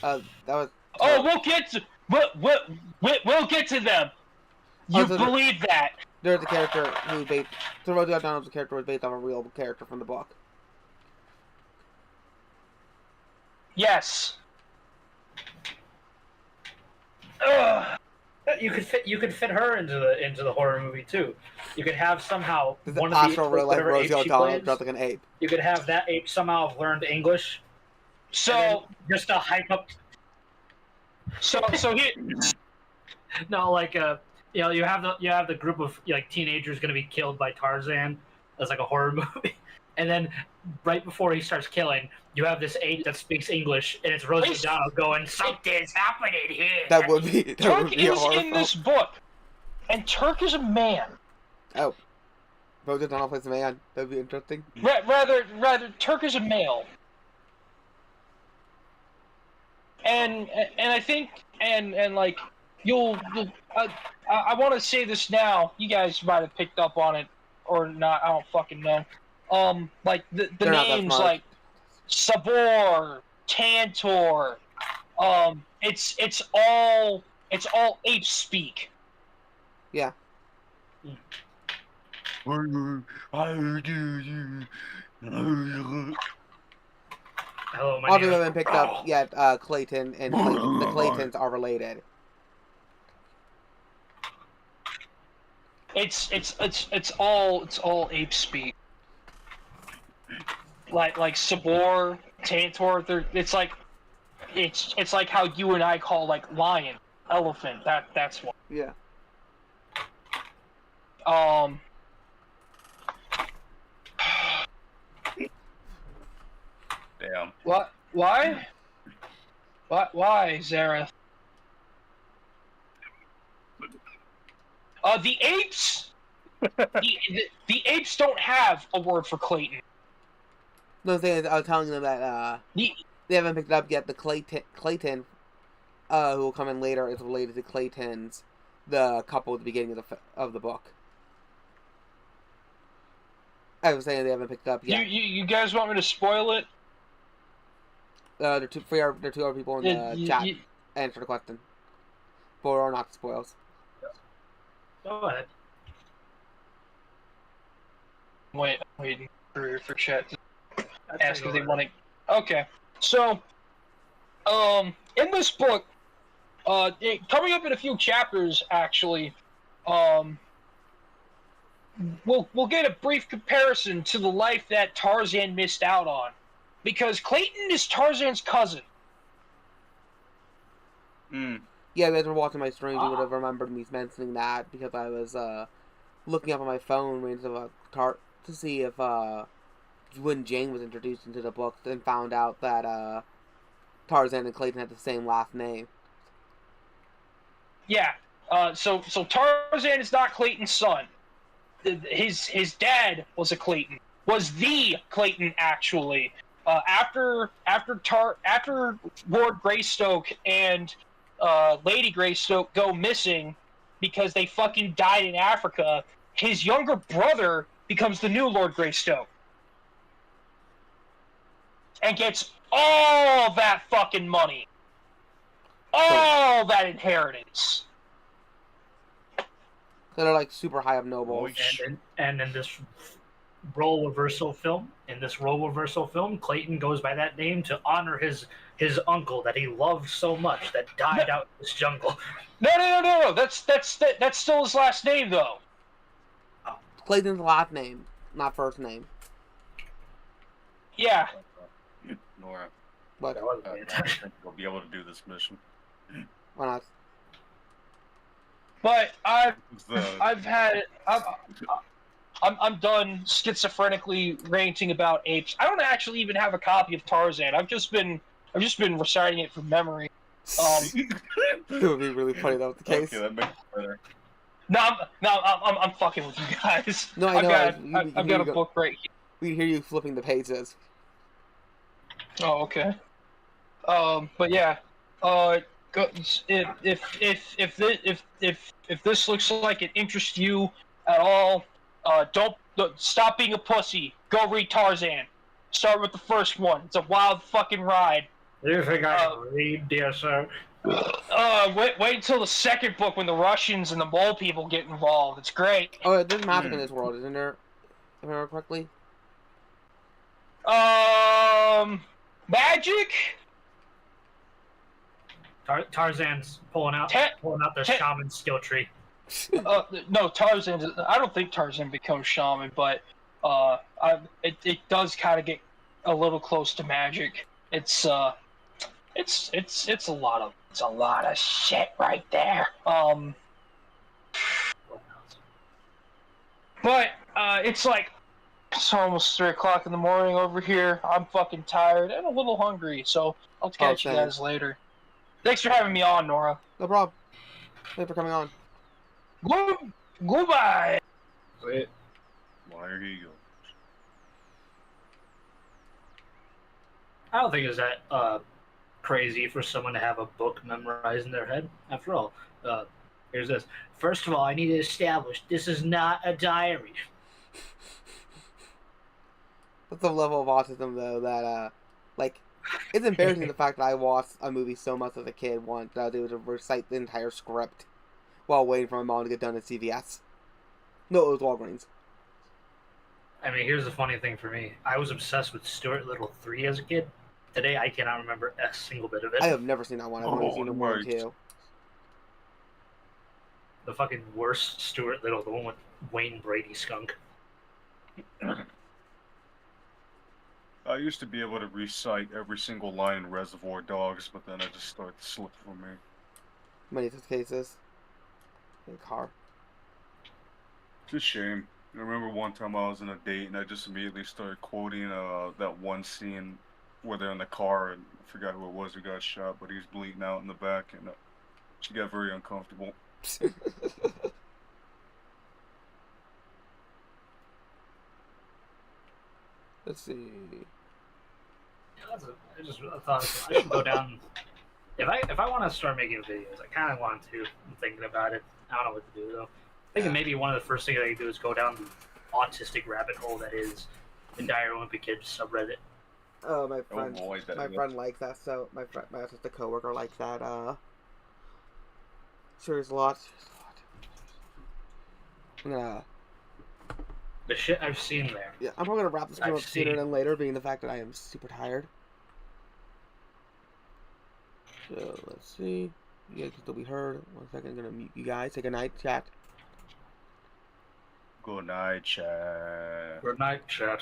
That was. Oh, we'll get to them. You believe that? There's a character who so Rosie O'Donnell's character was based on a real character from the book. Yes. Ugh. You could fit her into the horror movie too. You could have somehow one of the real life Rosie O'Donnell dressed like an ape. You could have that ape somehow have learned English. So just to hype up. So here. No, you have the group of teenagers going to be killed by Tarzan as like a horror movie, and then right before he starts killing, you have this ape that speaks English, and it's Rosie O'Donnell going, "Something's happening here." That would be Turk is in this book, and Turk is a man. Oh, Rosie O'Donnell plays a man. That'd be interesting. Rather, Turk is a male. And I think I want to say this now. You guys might have picked up on it or not. I don't fucking know. Like the names like Sabor, Tantor. It's all ape speak. Yeah. Hello, my All name of is... them picked up yet. Clayton and the Claytons are related. It's all ape speak. Like Sabor, Tantor, it's like how you and I call like lion, elephant. That's one. Yeah. Damn. What? Why? Why, Zareth? The apes. The apes don't have a word for Clayton. No, thing is, I was telling them that they haven't picked it up yet. The Clayton, who will come in later, is related to Clayton's, the couple at the beginning of the book. I was saying they haven't picked it up yet. You guys want me to spoil it? There are two other people in the chat answer the question. For or not spoils. Go ahead. Waiting for chat to ask if they want to. Okay, so in this book, coming up in a few chapters, actually, we'll get a brief comparison to the life that Tarzan missed out on, because Clayton is Tarzan's cousin. Yeah, if you guys were watching my stream, you would have remembered me mentioning that, because I was looking up on my phone to see if when Jane was introduced into the book, and found out that Tarzan and Clayton had the same last name. Yeah. So Tarzan is not Clayton's son. His dad was the Clayton actually. After Lord Greystoke and Lady Greystoke go missing because they fucking died in Africa, his younger brother becomes the new Lord Greystoke and gets all that fucking money, all that inheritance. So they're like super high up nobles. And in this role reversal film, Clayton goes by that name to honor his uncle that he loved so much that died out in this jungle. No. That's still his last name though. Clayton's last name, not first name. Yeah. Nora. What? I don't think we'll be able to do this mission. Why not? But I'm done schizophrenically ranting about apes. I don't actually even have a copy of Tarzan. I've just been reciting it from memory. It would be really funny if that was the case. Okay, that makes it better. I'm fucking with you guys. No, I know. I've got a book right here. We hear you flipping the pages. Oh, okay. But yeah, if this looks like it interests you at all, don't stop being a pussy. Go read Tarzan. Start with the first one. It's a wild fucking ride. You think I can read, dear sir? Wait until the second book when the Russians and the mole people get involved. It's great. Oh, there's magic in this world, isn't there? If I remember correctly. Magic? Tarzan's pulling out their shaman skill tree. No, Tarzan. I don't think Tarzan becomes shaman, but it does kind of get a little close to magic. It's a lot of shit right there. But it's almost 3 o'clock in the morning over here. I'm fucking tired and a little hungry, so I'll catch you guys later. Thanks for having me on, Nora. No problem. Thanks for coming on. Goodbye. Wait. Well, here you go. I don't think it's that crazy for someone to have a book memorized in their head. After all, here's this. First of all, I need to establish this is not a diary. That's a level of autism, though, that, it's embarrassing the fact that I watched a movie so much as a kid once that I was able to recite the entire script while waiting for my mom to get done at CVS. No, it was Walgreens. I mean, here's the funny thing for me. I was obsessed with Stuart Little 3 as a kid. Today, I cannot remember a single bit of it. I have never seen that one. I've only seen the 1 or 2. The fucking worst Stuart Little, the one with Wayne Brady skunk. I used to be able to recite every single line in Reservoir Dogs, but then I just started to slip from me. Many cases. In a car. It's a shame. I remember one time I was on a date and I just immediately started quoting that one scene where they're in the car and I forgot who it was who got shot, but he's bleeding out in the back, and she got very uncomfortable. Let's see. Yeah, I thought I should go down. If I want to start making videos, I kind of want to. I'm thinking about it. I don't know what to do though. Thinking maybe one of the first things I can do is go down the autistic rabbit hole that is the Dire Olympic Kids subreddit. Oh, my friend, my friend likes that. So my autistic coworker likes that. There's a lot. The shit I've seen there. Yeah, I'm probably gonna wrap this one up sooner than later, being the fact that I am super tired. So let's see. You guys can still be heard. 1 second, I'm gonna mute you guys. Say goodnight, chat. Good night, chat. Good night, chat.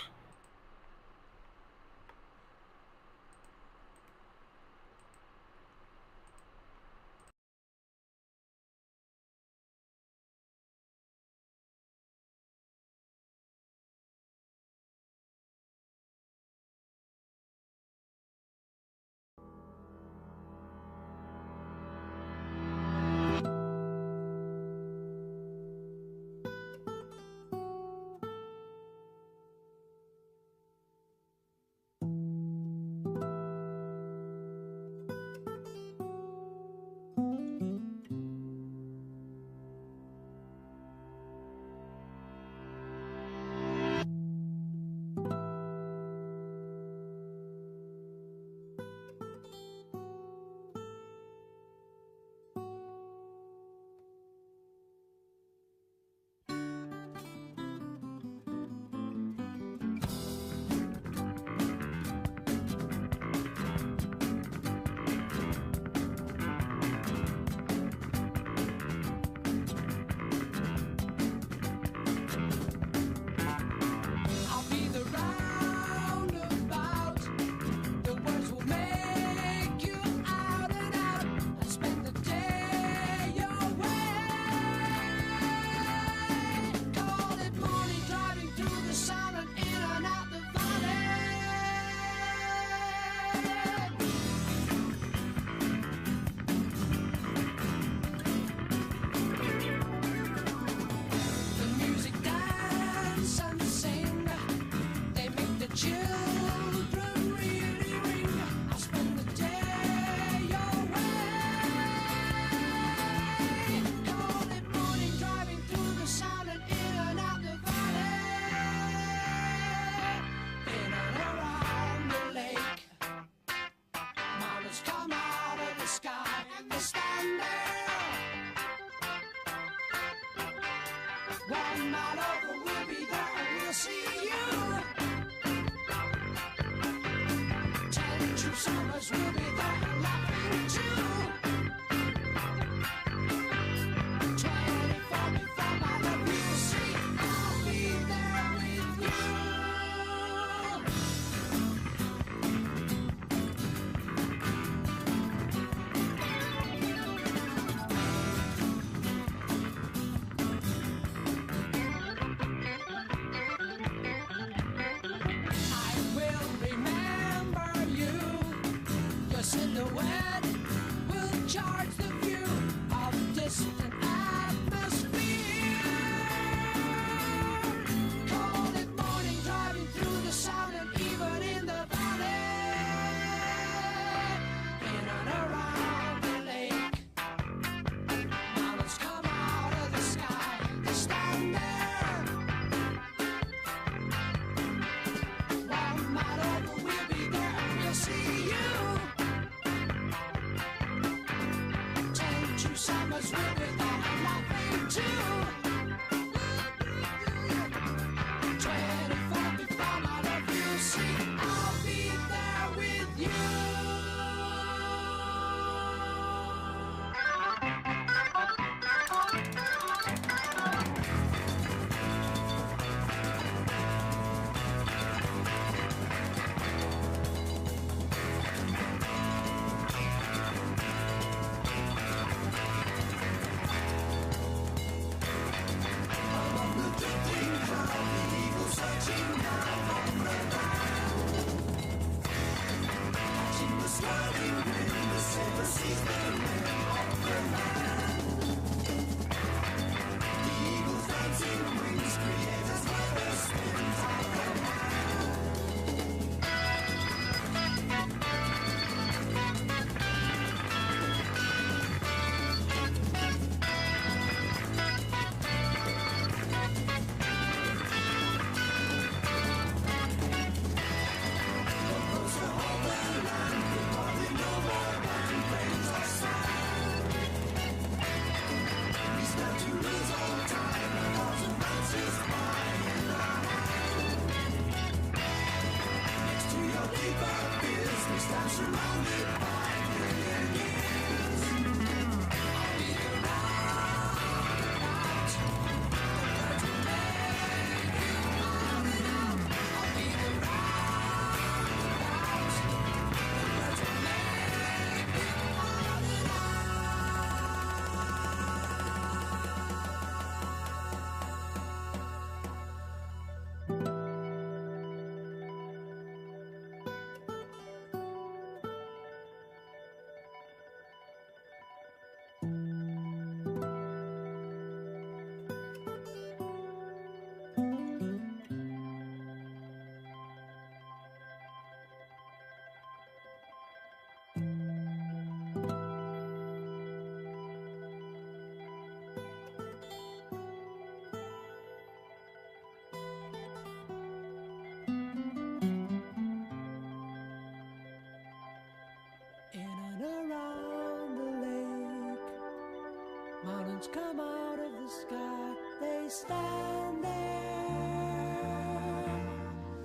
come out of the sky. They stand there.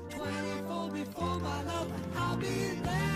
24 before my love, I'll be there.